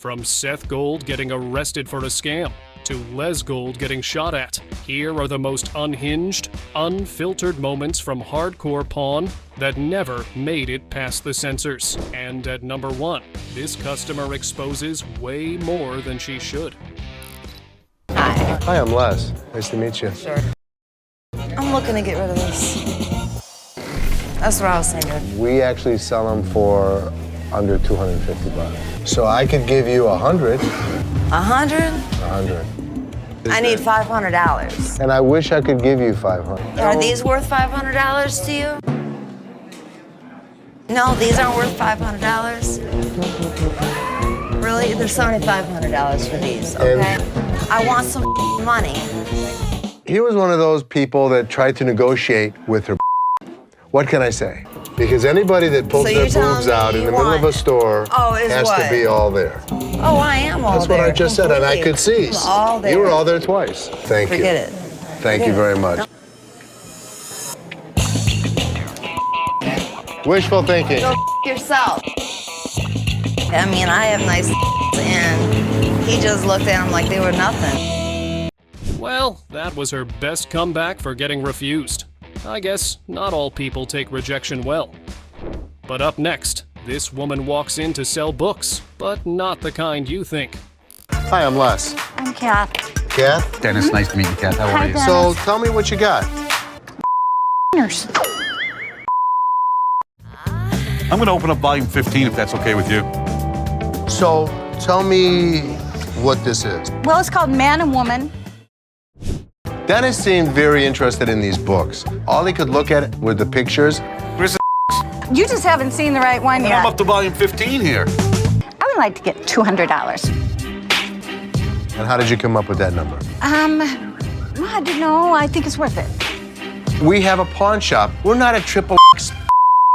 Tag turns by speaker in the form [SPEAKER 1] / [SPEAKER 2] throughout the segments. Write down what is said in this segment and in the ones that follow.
[SPEAKER 1] From Seth Gold getting arrested for a scam to Les Gold getting shot at, here are the most unhinged, unfiltered moments from hardcore pawn that never made it past the censors. And at number 1, this customer exposes way more than she should.
[SPEAKER 2] Hi, I'm Les. Nice to meet you.
[SPEAKER 3] Sure. I'm looking to get rid of this. That's what I was thinking.
[SPEAKER 2] We actually sell them for under 250 bucks. So I could give you 100.
[SPEAKER 3] 100?
[SPEAKER 2] 100.
[SPEAKER 3] I need $500.
[SPEAKER 2] And I wish I could give you 500.
[SPEAKER 3] Are these worth $500 to you? No, these aren't worth $500. Really? There's $7,500 for these, okay? I want some money.
[SPEAKER 2] He was one of those people that tried to negotiate with her. What can I say? Because anybody that pulls their boobs out in the middle of a store has to be all there.
[SPEAKER 3] Oh, I am all there.
[SPEAKER 2] That's what I just said, and I could see.
[SPEAKER 3] I'm all there.
[SPEAKER 2] You were all there twice. Thank you.
[SPEAKER 3] Forget it.
[SPEAKER 2] Thank you very much. Wishful thinking.
[SPEAKER 3] Go yourself. I mean, I have nice and he just looked at them like they were nothing.
[SPEAKER 1] Well, that was her best comeback for getting refused. I guess not all people take rejection well. But up next, this woman walks in to sell books, but not the kind you think.
[SPEAKER 2] Hi, I'm Les.
[SPEAKER 4] I'm Kath.
[SPEAKER 2] Kath?
[SPEAKER 5] Dennis, nice to meet you, Kath. How are
[SPEAKER 4] Hi,
[SPEAKER 5] you?
[SPEAKER 4] Dennis.
[SPEAKER 2] So tell me what you got.
[SPEAKER 5] I'm going to open up volume 15 if that's okay with you.
[SPEAKER 2] So tell me what this is.
[SPEAKER 4] Well, it's called Man and Woman.
[SPEAKER 2] Dennis seemed very interested in these books. All he could look at were the pictures.
[SPEAKER 5] Where's the
[SPEAKER 4] You just haven't seen the right one
[SPEAKER 5] I'm
[SPEAKER 4] yet.
[SPEAKER 5] up to volume 15 here.
[SPEAKER 4] I would like to get $200.
[SPEAKER 2] And how did you come up with that number?
[SPEAKER 4] I don't know. I think it's worth it.
[SPEAKER 2] We have a pawn shop. We're not a triple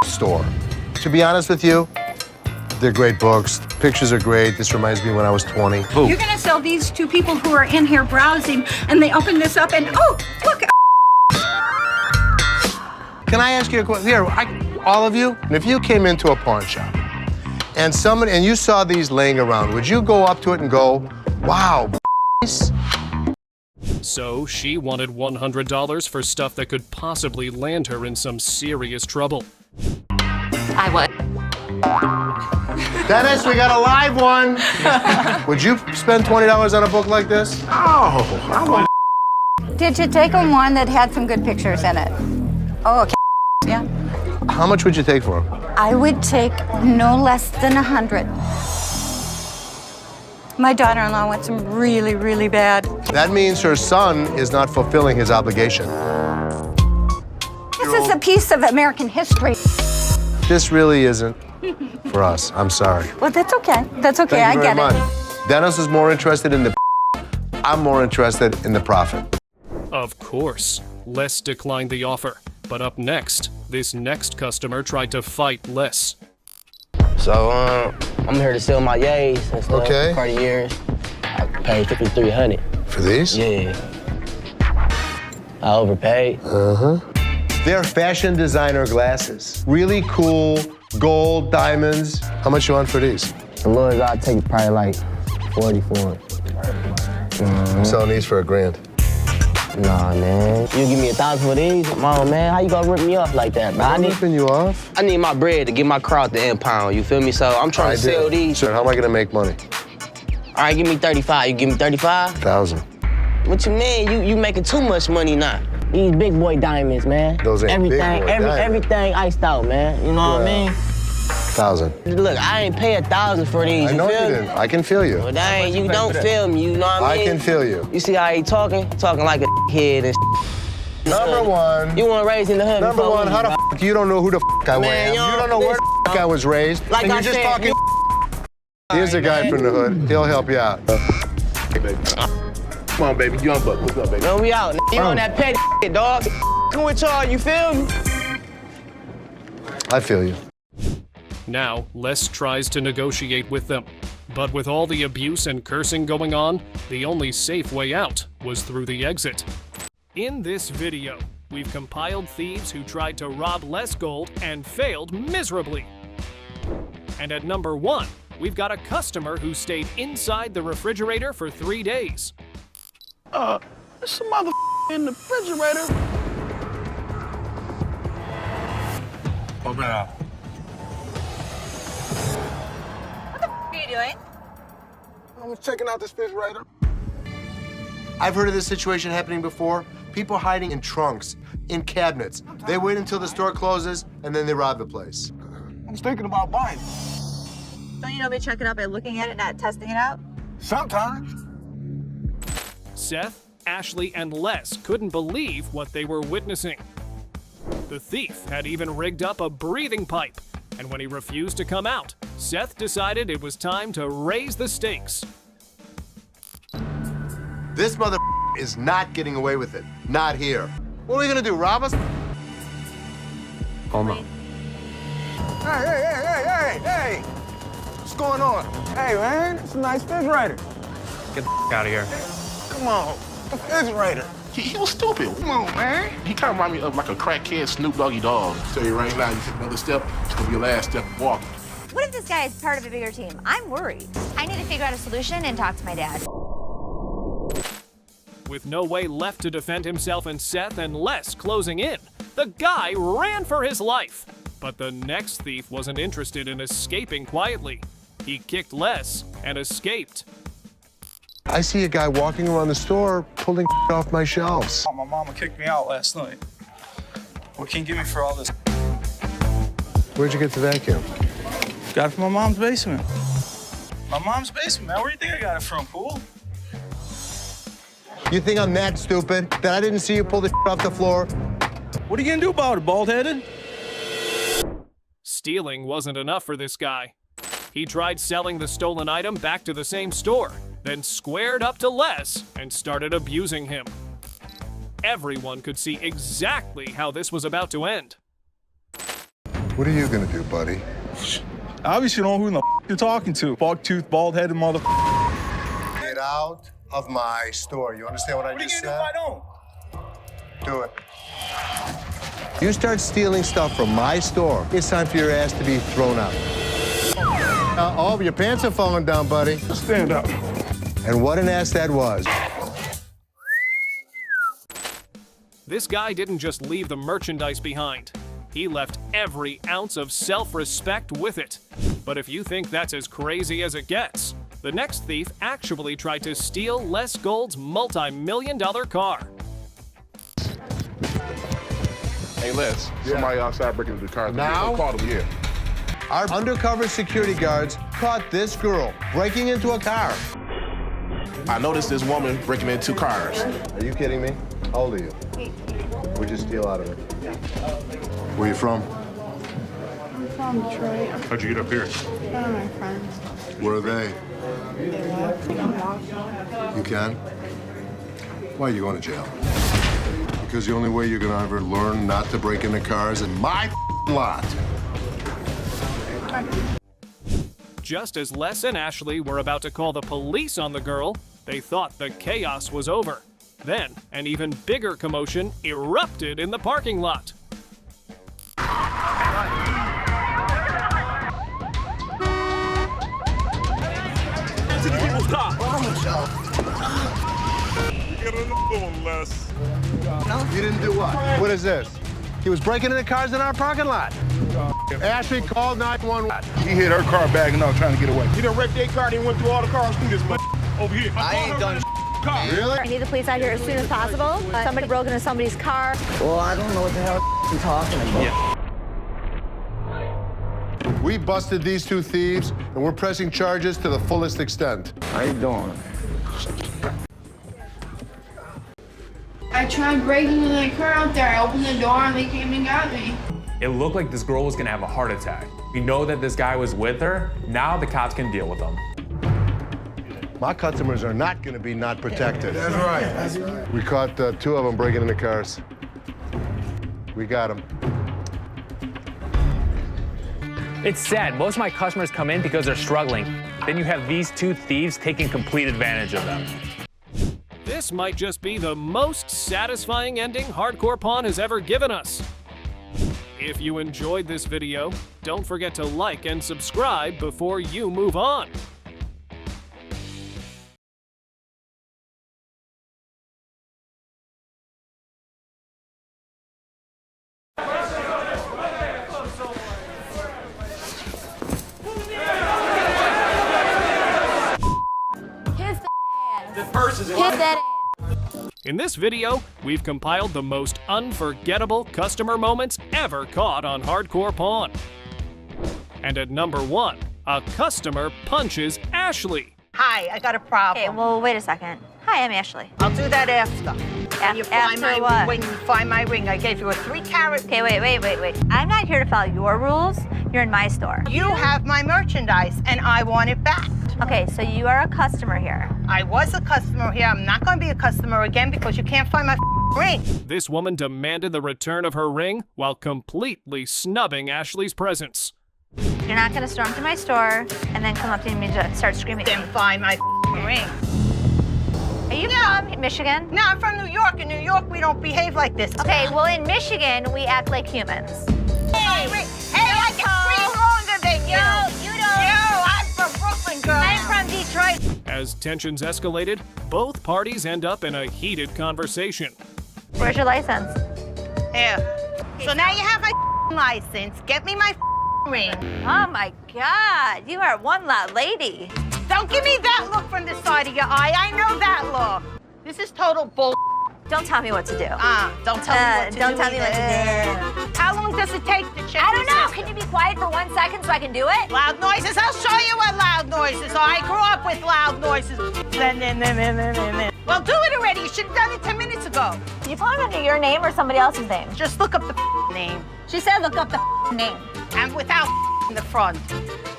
[SPEAKER 2] store. To be honest with you, they're great books. Pictures are great. This reminds me when I was 20.
[SPEAKER 5] Who?
[SPEAKER 4] You're going to sell these to people who are in here browsing, and they open this up, and oh, look.
[SPEAKER 2] Can I ask you a question? Here, all of you, if you came into a pawn shop and you saw these laying around, would you go up to it and go, wow,
[SPEAKER 1] So she wanted $100 for stuff that could possibly land her in some serious trouble.
[SPEAKER 6] I would.
[SPEAKER 2] Dennis, we got a live one. Would you spend $20 on a book like this?
[SPEAKER 4] Did you take them one that had some good pictures in it? Oh, okay. Yeah.
[SPEAKER 2] How much would you take for them?
[SPEAKER 4] I would take no less than 100. My daughter-in-law wants them really, really bad.
[SPEAKER 2] That means her son is not fulfilling his obligation.
[SPEAKER 4] This is a piece of American history.
[SPEAKER 2] This really isn't for us. I'm sorry.
[SPEAKER 4] Well, that's okay. That's okay.
[SPEAKER 2] Thank you
[SPEAKER 4] I
[SPEAKER 2] very
[SPEAKER 4] get
[SPEAKER 2] much. Dennis is more interested in the I'm more interested in the profit.
[SPEAKER 1] Of course, Les declined the offer. But up next, this next customer tried to fight Les.
[SPEAKER 7] So, I'm here to sell my yays and stuff.
[SPEAKER 2] Okay.
[SPEAKER 7] Cartiers. I paid $5,300.
[SPEAKER 2] For these?
[SPEAKER 7] Yeah. I overpaid.
[SPEAKER 2] They're fashion designer glasses. Really cool, gold, diamonds. How much you want for these?
[SPEAKER 7] The lowest I'd take probably like 40 for it.
[SPEAKER 2] I'm selling these for $1,000.
[SPEAKER 7] Nah, man. You give me 1,000 for these? Come on, man. How you gonna rip me off like that, bro?
[SPEAKER 2] I'm ripping you off.
[SPEAKER 7] I need my bread to get my car out the impound, you feel me? So I'm trying to sell these.
[SPEAKER 2] Sure, how am I gonna make money?
[SPEAKER 7] All right, give me 35. You give me 35?
[SPEAKER 2] 1,000.
[SPEAKER 7] What you mean? You making too much money now. These big boy diamonds, man.
[SPEAKER 2] Those ain't big boy diamonds.
[SPEAKER 7] Everything iced out, man. You know what I mean?
[SPEAKER 2] 1,000.
[SPEAKER 7] Look, I ain't pay 1,000 for these.
[SPEAKER 2] I know you
[SPEAKER 7] feel me?
[SPEAKER 2] didn't. I can feel you.
[SPEAKER 7] Well, dang, you don't feel me. You know what I mean?
[SPEAKER 2] I can feel you.
[SPEAKER 7] You see how he talking? Talking like a kid and
[SPEAKER 2] Number one.
[SPEAKER 7] You weren't raised in the hood
[SPEAKER 2] Number
[SPEAKER 7] before
[SPEAKER 2] one,
[SPEAKER 7] me,
[SPEAKER 2] how the
[SPEAKER 7] bro.
[SPEAKER 2] you don't know who the I
[SPEAKER 7] Man,
[SPEAKER 2] am.
[SPEAKER 7] y'all
[SPEAKER 2] You don't know where
[SPEAKER 7] listen,
[SPEAKER 2] the I was raised.
[SPEAKER 7] Like
[SPEAKER 2] and
[SPEAKER 7] I
[SPEAKER 2] you're just
[SPEAKER 7] said,
[SPEAKER 2] talking. Here's a guy from the hood. He'll help you out.
[SPEAKER 8] Hey, baby. Come on, baby. Young buck. What's up, baby?
[SPEAKER 7] No, we out. You on that petty shit, dog. Who with y'all, you feel me?
[SPEAKER 2] I feel you.
[SPEAKER 1] Now, Les tries to negotiate with them. But with all the abuse and cursing going on, the only safe way out was through the exit. In this video, we've compiled thieves who tried to rob Les Gold and failed miserably. And at number 1, we've got a customer who stayed inside the refrigerator for 3 days.
[SPEAKER 8] There's some mother in the refrigerator. Open it up.
[SPEAKER 3] What are you doing?
[SPEAKER 8] I was checking out this refrigerator.
[SPEAKER 2] I've heard of this situation happening before. People hiding in trunks, in cabinets. They wait until the store closes, and then they rob the place.
[SPEAKER 8] I was thinking about buying it.
[SPEAKER 3] Don't you normally check it out by looking at it, not testing it out?
[SPEAKER 8] Sometimes.
[SPEAKER 1] Seth, Ashley, and Les couldn't believe what they were witnessing. The thief had even rigged up a breathing pipe, and when he refused to come out, Seth decided it was time to raise the stakes.
[SPEAKER 2] This mother is not getting away with it. Not here. What are we gonna do, rob us?
[SPEAKER 7] Hold on.
[SPEAKER 8] Hey! What's going on? Hey, man, it's a nice refrigerator.
[SPEAKER 7] Get the out of here.
[SPEAKER 8] Come on, refrigerator.
[SPEAKER 9] He was stupid.
[SPEAKER 8] Come on, man.
[SPEAKER 9] He kind of reminded me of like a crackhead Snoop Doggy Dogg. Tell you right now, you take another step, it's gonna be your last step of walking.
[SPEAKER 10] What if this guy is part of a bigger team? I'm worried. I need to figure out a solution and talk to my dad.
[SPEAKER 1] With no way left to defend himself and Seth and Les closing in, the guy ran for his life. But the next thief wasn't interested in escaping quietly. He kicked Les and escaped.
[SPEAKER 2] I see a guy walking around the store pulling off my shelves.
[SPEAKER 11] My mama kicked me out last night. What can you give me for all this?
[SPEAKER 2] Where'd you get the vacuum?
[SPEAKER 11] Got it from my mom's basement. My mom's basement, man. Where do you think I got it from, fool?
[SPEAKER 2] You think I'm that stupid that I didn't see you pull the off the floor?
[SPEAKER 11] What are you gonna do about it, bald-headed?
[SPEAKER 1] Stealing wasn't enough for this guy. He tried selling the stolen item back to the same store, then squared up to Les and started abusing him. Everyone could see exactly how this was about to end.
[SPEAKER 2] What are you gonna do, buddy?
[SPEAKER 11] Obviously, you know who the you're talking to. Buck-toothed, bald-headed mother.
[SPEAKER 2] Get out of my store. You understand what I just said?
[SPEAKER 11] What are you gonna do if I don't?
[SPEAKER 2] Do it. You start stealing stuff from my store, it's time for your ass to be thrown out. Oh, your pants are falling down, buddy.
[SPEAKER 8] Stand up.
[SPEAKER 2] And what an ass that was.
[SPEAKER 1] This guy didn't just leave the merchandise behind. He left every ounce of self-respect with it. But if you think that's as crazy as it gets, the next thief actually tried to steal Les Gold's multi-million-dollar car.
[SPEAKER 9] Hey, Les, somebody outside breaking into the car.
[SPEAKER 2] Now?
[SPEAKER 9] Call them, yeah.
[SPEAKER 2] Our undercover security guards caught this girl breaking into a car.
[SPEAKER 9] I noticed this woman breaking into cars.
[SPEAKER 2] Are you kidding me? How old are you?
[SPEAKER 4] 18.
[SPEAKER 2] Where'd you steal out of it? Where you from?
[SPEAKER 4] I'm from Detroit.
[SPEAKER 5] How'd you get up here?
[SPEAKER 4] One of my friends.
[SPEAKER 2] Where are they?
[SPEAKER 4] They left.
[SPEAKER 2] You can? Why are you going to jail? Because the only way you're gonna ever learn not to break into cars in my lot.
[SPEAKER 1] Just as Les and Ashley were about to call the police on the girl, they thought the chaos was over. Then, an even bigger commotion erupted in the parking lot.
[SPEAKER 2] You didn't do what? What is this? He was breaking into cars in our parking lot. Ashley called 911.
[SPEAKER 8] He hit her car bagging up trying to get away. He done wrecked their car and he went through all the cars through this over here.
[SPEAKER 2] I ain't done Really?
[SPEAKER 10] I need the police out here as soon as possible. Somebody broke into somebody's car.
[SPEAKER 7] Well, I don't know what the hell you're talking about.
[SPEAKER 2] We busted these two thieves, and we're pressing charges to the fullest extent.
[SPEAKER 7] How you doing?
[SPEAKER 4] I tried breaking into their car out there. I opened the door and they came and got me.
[SPEAKER 12] It looked like this girl was gonna have a heart attack. We know that this guy was with her. Now the cops can deal with him.
[SPEAKER 2] My customers are not going to be not protected.
[SPEAKER 8] That's right. That's right.
[SPEAKER 2] We caught two of them breaking into cars. We got them.
[SPEAKER 12] It's sad. Most of my customers come in because they're struggling. Then you have these two thieves taking complete advantage of them.
[SPEAKER 1] This might just be the most satisfying ending Hardcore Pawn has ever given us. If you enjoyed this video, don't forget to like and subscribe before you move on. In this video, we've compiled the most unforgettable customer moments ever caught on Hardcore Pawn. And at number 1, a customer punches Ashley.
[SPEAKER 3] Hi, I got a problem.
[SPEAKER 10] Okay, well, wait a second. Hi, I'm Ashley.
[SPEAKER 3] I'll do that after. When you find
[SPEAKER 10] After
[SPEAKER 3] my
[SPEAKER 10] what?
[SPEAKER 3] when you find my ring, I gave you a 3-carat.
[SPEAKER 10] Okay, wait. I'm not here to follow your rules. You're in my store.
[SPEAKER 3] You have my merchandise, and I want it back.
[SPEAKER 10] Okay, so you are a customer here.
[SPEAKER 3] I was a customer here. I'm not going to be a customer again because you can't find my ring.
[SPEAKER 1] This woman demanded the return of her ring while completely snubbing Ashley's presence.
[SPEAKER 10] You're not gonna storm to my store and then come up to me and start screaming.
[SPEAKER 3] Then find my ring.
[SPEAKER 10] Are you from Michigan?
[SPEAKER 3] No, I'm from New York. In New York, we don't behave like this.
[SPEAKER 10] Okay, well in Michigan, we act like humans.
[SPEAKER 3] Hey, I can scream longer than you.
[SPEAKER 10] No, you don't.
[SPEAKER 3] No, I'm from Brooklyn, girl.
[SPEAKER 10] I'm from Detroit.
[SPEAKER 1] As tensions escalated, both parties end up in a heated conversation.
[SPEAKER 10] Where's your license?
[SPEAKER 3] Here. So now you have my license. Get me my ring.
[SPEAKER 10] Oh my God, you are one loud lady.
[SPEAKER 3] Don't give me that look from the side of your eye. I know that look. This is total bull.
[SPEAKER 10] Don't tell me what to do.
[SPEAKER 3] Don't tell me what to do.
[SPEAKER 10] Don't tell me what to do.
[SPEAKER 3] How long does it take to check?
[SPEAKER 10] I don't know. Can you be quiet for 1 second so I can do it?
[SPEAKER 3] Loud noises. I'll show you what loud noises are. I grew up with loud noises. Well, do it already. You should have done it 10 minutes ago.
[SPEAKER 10] You put it under your name or somebody else's name?
[SPEAKER 3] Just look up the name.
[SPEAKER 10] She said look up the name.
[SPEAKER 3] And without in the front.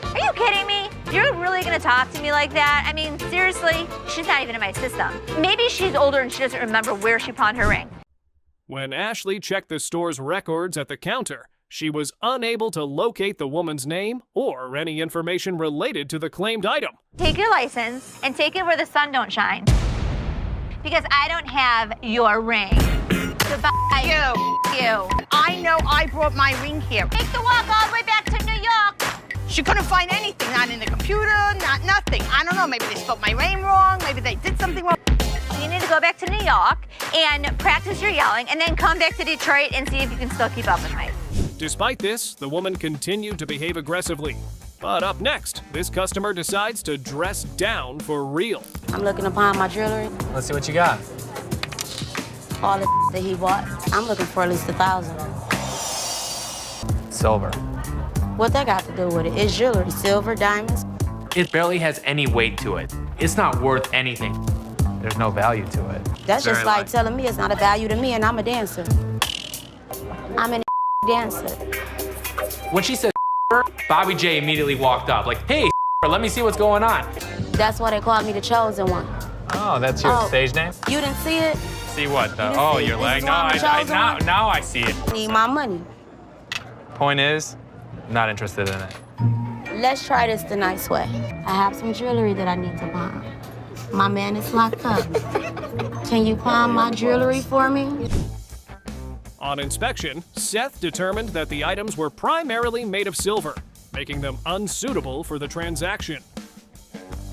[SPEAKER 10] Are you kidding me? You're really gonna talk to me like that? I mean, seriously? She's not even in my system. Maybe she's older and she doesn't remember where she pawned her ring.
[SPEAKER 1] When Ashley checked the store's records at the counter, she was unable to locate the woman's name or any information related to the claimed item.
[SPEAKER 10] Take your license and take it where the sun don't shine. Because I don't have your ring. Goodbye. You.
[SPEAKER 3] I know I brought my ring here.
[SPEAKER 10] Take the walk all the way back to New York.
[SPEAKER 3] She couldn't find anything, not in the computer, not nothing. I don't know, maybe they spelled my name wrong, maybe they did something wrong.
[SPEAKER 10] You need to go back to New York and practice your yelling and then come back to Detroit and see if you can still keep up with me.
[SPEAKER 1] Despite this, the woman continued to behave aggressively. But up next, this customer decides to dress down for real.
[SPEAKER 13] I'm looking to pawn my jewelry.
[SPEAKER 12] Let's see what you got.
[SPEAKER 13] All the that he bought. I'm looking for at least 1,000.
[SPEAKER 12] Silver.
[SPEAKER 13] What that got to do with it? It's jewelry, silver, diamonds.
[SPEAKER 12] It barely has any weight to it. It's not worth anything. There's no value to it.
[SPEAKER 13] That's
[SPEAKER 12] Very
[SPEAKER 13] just like
[SPEAKER 12] light.
[SPEAKER 13] telling me it's not a value to me and I'm a dancer. I'm an dancer.
[SPEAKER 12] When she said Bobby J immediately walked up like, hey, let me see what's going on.
[SPEAKER 13] That's why they called me the chosen one.
[SPEAKER 12] Oh, that's your stage name?
[SPEAKER 13] You didn't see it?
[SPEAKER 12] See what?
[SPEAKER 13] You didn't see it.
[SPEAKER 12] Your
[SPEAKER 13] This
[SPEAKER 12] leg?
[SPEAKER 13] is
[SPEAKER 12] No,
[SPEAKER 13] why I'm the chosen one.
[SPEAKER 12] now I see it.
[SPEAKER 13] I need my money.
[SPEAKER 12] Point is, not interested in it.
[SPEAKER 13] Let's try this the nice way. I have some jewelry that I need to pawn. My man is locked up. Can you pawn my jewelry for me?
[SPEAKER 1] On inspection, Seth determined that the items were primarily made of silver, making them unsuitable for the transaction.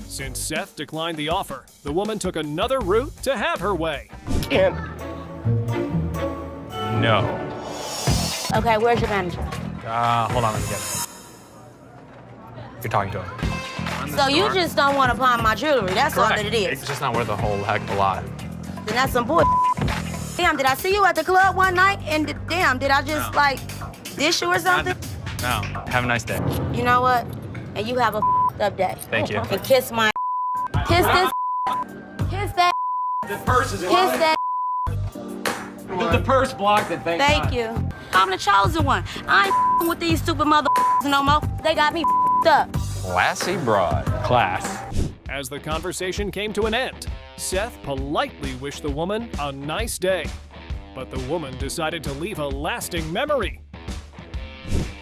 [SPEAKER 1] Since Seth declined the offer, the woman took another route to have her way.
[SPEAKER 12] No.
[SPEAKER 13] Okay, where's your manager?
[SPEAKER 12] Hold on, let me get it. You're talking to him.
[SPEAKER 13] So you just don't want to pawn my jewelry. That's all that it is.
[SPEAKER 12] It's just not worth a whole heck of a lot.
[SPEAKER 13] Then that's some bull. Damn, did I see you at the club one night? And damn, did I just like dish you or something?
[SPEAKER 12] No. Have a nice day.
[SPEAKER 13] You know what? And you have a up day.
[SPEAKER 12] Thank you.
[SPEAKER 13] And kiss my kiss this kiss that
[SPEAKER 12] The purse is
[SPEAKER 13] kiss that.
[SPEAKER 12] The purse blocked it,
[SPEAKER 13] Thank you. I'm the chosen one. I ain't with these stupid mother no more. They got me up.
[SPEAKER 12] Classy broad. Class.
[SPEAKER 1] As the conversation came to an end, Seth politely wished the woman a nice day. But the woman decided to leave a lasting memory.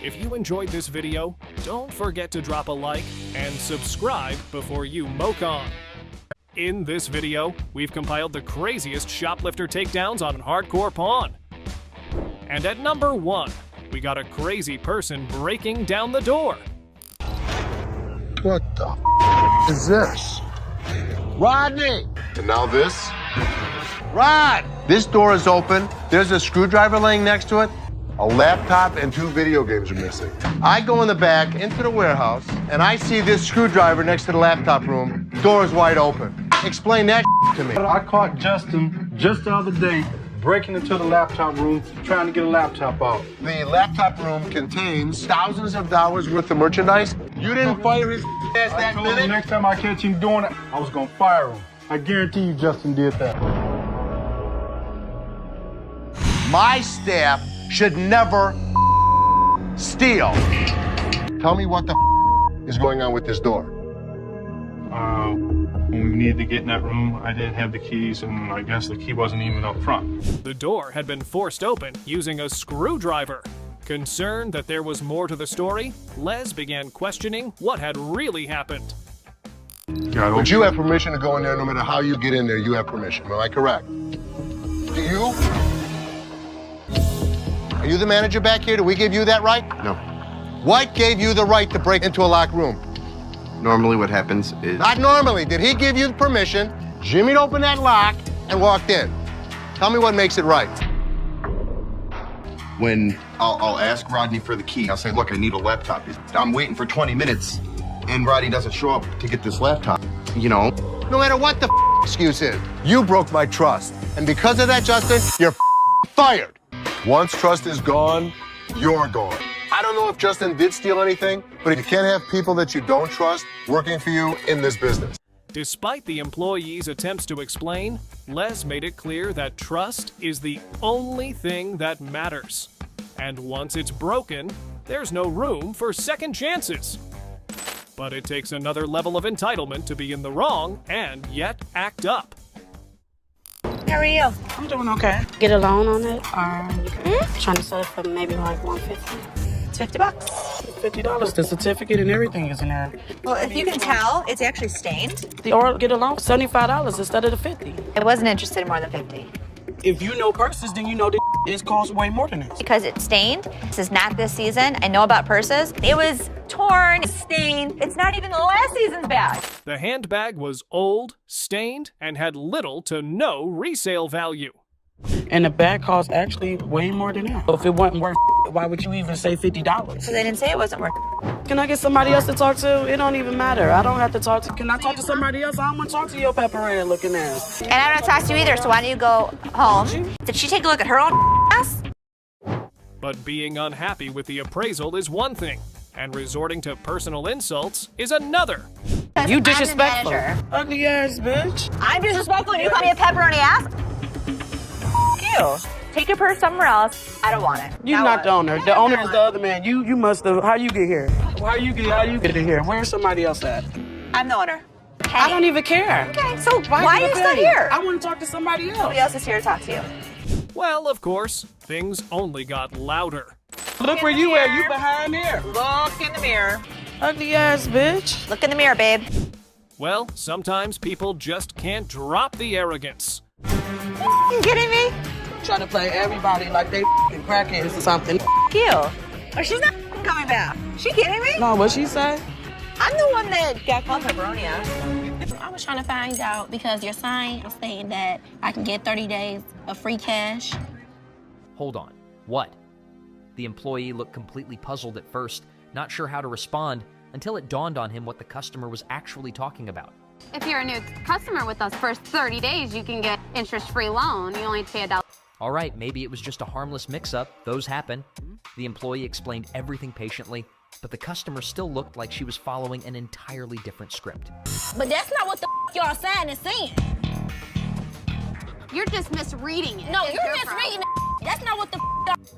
[SPEAKER 1] If you enjoyed this video, don't forget to drop a like and subscribe before you moke on. In this video, we've compiled the craziest shoplifter takedowns on Hardcore Pawn. And at number 1, we got a crazy person breaking down the door.
[SPEAKER 2] What the is this? Rodney! And now this? Rod! This door is open. There's a screwdriver laying next to it. A laptop and 2 video games are missing. I go in the back into the warehouse, and I see this screwdriver next to the laptop room. Door is wide open. Explain that to me.
[SPEAKER 8] I caught Justin just the other day breaking into the laptop room, trying to get a laptop out.
[SPEAKER 2] The laptop room contains thousands of dollars worth of merchandise. You didn't fire his ass
[SPEAKER 8] I
[SPEAKER 2] that
[SPEAKER 8] told him
[SPEAKER 2] minute?
[SPEAKER 8] next time I catch him doing it, I was gonna fire him. I guarantee you Justin did that.
[SPEAKER 2] My staff should never steal. Tell me what the is going on with this door.
[SPEAKER 8] When we needed to get in that room, I didn't have the keys, and I guess the key wasn't even up front.
[SPEAKER 1] The door had been forced open using a screwdriver. Concerned that there was more to the story, Les began questioning what had really happened.
[SPEAKER 2] But you have permission to go in there no matter how you get in there. You have permission. Am I correct? Do you? Are you the manager back here? Do we give you that right?
[SPEAKER 14] No.
[SPEAKER 2] What gave you the right to break into a locked room?
[SPEAKER 14] Normally what happens is...
[SPEAKER 2] Not normally. Did he give you permission? Jimmy'd opened that lock and walked in. Tell me what makes it right.
[SPEAKER 14] When I'll ask Rodney for the key, I'll say, look, I need a laptop. I'm waiting for 20 minutes, and Rodney doesn't show up to get this laptop, you know?
[SPEAKER 2] No matter what the excuse is, you broke my trust. And because of that, Justin, you're fired. Once trust is gone, you're gone. I don't know if Justin did steal anything, but you can't have people that you don't trust working for you in this business.
[SPEAKER 1] Despite the employee's attempts to explain, Les made it clear that trust is the only thing that matters. And once it's broken, there's no room for second chances. But it takes another level of entitlement to be in the wrong and yet act up.
[SPEAKER 13] How are you?
[SPEAKER 15] I'm doing okay.
[SPEAKER 13] Get a loan on it, or you can trying to sell it for maybe like $150.
[SPEAKER 15] It's $50. $50. The certificate and everything is in there.
[SPEAKER 10] Well, if you can tell, it's actually stained.
[SPEAKER 15] Or get a loan for $75 instead of the $50.
[SPEAKER 10] I wasn't interested in more than 50.
[SPEAKER 15] If you know purses, then you know that it costs way more than this.
[SPEAKER 10] Because it's stained. This is not this season. I know about purses. It was torn, stained. It's not even the last season's bag.
[SPEAKER 1] The handbag was old, stained, and had little to no resale value.
[SPEAKER 15] And the bag costs actually way more than that. If it wasn't worth why would you even say $50?
[SPEAKER 10] Because I didn't say it wasn't worth.
[SPEAKER 15] Can I get somebody else to talk to? It don't even matter. I don't have to talk to. Can I talk to somebody else? I don't want to talk to your pepperoni looking ass.
[SPEAKER 10] And I don't talk to you either, so why don't you go home? Did she take a look at her own ass?
[SPEAKER 1] But being unhappy with the appraisal is one thing, and resorting to personal insults is another.
[SPEAKER 15] You disrespectful. Ugly ass bitch.
[SPEAKER 10] I'm disrespectful and you call me a pepperoni ass? You. Take your purse somewhere else. I don't want it.
[SPEAKER 15] You're not the owner. The owner is the other man. You must have. How you get here? How you get in here? Where's somebody else at?
[SPEAKER 10] I'm the owner. Okay.
[SPEAKER 15] I don't even care.
[SPEAKER 10] Okay, so why are you still here?
[SPEAKER 15] I want to talk to somebody else.
[SPEAKER 10] Somebody else is here to talk to you.
[SPEAKER 1] Well, of course, things only got louder.
[SPEAKER 15] Look where you at. You behind there.
[SPEAKER 10] Look in the mirror.
[SPEAKER 15] Ugly ass bitch.
[SPEAKER 10] Look in the mirror, babe.
[SPEAKER 1] Well, sometimes people just can't drop the arrogance.
[SPEAKER 10] You kidding me?
[SPEAKER 15] Trying to play everybody like they crackheads or something.
[SPEAKER 10] You. Oh, she's not coming back. She kidding me?
[SPEAKER 15] No, what she say?
[SPEAKER 10] I'm the one that got called pepperoni ass.
[SPEAKER 13] I was trying to find out because your sign was saying that I can get 30 days of free cash.
[SPEAKER 16] Hold on. What? The employee looked completely puzzled at first, not sure how to respond, until it dawned on him what the customer was actually talking about.
[SPEAKER 17] If you're a new customer with us, first 30 days, you can get interest-free loan. You only pay $1.
[SPEAKER 16] All right, maybe it was just a harmless mix-up. Those happen. The employee explained everything patiently, but the customer still looked like she was following an entirely different script.
[SPEAKER 13] But that's not what the y'all sign is saying.
[SPEAKER 17] You're just misreading it.
[SPEAKER 13] No, you're misreading it. That's not what the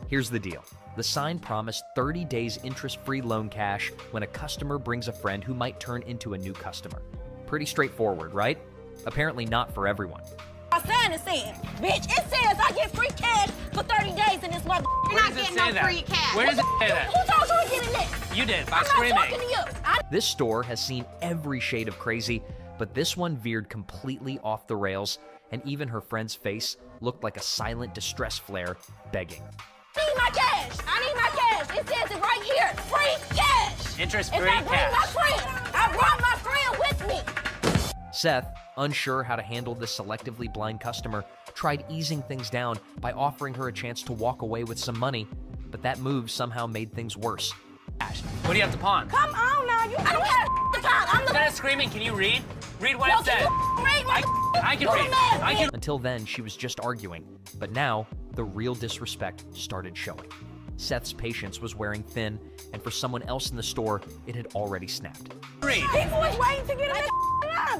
[SPEAKER 16] Here's the deal. The sign promised 30 days interest-free loan cash when a customer brings a friend who might turn into a new customer. Pretty straightforward, right? Apparently not for everyone.
[SPEAKER 13] Our sign is saying, bitch, it says I get free cash for 30 days in this mother.
[SPEAKER 17] You're not getting no free cash.
[SPEAKER 16] Where does it say that?
[SPEAKER 13] Who told you to get in this?
[SPEAKER 16] You did, by
[SPEAKER 13] I'm
[SPEAKER 16] screaming.
[SPEAKER 13] not talking to you.
[SPEAKER 16] This store has seen every shade of crazy, but this one veered completely off the rails, and even her friend's face looked like a silent distress flare, begging.
[SPEAKER 13] I need my cash. I need my cash. cash. It says it right here. Free cash.
[SPEAKER 12] Interest-free
[SPEAKER 13] If I bring
[SPEAKER 12] cash.
[SPEAKER 13] my friend, I brought my friend with me.
[SPEAKER 16] Seth, unsure how to handle this selectively blind customer, tried easing things down by offering her a chance to walk away with some money, but that move somehow made things worse.
[SPEAKER 12] What do you have to pawn?
[SPEAKER 13] Come on now. I don't have to pound. I'm the
[SPEAKER 12] Instead of screaming, can you read? Read what
[SPEAKER 13] No,
[SPEAKER 12] it says.
[SPEAKER 13] read what
[SPEAKER 12] I can
[SPEAKER 13] You're
[SPEAKER 12] read.
[SPEAKER 13] the man.
[SPEAKER 16] Until then, she was just arguing, but now the real disrespect started showing. Seth's patience was wearing thin, and for someone else in the store, it had already snapped.
[SPEAKER 12] Read.
[SPEAKER 13] People was waiting to get in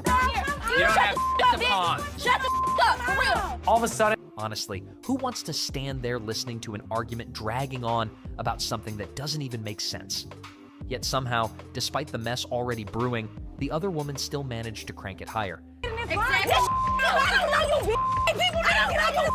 [SPEAKER 13] the line.
[SPEAKER 12] You don't have
[SPEAKER 13] Shut
[SPEAKER 12] to pawn.
[SPEAKER 13] Shut the up, for real.
[SPEAKER 12] All of a sudden,
[SPEAKER 16] Honestly, who wants to stand there listening to an argument dragging on about something that doesn't even make sense? Yet somehow, despite the mess already brewing, the other woman still managed to crank it higher.
[SPEAKER 13] Exactly. I don't know you. People don't get on your.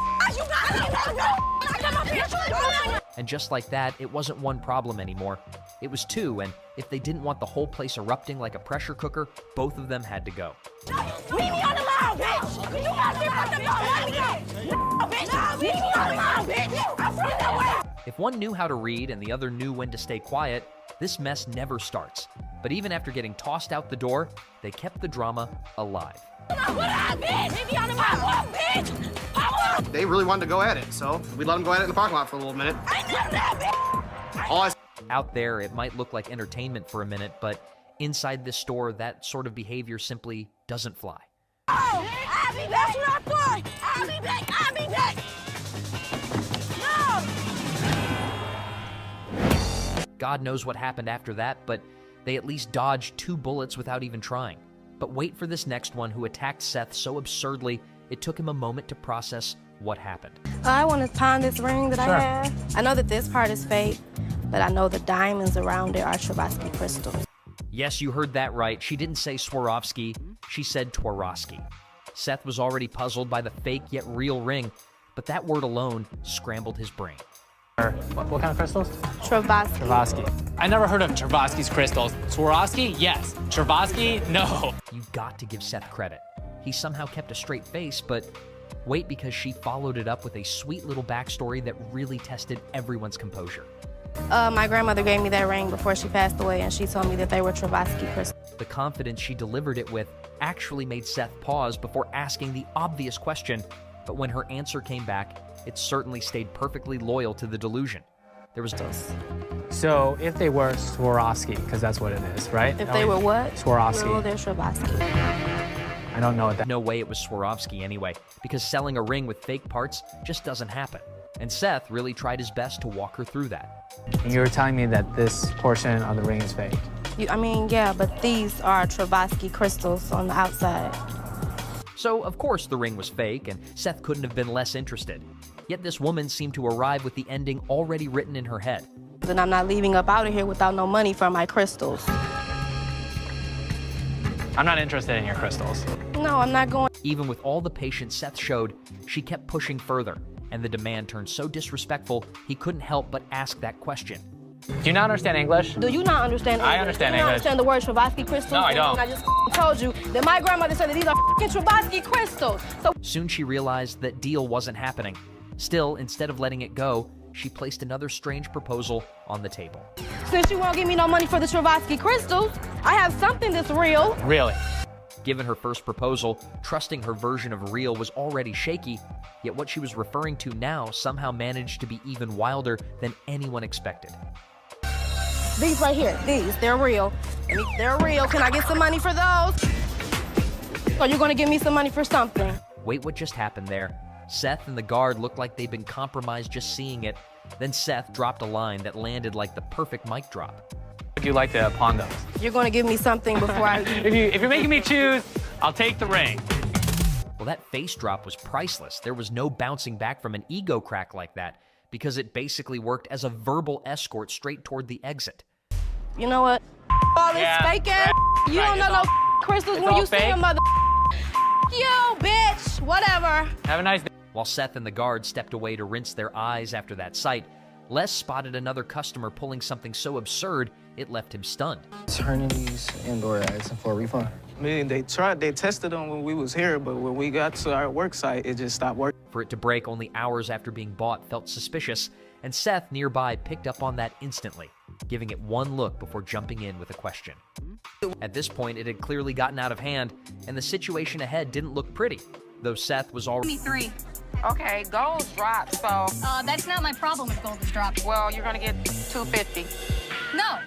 [SPEAKER 16] And just like that, it wasn't one problem anymore. It was two, and if they didn't want the whole place erupting like a pressure cooker, both of them had to go.
[SPEAKER 13] Leave me on the line, bitch. You got me on the line. Let me go. No, bitch. Leave me on the line, bitch. I'm from nowhere.
[SPEAKER 16] If one knew how to read and the other knew when to stay quiet, this mess never starts. But even after getting tossed out the door, they kept the drama alive.
[SPEAKER 2] They really wanted to go at it, so we let them go at it in the parking lot for a little minute.
[SPEAKER 16] Out there, it might look like entertainment for a minute, but inside this store, that sort of behavior simply doesn't fly.
[SPEAKER 13] Oh, I'll be back. That's what I thought. I'll be back. I'll be back. No.
[SPEAKER 16] God knows what happened after that, but they at least dodged 2 bullets without even trying. But wait for this next one who attacked Seth so absurdly, it took him a moment to process what happened.
[SPEAKER 13] I want to pawn this ring that I have. I know that this part is fake, but I know the diamonds around it are Swarovski crystals.
[SPEAKER 16] Yes, you heard that right. She didn't say Swarovski, she said Swarovski. Seth was already puzzled by the fake yet real ring, but that word alone scrambled his brain.
[SPEAKER 12] what kind of crystals?
[SPEAKER 13] Swarovski.
[SPEAKER 12] Swarovski. I never heard of Swarovski's crystals. Swarovski? Yes. Swarovski? No.
[SPEAKER 16] You got to give Seth credit. He somehow kept a straight face, but wait, because she followed it up with a sweet little backstory that really tested everyone's composure.
[SPEAKER 13] My grandmother gave me that ring before she passed away, and she told me that they were Swarovski crystals.
[SPEAKER 16] The confidence she delivered it with actually made Seth pause before asking the obvious question, but when her answer came back, it certainly stayed perfectly loyal to the delusion. There was
[SPEAKER 12] So if they were Swarovski, because that's what it is, right?
[SPEAKER 13] If they were what?
[SPEAKER 12] Swarovski.
[SPEAKER 13] No, they're Swarovski.
[SPEAKER 12] I don't know what that.
[SPEAKER 16] No way it was Swarovski anyway, because selling a ring with fake parts just doesn't happen. And Seth really tried his best to walk her through that.
[SPEAKER 12] And you were telling me that this portion of the ring is fake.
[SPEAKER 13] Yeah, but these are Swarovski crystals on the outside.
[SPEAKER 16] So, of course, the ring was fake, and Seth couldn't have been less interested. Yet this woman seemed to arrive with the ending already written in her head.
[SPEAKER 13] Then I'm not leaving up out of here without no money for my crystals.
[SPEAKER 12] I'm not interested in your crystals.
[SPEAKER 13] No, I'm not going.
[SPEAKER 16] Even with all the patience Seth showed, she kept pushing further, and the demand turned so disrespectful, he couldn't help but ask that question.
[SPEAKER 12] Do you not understand English?
[SPEAKER 13] Do you not understand English?
[SPEAKER 12] I understand
[SPEAKER 13] Do you not
[SPEAKER 12] English.
[SPEAKER 13] understand the word Swarovski crystals?
[SPEAKER 12] No, I don't.
[SPEAKER 13] And I just told you that my grandmother said that these are Swarovski crystals. So
[SPEAKER 16] Soon she realized that deal wasn't happening. Still, instead of letting it go, she placed another strange proposal on the table.
[SPEAKER 13] since you won't give me no money for the Swarovski crystals, I have something that's real.
[SPEAKER 12] Really?
[SPEAKER 16] Given her first proposal, trusting her version of real was already shaky, yet what she was referring to now somehow managed to be even wilder than anyone expected.
[SPEAKER 13] These right here, they're real. They're real. Can I get some money for those? Or you gonna give me some money for something?
[SPEAKER 16] Wait, what just happened there? Seth and the guard looked like they'd been compromised just seeing it. Then Seth dropped a line that landed like the perfect mic drop.
[SPEAKER 12] Would you like to pawn those?
[SPEAKER 13] You're gonna give me something before I...
[SPEAKER 12] if you're making me choose, I'll take the ring.
[SPEAKER 16] Well, that face drop was priceless. There was no bouncing back from an ego crack like that, because it basically worked as a verbal escort straight toward the exit.
[SPEAKER 13] You know what? All this fake ass. You don't know no crystals when you see a mother. You, bitch. Whatever.
[SPEAKER 12] Have a nice day.
[SPEAKER 16] While Seth and the guard stepped away to rinse their eyes after that sight, Les spotted another customer pulling something so absurd it left him stunned.
[SPEAKER 7] Turning these and/or asking for a refund.
[SPEAKER 11] I mean, they tested them when we was here, but when we got to our work site, it just stopped working.
[SPEAKER 16] For it to break only hours after being bought felt suspicious, and Seth nearby picked up on that instantly, giving it one look before jumping in with a question. At this point, it had clearly gotten out of hand, and the situation ahead didn't look pretty, though Seth was already...
[SPEAKER 18] Give me 3. Okay, gold's dropped, so...
[SPEAKER 19] That's not my problem if gold is dropped.
[SPEAKER 18] Well, you're gonna get $250.
[SPEAKER 19] No!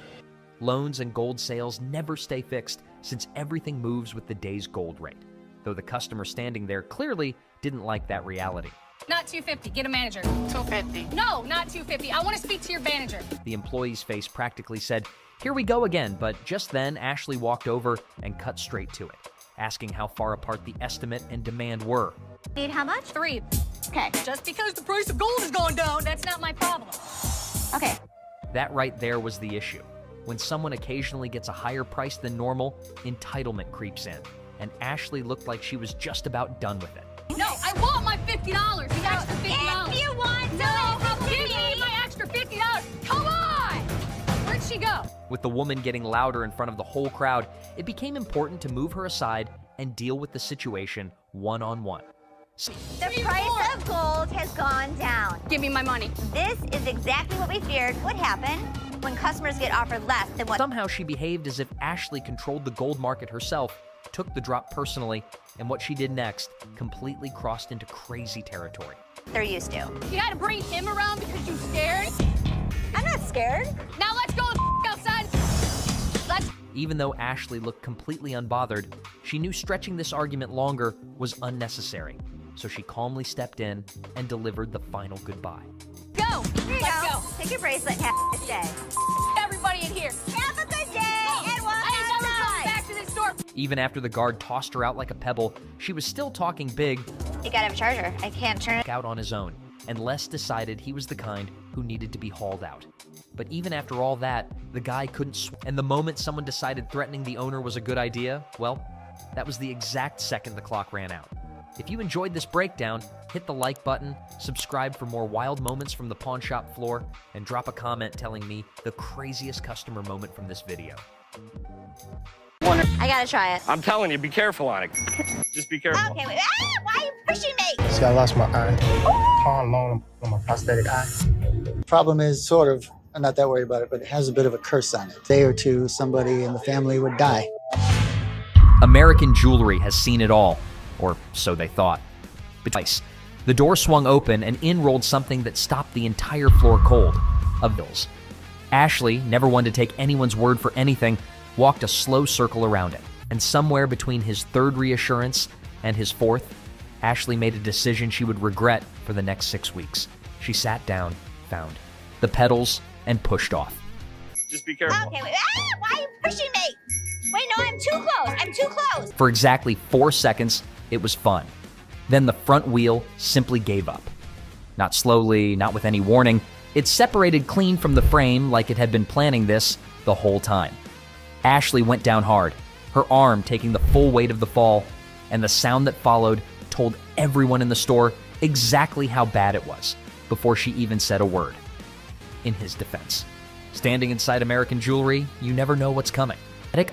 [SPEAKER 16] Loans and gold sales never stay fixed since everything moves with the day's gold rate, though the customer standing there clearly didn't like that reality.
[SPEAKER 19] Not 250. Get a manager.
[SPEAKER 18] 250.
[SPEAKER 19] No, not 250. I want to speak to your manager.
[SPEAKER 16] The employee's face practically said, "Here we go again," but just then Ashley walked over and cut straight to it, asking how far apart the estimate and demand were.
[SPEAKER 10] Need how much?
[SPEAKER 19] 3. Okay. Just because the price of gold is going down, that's not my problem.
[SPEAKER 10] Okay.
[SPEAKER 16] That right there was the issue. When someone occasionally gets a higher price than normal, entitlement creeps in, and Ashley looked like she was just about done with it.
[SPEAKER 19] No, I want my $50. The extra $50.
[SPEAKER 10] If you want to
[SPEAKER 19] No, give me my extra $50. Come on! Where'd she go?
[SPEAKER 16] With the woman getting louder in front of the whole crowd, it became important to move her aside and deal with the situation one-on-one.
[SPEAKER 10] The price of gold has gone down.
[SPEAKER 19] Give me my money.
[SPEAKER 10] This is exactly what we feared would happen when customers get offered less than what...
[SPEAKER 16] Somehow she behaved as if Ashley controlled the gold market herself, took the drop personally, and what she did next completely crossed into crazy territory.
[SPEAKER 10] They're used to.
[SPEAKER 19] You had to bring him around because you scared?
[SPEAKER 10] I'm not scared.
[SPEAKER 19] Now let's go outside. Let's...
[SPEAKER 16] Even though Ashley looked completely unbothered, she knew stretching this argument longer was unnecessary, so she calmly stepped in and delivered the final goodbye.
[SPEAKER 19] Go!
[SPEAKER 10] Here you go. Take your bracelet and have a good day.
[SPEAKER 19] Everybody in here.
[SPEAKER 10] Have a good day and walk
[SPEAKER 19] I ain't never
[SPEAKER 10] outside.
[SPEAKER 19] coming back to this store.
[SPEAKER 16] Even after the guard tossed her out like a pebble, she was still talking big.
[SPEAKER 10] You gotta have a charger. I can't turn it
[SPEAKER 16] Out on his own, and Les decided he was the kind who needed to be hauled out. But even after all that, the guy couldn't and the moment someone decided threatening the owner was a good idea, well, that was the exact second the clock ran out. If you enjoyed this breakdown, hit the like button, subscribe for more wild moments from the pawn shop floor, and drop a comment telling me the craziest customer moment from this video.
[SPEAKER 10] I gotta try it.
[SPEAKER 12] I'm telling you, be careful on it. Just be careful.
[SPEAKER 10] Okay, wait. Ah, why are you pushing me?
[SPEAKER 7] See, I lost my eye. Pawn loan on my prosthetic eye.
[SPEAKER 20] Problem is, sort of, I'm not that worried about it, but it has a bit of a curse on it. A day or two, somebody in the family would die.
[SPEAKER 16] American Jewelry has seen it all, or so they thought. But twice, the door swung open and in rolled something that stopped the entire floor cold. Of bills. Ashley, never one to take anyone's word for anything, walked a slow circle around it. And somewhere between his third reassurance and his fourth, Ashley made a decision she would regret for the next 6 weeks. She sat down, found the pedals, and pushed off.
[SPEAKER 12] Just be careful.
[SPEAKER 10] Okay, wait. Ah, why are you pushing me? Wait, no, I'm too close. I'm too close.
[SPEAKER 16] For exactly 4 seconds, it was fun. Then the front wheel simply gave up. Not slowly, not with any warning. It separated clean from the frame like it had been planning this the whole time. Ashley went down hard, her arm taking the full weight of the fall, and the sound that followed told everyone in the store exactly how bad it was before she even said a word. In his defense, standing inside American Jewelry, you never know what's coming.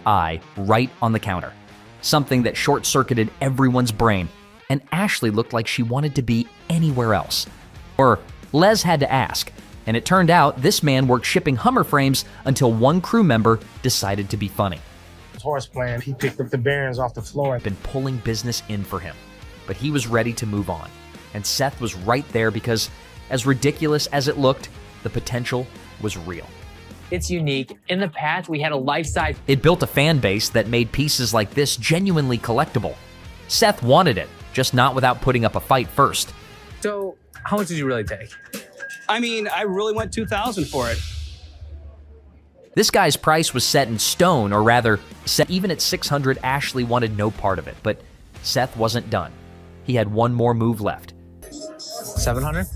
[SPEAKER 16] Eye right on the counter, something that short-circuited everyone's brain, and Ashley looked like she wanted to be anywhere else. Or Les had to ask, and it turned out this man worked shipping Hummer frames until one crew member decided to be funny.
[SPEAKER 7] Horse plant, he picked up the bearings off the floor.
[SPEAKER 16] Been pulling business in for him, but he was ready to move on, and Seth was right there because, as ridiculous as it looked, the potential was real.
[SPEAKER 12] It's unique. In the past, we had a life-size...
[SPEAKER 16] It built a fan base that made pieces like this genuinely collectible. Seth wanted it, just not without putting up a fight first.
[SPEAKER 12] So, how much did you really take?
[SPEAKER 11] I mean, I really went $2,000 for it.
[SPEAKER 16] This guy's price was set in stone, or rather, set even at $600, Ashley wanted no part of it, but Seth wasn't done. He had one more move left.
[SPEAKER 12] $700?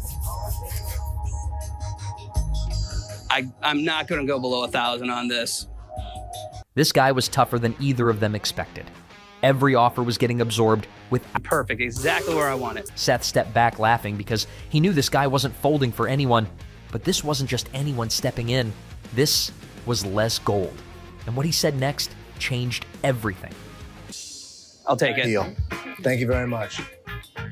[SPEAKER 11] I'm not going to go below $1,000 on this.
[SPEAKER 16] This guy was tougher than either of them expected. Every offer was getting absorbed with
[SPEAKER 11] Perfect, exactly where I want it.
[SPEAKER 16] Seth stepped back laughing because he knew this guy wasn't folding for anyone. But this wasn't just anyone stepping in. This was Les Gold. And what he said next changed everything.
[SPEAKER 11] I'll take it.
[SPEAKER 2] Deal. Thank you very much.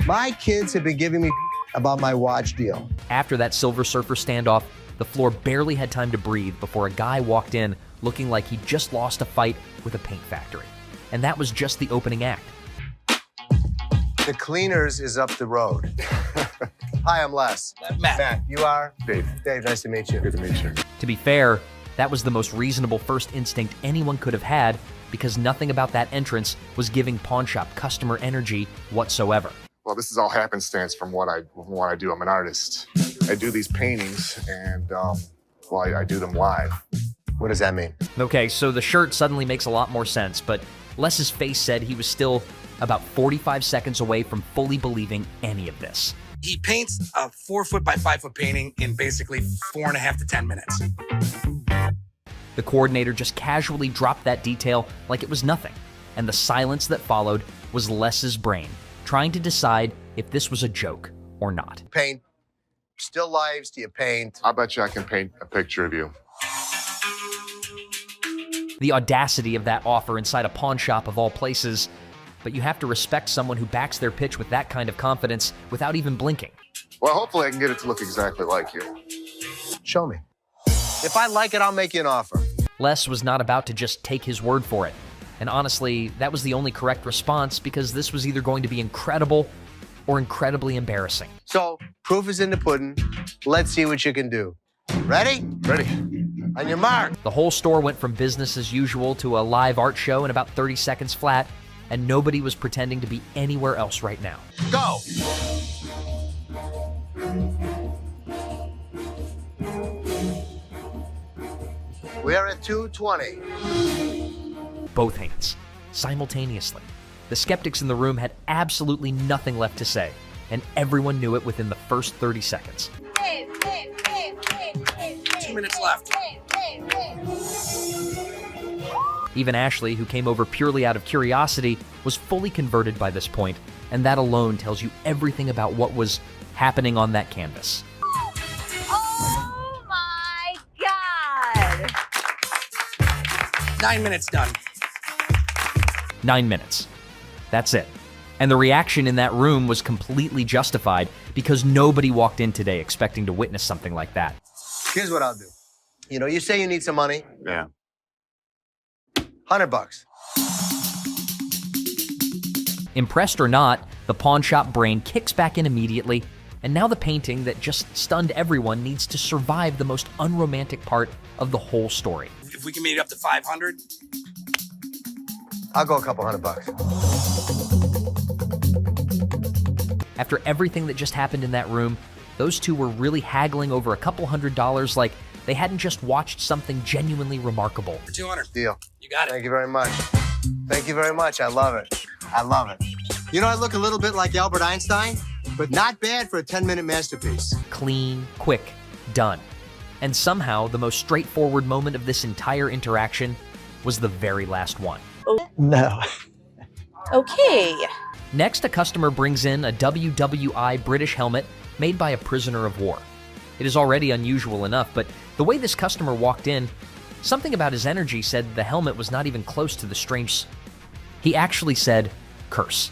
[SPEAKER 2] My kids have been giving me about my watch deal.
[SPEAKER 16] After that Silver Surfer standoff, the floor barely had time to breathe before a guy walked in looking like he just lost a fight with a paint factory. And that was just the opening act.
[SPEAKER 2] The Cleaners is up the road. Hi, I'm Les. Matt. You are?
[SPEAKER 5] Dave.
[SPEAKER 2] Dave, nice to meet you.
[SPEAKER 5] Good to meet you.
[SPEAKER 16] To be fair, that was the most reasonable first instinct anyone could have had, because nothing about that entrance was giving pawn shop customer energy whatsoever.
[SPEAKER 14] Well, this is all happenstance from what I do. I'm an artist. I do these paintings, and I do them live.
[SPEAKER 2] What does that mean?
[SPEAKER 16] Okay, so the shirt suddenly makes a lot more sense, but Les's face said he was still about 45 seconds away from fully believing any of this.
[SPEAKER 21] He paints a 4-foot by 5-foot painting in basically 4.5 to 10 minutes.
[SPEAKER 16] The coordinator just casually dropped that detail like it was nothing, and the silence that followed was Les's brain trying to decide if this was a joke or not.
[SPEAKER 2] Paint. Still lives, do you paint?
[SPEAKER 14] I bet you I can paint a picture of you.
[SPEAKER 16] The audacity of that offer inside a pawn shop of all places, but you have to respect someone who backs their pitch with that kind of confidence without even blinking.
[SPEAKER 14] Well, hopefully I can get it to look exactly like you.
[SPEAKER 2] Show me. If I like it, I'll make you an offer.
[SPEAKER 16] Les was not about to just take his word for it. And honestly, that was the only correct response, because this was either going to be incredible or incredibly embarrassing.
[SPEAKER 2] So, proof is in the pudding. Let's see what you can do. Ready?
[SPEAKER 14] Ready.
[SPEAKER 2] On your mark.
[SPEAKER 16] The whole store went from business as usual to a live art show in about 30 seconds flat, and nobody was pretending to be anywhere else right now.
[SPEAKER 2] Go! We're at 220.
[SPEAKER 16] Both hands, simultaneously. The skeptics in the room had absolutely nothing left to say, and everyone knew it within the first 30 seconds.
[SPEAKER 21] 2 minutes left.
[SPEAKER 16] Even Ashley, who came over purely out of curiosity, was fully converted by this point, and that alone tells you everything about what was happening on that canvas.
[SPEAKER 10] Oh my God!
[SPEAKER 21] 9 minutes done.
[SPEAKER 16] 9 minutes. That's it. And the reaction in that room was completely justified, because nobody walked in today expecting to witness something like that.
[SPEAKER 2] Here's what I'll do. You know, you say you need some money.
[SPEAKER 5] Yeah.
[SPEAKER 2] $100.
[SPEAKER 16] Impressed or not, the pawn shop brain kicks back in immediately, and now the painting that just stunned everyone needs to survive the most unromantic part of the whole story.
[SPEAKER 21] If we can meet it up to 500.
[SPEAKER 2] I'll go a couple $100.
[SPEAKER 16] After everything that just happened in that room, those two were really haggling over a couple $100 like they hadn't just watched something genuinely remarkable.
[SPEAKER 21] For 200.
[SPEAKER 2] Deal.
[SPEAKER 21] You got it.
[SPEAKER 2] Thank you very much. Thank you very much. I love it. I love it. You know, I look a little bit like Albert Einstein, but not bad for a 10-minute masterpiece.
[SPEAKER 16] Clean, quick, done. And somehow, the most straightforward moment of this entire interaction was the very last one.
[SPEAKER 20] No.
[SPEAKER 15] Okay.
[SPEAKER 16] Next, a customer brings in a WWI British helmet made by a prisoner of war. It is already unusual enough, but the way this customer walked in, something about his energy said the helmet was not even close to the strange. He actually said, curse.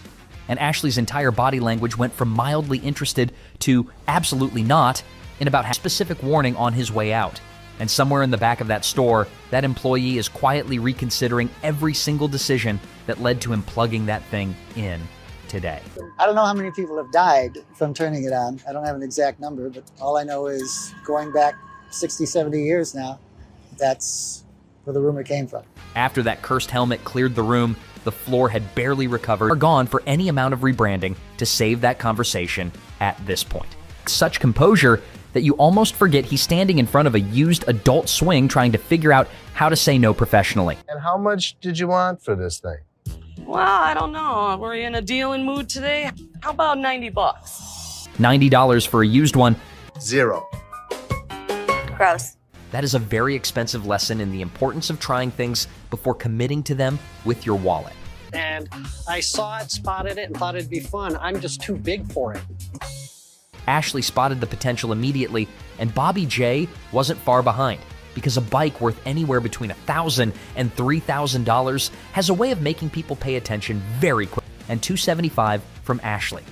[SPEAKER 16] And Ashley's entire body language went from mildly interested to absolutely not in about half specific warning on his way out. And somewhere in the back of that store, that employee is quietly reconsidering every single decision that led to him plugging that thing in today.
[SPEAKER 20] I don't know how many people have died from turning it on. I don't have an exact number, but all I know is going back 60, 70 years now, that's where the rumor came from.
[SPEAKER 16] After that cursed helmet cleared the room, the floor had barely recovered or gone for any amount of rebranding to save that conversation at this point. Such composure that you almost forget he's standing in front of a used adult swing trying to figure out how to say no professionally.
[SPEAKER 2] And how much did you want for this thing?
[SPEAKER 15] Well, I don't know. We're in a dealing mood today. How about $90?
[SPEAKER 16] $90 for a used one.
[SPEAKER 2] Zero.
[SPEAKER 3] Gross.
[SPEAKER 16] That is a very expensive lesson in the importance of trying things before committing to them with your wallet.
[SPEAKER 7] And I saw it, spotted it, and thought it'd be fun. I'm just too big for it.
[SPEAKER 16] Ashley spotted the potential immediately, and Bobby J wasn't far behind, because a bike worth anywhere between $1,000 and $3,000 has a way of making people pay attention very quick. And $275 from Ashley,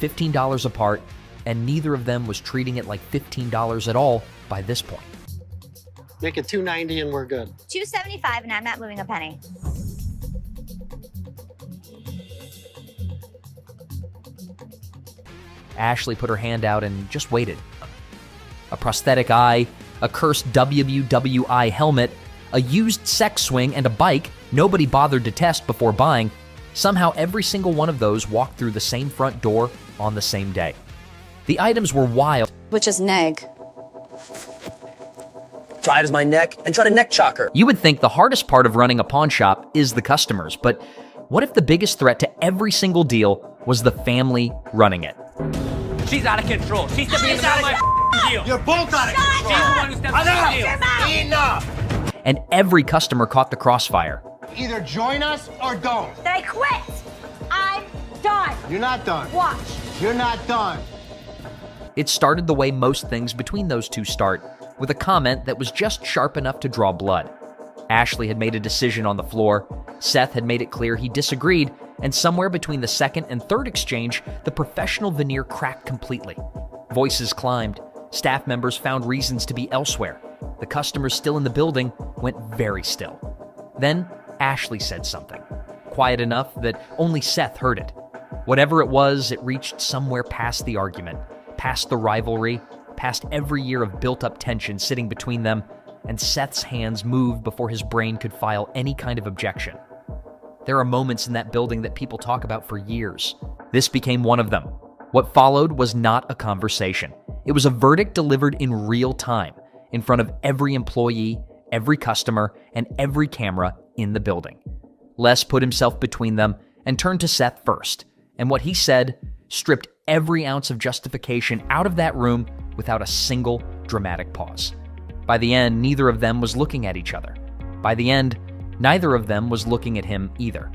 [SPEAKER 16] $15 apart, and neither of them was treating it like $15 at all by this point.
[SPEAKER 7] Make it $2.90 and we're good.
[SPEAKER 10] $2.75 and I'm not moving a penny.
[SPEAKER 16] Ashley put her hand out and just waited. A prosthetic eye, a cursed WWI helmet, a used sex swing, and a bike nobody bothered to test before buying. Somehow every single one of those walked through the same front door on the same day. The items were wild.
[SPEAKER 6] Which is neg.
[SPEAKER 7] Try it as my neck and try to neck chock her.
[SPEAKER 16] You would think the hardest part of running a pawn shop is the customers, but what if the biggest threat to every single deal was the family running it?
[SPEAKER 12] She's out of control. She's stepping into my deal.
[SPEAKER 2] You're both out of control.
[SPEAKER 12] She's the one who stepped into the deal.
[SPEAKER 2] Enough!
[SPEAKER 16] And every customer caught the crossfire.
[SPEAKER 2] Either join us or don't.
[SPEAKER 10] Then I quit. I'm done.
[SPEAKER 2] You're not done.
[SPEAKER 10] Watch.
[SPEAKER 2] You're not done.
[SPEAKER 16] It started the way most things between those two start, with a comment that was just sharp enough to draw blood. Ashley had made a decision on the floor, Seth had made it clear he disagreed, and somewhere between the second and third exchange, the professional veneer cracked completely. Voices climbed, staff members found reasons to be elsewhere. The customers still in the building went very still. Then Ashley said something, quiet enough that only Seth heard it. Whatever it was, it reached somewhere past the argument, past the rivalry, past every year of built-up tension sitting between them, and Seth's hands moved before his brain could file any kind of objection. There are moments in that building that people talk about for years. This became one of them. What followed was not a conversation. It was a verdict delivered in real time, in front of every employee, every customer, and every camera in the building. Les put himself between them and turned to Seth first, and what he said stripped every ounce of justification out of that room without a single dramatic pause. By the end, neither of them was looking at each other. By the end, neither of them was looking at him either.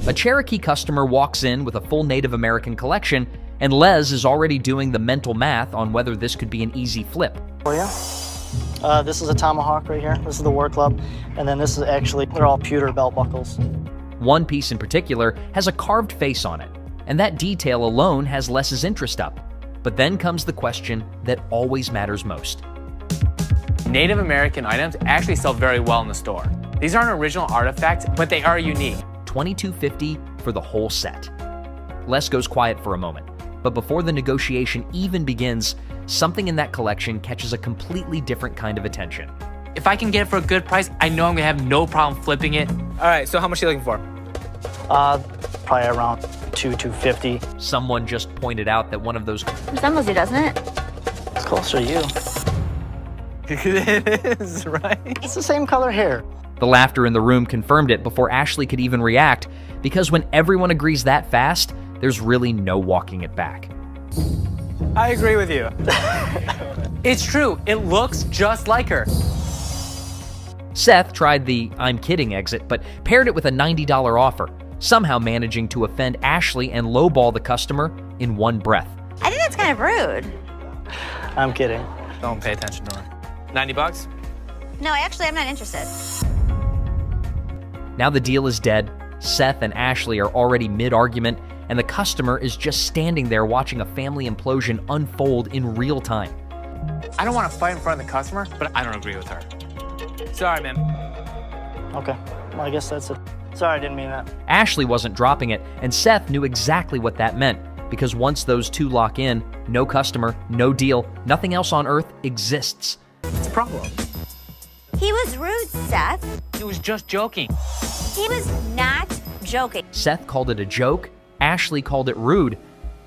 [SPEAKER 16] A Cherokee customer walks in with a full Native American collection, and Les is already doing the mental math on whether this could be an easy flip.
[SPEAKER 7] Oh yeah? This is a tomahawk right here. This is the war club. And then this is actually, they're all pewter belt buckles.
[SPEAKER 16] One piece in particular has a carved face on it, and that detail alone has Les's interest up. But then comes the question that always matters most.
[SPEAKER 12] Native American items actually sell very well in the store. These aren't original artifacts, but they are unique.
[SPEAKER 16] $22.50 for the whole set. Les goes quiet for a moment, but before the negotiation even begins, something in that collection catches a completely different kind of attention.
[SPEAKER 12] If I can get it for a good price, I know I'm gonna have no problem flipping it. All right, so how much are you looking for?
[SPEAKER 7] Probably around $250.
[SPEAKER 16] Someone just pointed out that one of those
[SPEAKER 10] resembles you, doesn't it?
[SPEAKER 7] It's closer to you.
[SPEAKER 12] It is, right?
[SPEAKER 7] It's the same color hair.
[SPEAKER 16] The laughter in the room confirmed it before Ashley could even react, because when everyone agrees that fast, there's really no walking it back.
[SPEAKER 12] I agree with you. It's true, it looks just like her.
[SPEAKER 16] Seth tried the I'm kidding exit, but paired it with a $90 offer, somehow managing to offend Ashley and lowball the customer in one breath.
[SPEAKER 10] I think that's kind of rude.
[SPEAKER 7] I'm kidding.
[SPEAKER 12] Don't pay attention to her. $90?
[SPEAKER 10] No, actually, I'm not interested.
[SPEAKER 16] Now the deal is dead. Seth and Ashley are already mid-argument, and the customer is just standing there watching a family implosion unfold in real time.
[SPEAKER 12] I don't want to fight in front of the customer, but I don't agree with her. Sorry, man.
[SPEAKER 7] Okay, well, I guess that's it. Sorry, I didn't mean that.
[SPEAKER 16] Ashley wasn't dropping it, and Seth knew exactly what that meant, because once those two lock in, no customer, no deal, nothing else on earth exists.
[SPEAKER 12] It's a problem.
[SPEAKER 10] He was rude, Seth.
[SPEAKER 12] He was just joking.
[SPEAKER 10] He was not joking.
[SPEAKER 16] Seth called it a joke, Ashley called it rude,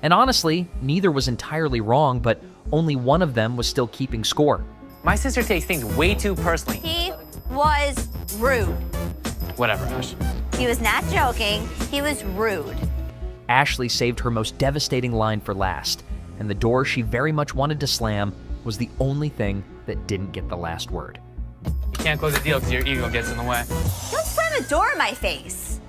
[SPEAKER 16] and honestly, neither was entirely wrong, but only one of them was still keeping score.
[SPEAKER 12] My sister takes things way too personally.
[SPEAKER 10] He was rude.
[SPEAKER 12] Whatever, Ash.
[SPEAKER 10] He was not joking. He was rude.
[SPEAKER 16] Ashley saved her most devastating line for last, and the door she very much wanted to slam was the only thing that didn't get the last word.
[SPEAKER 12] You can't close the deal because your ego gets in the way.
[SPEAKER 10] Don't slam a door in my face.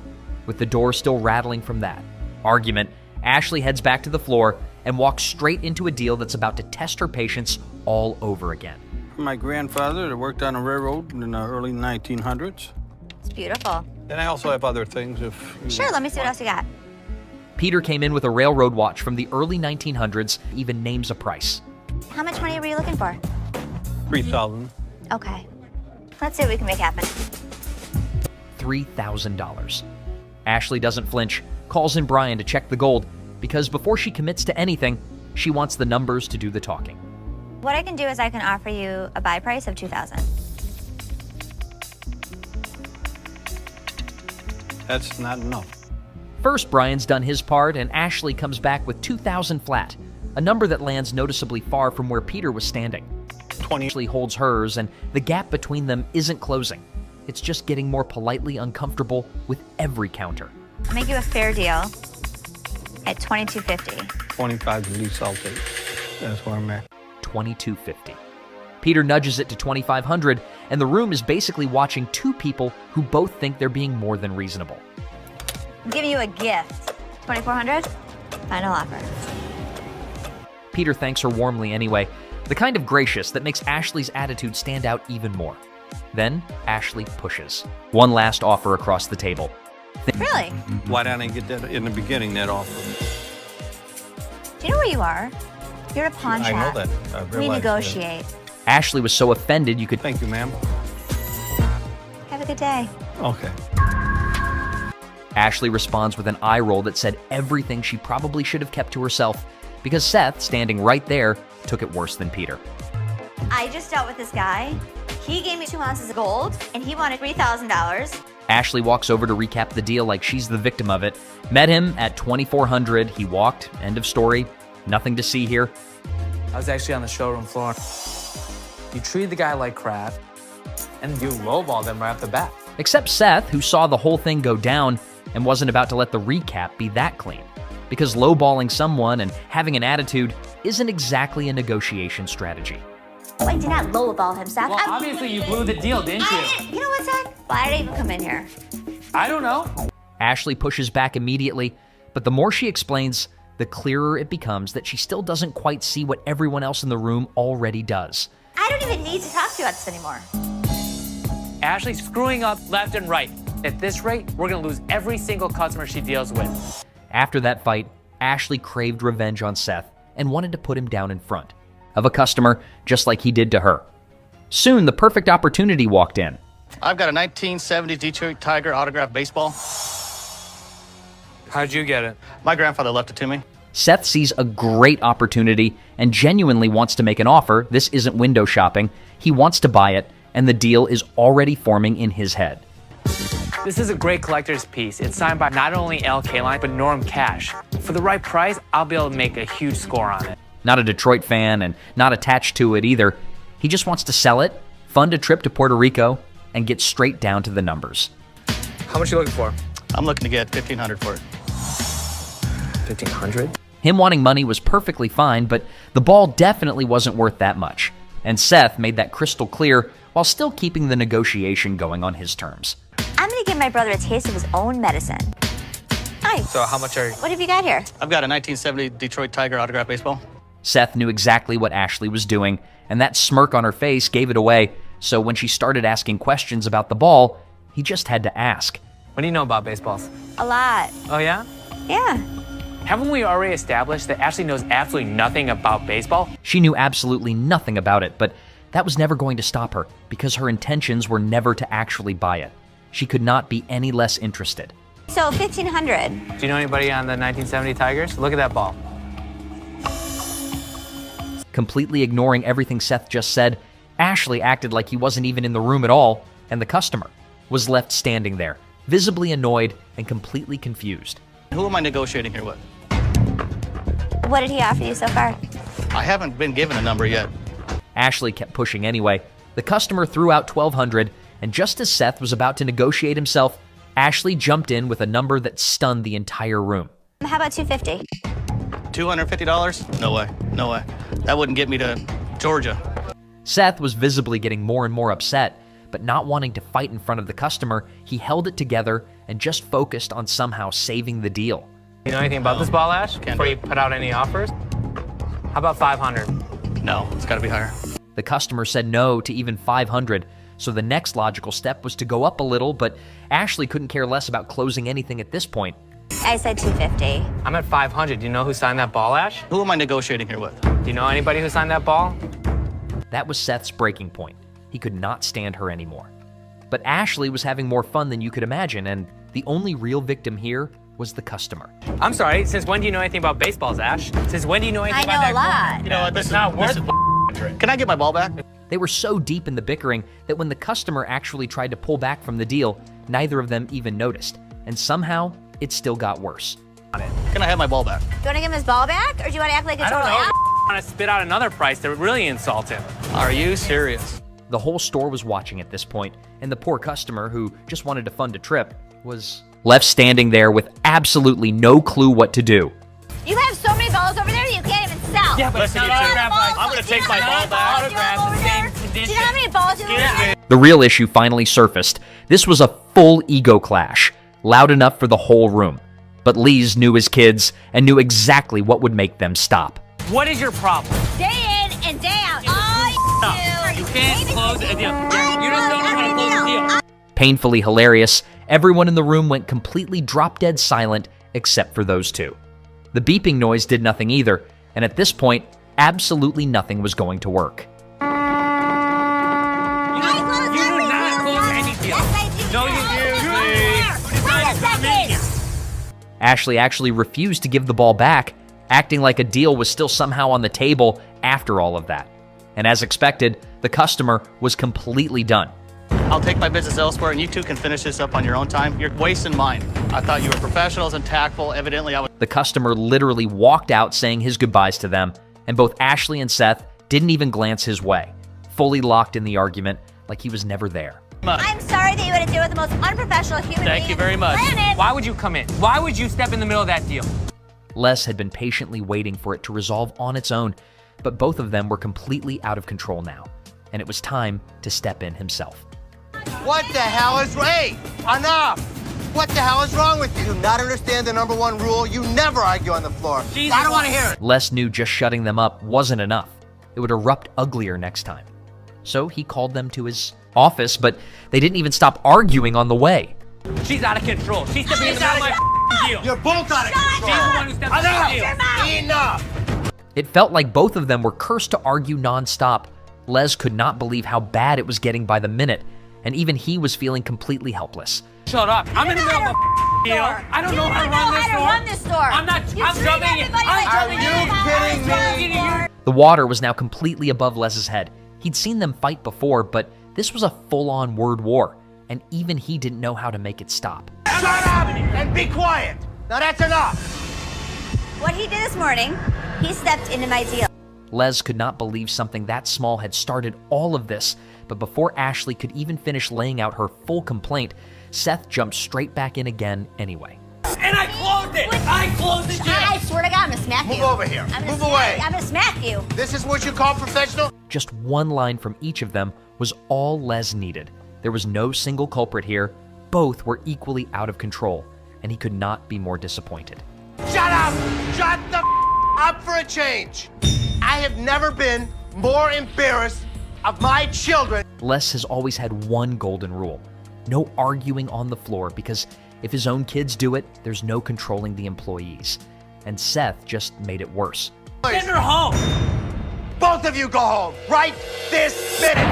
[SPEAKER 16] With the door still rattling from that argument, Ashley heads back to the floor and walks straight into a deal that's about to test her patience all over again.
[SPEAKER 11] My grandfather that worked on a railroad in the early 1900s.
[SPEAKER 10] It's beautiful.
[SPEAKER 11] And I also have other things if you
[SPEAKER 10] Sure, let me see what else you got.
[SPEAKER 16] Peter came in with a railroad watch from the early 1900s, even names a price.
[SPEAKER 10] How much money were you looking for?
[SPEAKER 11] 3,000.
[SPEAKER 10] Okay. Let's see what we can make happen.
[SPEAKER 16] $3,000. Ashley doesn't flinch, calls in Brian to check the gold, because before she commits to anything, she wants the numbers to do the talking.
[SPEAKER 10] What I can do is I can offer you a buy price of $2,000.
[SPEAKER 11] That's not enough.
[SPEAKER 16] First, Brian's done his part, and Ashley comes back with $2,000 flat, a number that lands noticeably far from where Peter was standing.
[SPEAKER 11] 20.
[SPEAKER 16] Ashley holds hers, and the gap between them isn't closing. It's just getting more politely uncomfortable with every counter.
[SPEAKER 10] I'll make you a fair deal at $22.50.
[SPEAKER 11] 25 is least I'll take. That's where I'm at.
[SPEAKER 16] $22.50. Peter nudges it to $2,500, and the room is basically watching two people who both think they're being more than reasonable.
[SPEAKER 10] I'm giving you a gift. $2,400? Final offer.
[SPEAKER 16] Peter thanks her warmly anyway, the kind of gracious that makes Ashley's attitude stand out even more. Then Ashley pushes. One last offer across the table.
[SPEAKER 10] Really?
[SPEAKER 11] Why didn't I get that in the beginning, that offer?
[SPEAKER 10] Do you know where you are? You're at a pawn shop.
[SPEAKER 11] I know that. I
[SPEAKER 10] We
[SPEAKER 11] realize
[SPEAKER 10] negotiate.
[SPEAKER 16] Ashley was so offended you could...
[SPEAKER 11] Thank you, ma'am.
[SPEAKER 10] Have a good day.
[SPEAKER 11] Okay.
[SPEAKER 16] Ashley responds with an eye roll that said everything she probably should have kept to herself, because Seth, standing right there, took it worse than Peter.
[SPEAKER 10] I just dealt with this guy. He gave me 2 ounces of gold, and he wanted $3,000.
[SPEAKER 16] Ashley walks over to recap the deal like she's the victim of it. Met him at $2,400. He walked. End of story. Nothing to see here.
[SPEAKER 12] I was actually on the showroom floor. You treated the guy like crap, and you lowballed him right off the bat.
[SPEAKER 16] Except Seth, who saw the whole thing go down and wasn't about to let the recap be that clean. Because lowballing someone and having an attitude isn't exactly a negotiation strategy.
[SPEAKER 10] Oh, I did not lowball him, Seth.
[SPEAKER 12] Well, obviously you blew the deal, didn't you?
[SPEAKER 10] You know what, Seth? Why did I even come in here?
[SPEAKER 12] I don't know.
[SPEAKER 16] Ashley pushes back immediately, but the more she explains, the clearer it becomes that she still doesn't quite see what everyone else in the room already does.
[SPEAKER 10] I don't even need to talk to you about this anymore.
[SPEAKER 12] Ashley's screwing up left and right. At this rate, we're gonna lose every single customer she deals with.
[SPEAKER 16] After that fight, Ashley craved revenge on Seth and wanted to put him down in front of a customer just like he did to her. Soon, the perfect opportunity walked in.
[SPEAKER 7] I've got a 1970 Detroit Tiger autographed baseball.
[SPEAKER 12] How'd you get it?
[SPEAKER 7] My grandfather left it to me.
[SPEAKER 16] Seth sees a great opportunity and genuinely wants to make an offer. This isn't window shopping. He wants to buy it, and the deal is already forming in his head.
[SPEAKER 12] This is a great collector's piece. It's signed by not only L. Kaline, but Norm Cash. For the right price, I'll be able to make a huge score on it.
[SPEAKER 16] Not a Detroit fan and not attached to it either. He just wants to sell it, fund a trip to Puerto Rico, and get straight down to the numbers.
[SPEAKER 12] How much are you looking for?
[SPEAKER 7] I'm looking to get $1,500 for it.
[SPEAKER 12] $1,500?
[SPEAKER 16] Him wanting money was perfectly fine, but the ball definitely wasn't worth that much. And Seth made that crystal clear while still keeping the negotiation going on his terms.
[SPEAKER 10] I'm gonna give my brother a taste of his own medicine. Hi.
[SPEAKER 12] So how much are you?
[SPEAKER 10] What have you got here?
[SPEAKER 7] I've got a 1970 Detroit Tiger autographed baseball.
[SPEAKER 16] Seth knew exactly what Ashley was doing, and that smirk on her face gave it away. So when she started asking questions about the ball, he just had to ask.
[SPEAKER 12] What do you know about baseballs?
[SPEAKER 10] A lot.
[SPEAKER 12] Oh, yeah?
[SPEAKER 10] Yeah.
[SPEAKER 12] Haven't we already established that Ashley knows absolutely nothing about baseball?
[SPEAKER 16] She knew absolutely nothing about it, but that was never going to stop her because her intentions were never to actually buy it. She could not be any less interested.
[SPEAKER 10] So $1,500.
[SPEAKER 12] Do you know anybody on the 1970 Tigers? Look at that ball.
[SPEAKER 16] Completely ignoring everything Seth just said, Ashley acted like he wasn't even in the room at all, and the customer was left standing there, visibly annoyed and completely confused.
[SPEAKER 7] Who am I negotiating here with?
[SPEAKER 10] What did he offer you so far?
[SPEAKER 7] I haven't been given a number yet.
[SPEAKER 16] Ashley kept pushing anyway. The customer threw out $1,200, and just as Seth was about to negotiate himself, Ashley jumped in with a number that stunned the entire room.
[SPEAKER 10] How about $250?
[SPEAKER 7] $250? No way. No way. That wouldn't get me to Georgia.
[SPEAKER 16] Seth was visibly getting more and more upset, but not wanting to fight in front of the customer, he held it together and just focused on somehow saving the deal.
[SPEAKER 12] You know anything about this ball, Ash? Before you put out any offers? How about $500?
[SPEAKER 7] No, it's gotta be higher.
[SPEAKER 16] The customer said no to even $500, so the next logical step was to go up a little, but Ashley couldn't care less about closing anything at this point.
[SPEAKER 10] I said 250.
[SPEAKER 12] I'm at 500. Do you know who signed that ball, Ash?
[SPEAKER 7] Who am I negotiating here with?
[SPEAKER 12] Do you know anybody who signed that ball?
[SPEAKER 16] That was Seth's breaking point. He could not stand her anymore. But Ashley was having more fun than you could imagine, and the only real victim here was the customer.
[SPEAKER 12] I'm sorry, since when do you know anything about baseballs, Ash? Since when do you know anything about
[SPEAKER 10] I know
[SPEAKER 12] that?
[SPEAKER 10] a lot.
[SPEAKER 7] You know what? This is not worth it. Can I get my ball back?
[SPEAKER 16] They were so deep in the bickering that when the customer actually tried to pull back from the deal, neither of them even noticed. And somehow, it still got worse.
[SPEAKER 7] Can I have my ball back?
[SPEAKER 10] Do you want to give him his ball back, or do you want to act like a
[SPEAKER 12] I don't
[SPEAKER 10] total
[SPEAKER 12] know.
[SPEAKER 10] ass?
[SPEAKER 12] I want to spit out another price that would really insult him.
[SPEAKER 7] Are you serious?
[SPEAKER 16] The whole store was watching at this point, and the poor customer, who just wanted to fund a trip, was left standing there with absolutely no clue what to do.
[SPEAKER 10] You have so many balls over there that you can't even sell.
[SPEAKER 12] Yeah, but
[SPEAKER 7] Listen,
[SPEAKER 12] it's not
[SPEAKER 7] you two.
[SPEAKER 12] autographed.
[SPEAKER 7] I'm gonna take my ball back.
[SPEAKER 12] Autographed the same condition.
[SPEAKER 10] Do you know how many balls you have?
[SPEAKER 16] The real issue finally surfaced. This was a full ego clash, loud enough for the whole room. But Lees knew his kids and knew exactly what would make them stop.
[SPEAKER 12] What is your problem?
[SPEAKER 10] Day in and day out. All you do.
[SPEAKER 12] You can't close a deal. You just don't know how to close a deal.
[SPEAKER 16] Painfully hilarious, everyone in the room went completely drop-dead silent except for those two. The beeping noise did nothing either, and at this point, absolutely nothing was going to work.
[SPEAKER 12] You do not close any deal. No, you do.
[SPEAKER 16] Ashley actually refused to give the ball back, acting like a deal was still somehow on the table after all of that. And as expected, the customer was completely done.
[SPEAKER 7] I'll take my business elsewhere, and you two can finish this up on your own time. You're wasting mine. I thought you were professionals and tactful. Evidently, I was.
[SPEAKER 16] The customer literally walked out saying his goodbyes to them, and both Ashley and Seth didn't even glance his way, fully locked in the argument like he was never there.
[SPEAKER 10] I'm sorry that you had to deal with the most unprofessional human being
[SPEAKER 7] Thank you very much.
[SPEAKER 10] on the planet.
[SPEAKER 12] Why would you come in? Why would you step in the middle of that deal?
[SPEAKER 16] Les had been patiently waiting for it to resolve on its own, but both of them were completely out of control now, and it was time to step in himself.
[SPEAKER 2] What the hell is... Hey, enough! What the hell is wrong with you? Do not understand the number one rule? You never argue on the floor. I don't want to hear it.
[SPEAKER 16] Les knew just shutting them up wasn't enough. It would erupt uglier next time. So he called them to his office, but they didn't even stop arguing on the way.
[SPEAKER 12] She's out of control. She's stepping in the middle of my deal.
[SPEAKER 2] You're both out of control.
[SPEAKER 12] She's the one who stepped in the deal.
[SPEAKER 2] Enough!
[SPEAKER 16] It felt like both of them were cursed to argue nonstop. Les could not believe how bad it was getting by the minute, and even he was feeling completely helpless.
[SPEAKER 12] Shut up. I'm in the middle of a deal. I don't know how to run this store. I'm not. I'm jumping in. I'm jumping in.
[SPEAKER 16] The water was now completely above Les's head. He'd seen them fight before, but this was a full-on word war, and even he didn't know how to make it stop.
[SPEAKER 2] Shut up and be quiet! Now that's enough!
[SPEAKER 10] What he did this morning, he stepped into my deal.
[SPEAKER 16] Les could not believe something that small had started all of this, but before Ashley could even finish laying out her full complaint, Seth jumped straight back in again anyway.
[SPEAKER 12] And I closed it! I closed the deal!
[SPEAKER 10] I swear to God, I'm gonna smack you.
[SPEAKER 2] Move over here. Move away.
[SPEAKER 10] I'm gonna smack you.
[SPEAKER 2] This is what you call professional?
[SPEAKER 16] Just one line from each of them was all Les needed. There was no single culprit here. Both were equally out of control, and he could not be more disappointed.
[SPEAKER 2] Shut up! Shut the up for a change! I have never been more embarrassed of my children.
[SPEAKER 16] Les has always had one golden rule: no arguing on the floor, because if his own kids do it, there's no controlling the employees. And Seth just made it worse.
[SPEAKER 12] Send her home!
[SPEAKER 2] Both of you go home, right this minute!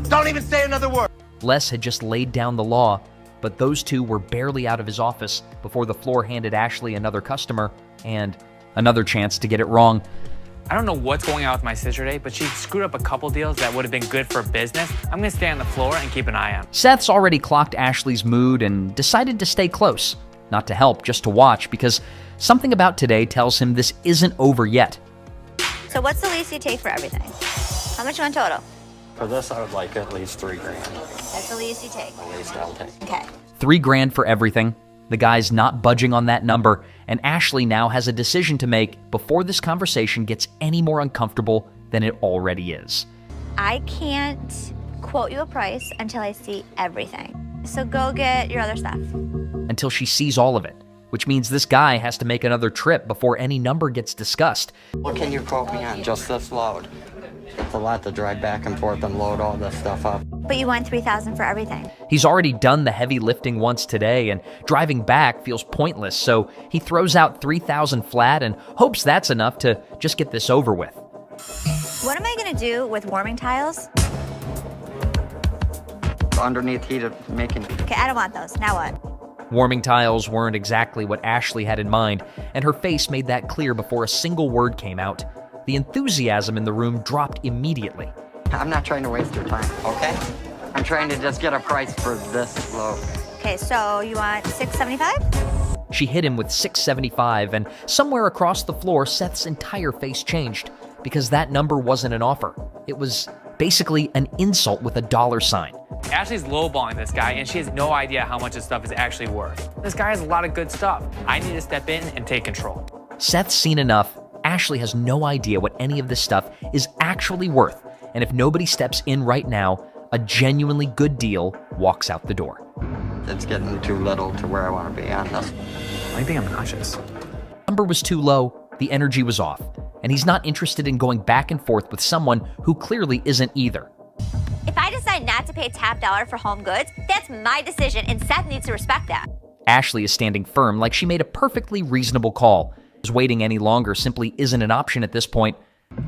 [SPEAKER 2] Don't even say another word.
[SPEAKER 16] Les had just laid down the law, but those two were barely out of his office before the floor handed Ashley another customer and another chance to get it wrong.
[SPEAKER 12] I don't know what's going on with my sister today, but she screwed up a couple deals that would have been good for business. I'm gonna stay on the floor and keep an eye on.
[SPEAKER 16] Seth's already clocked Ashley's mood and decided to stay close. Not to help, just to watch, because something about today tells him this isn't over yet.
[SPEAKER 10] So what's the least you take for everything? How much you want total?
[SPEAKER 6] For this, I would like at least $3,000.
[SPEAKER 10] That's the least you take.
[SPEAKER 6] At least I'll take.
[SPEAKER 10] Okay.
[SPEAKER 16] $3,000 for everything. The guy's not budging on that number, and Ashley now has a decision to make before this conversation gets any more uncomfortable than it already is.
[SPEAKER 10] I can't quote you a price until I see everything. So go get your other stuff.
[SPEAKER 16] Until she sees all of it, which means this guy has to make another trip before any number gets discussed.
[SPEAKER 6] What can you quote me on just this load? It's a lot to drag back and forth and load all this stuff up.
[SPEAKER 10] But you want $3,000 for everything.
[SPEAKER 16] He's already done the heavy lifting once today, and driving back feels pointless, so he throws out $3,000 flat and hopes that's enough to just get this over with.
[SPEAKER 10] What am I gonna do with warming tiles?
[SPEAKER 6] Underneath heated making.
[SPEAKER 10] Okay, I don't want those. Now what?
[SPEAKER 16] Warming tiles weren't exactly what Ashley had in mind, and her face made that clear before a single word came out. The enthusiasm in the room dropped immediately.
[SPEAKER 6] I'm not trying to waste your time, okay? I'm trying to just get a price for this low.
[SPEAKER 10] Okay, so you want $675?
[SPEAKER 16] She hit him with $675, and somewhere across the floor, Seth's entire face changed, because that number wasn't an offer. It was basically an insult with a dollar sign.
[SPEAKER 12] Ashley's lowballing this guy, and she has no idea how much this stuff is actually worth. This guy has a lot of good stuff. I need to step in and take control.
[SPEAKER 16] Seth's seen enough. Ashley has no idea what any of this stuff is actually worth, and if nobody steps in right now, a genuinely good deal walks out the door.
[SPEAKER 6] It's getting too little to where I want to be on this.
[SPEAKER 12] I think I'm nauseous.
[SPEAKER 16] Number was too low, the energy was off, and he's not interested in going back and forth with someone who clearly isn't either.
[SPEAKER 10] If I decide not to pay top dollar for home goods, that's my decision, and Seth needs to respect that.
[SPEAKER 16] Ashley is standing firm like she made a perfectly reasonable call. Waiting any longer simply isn't an option at this point.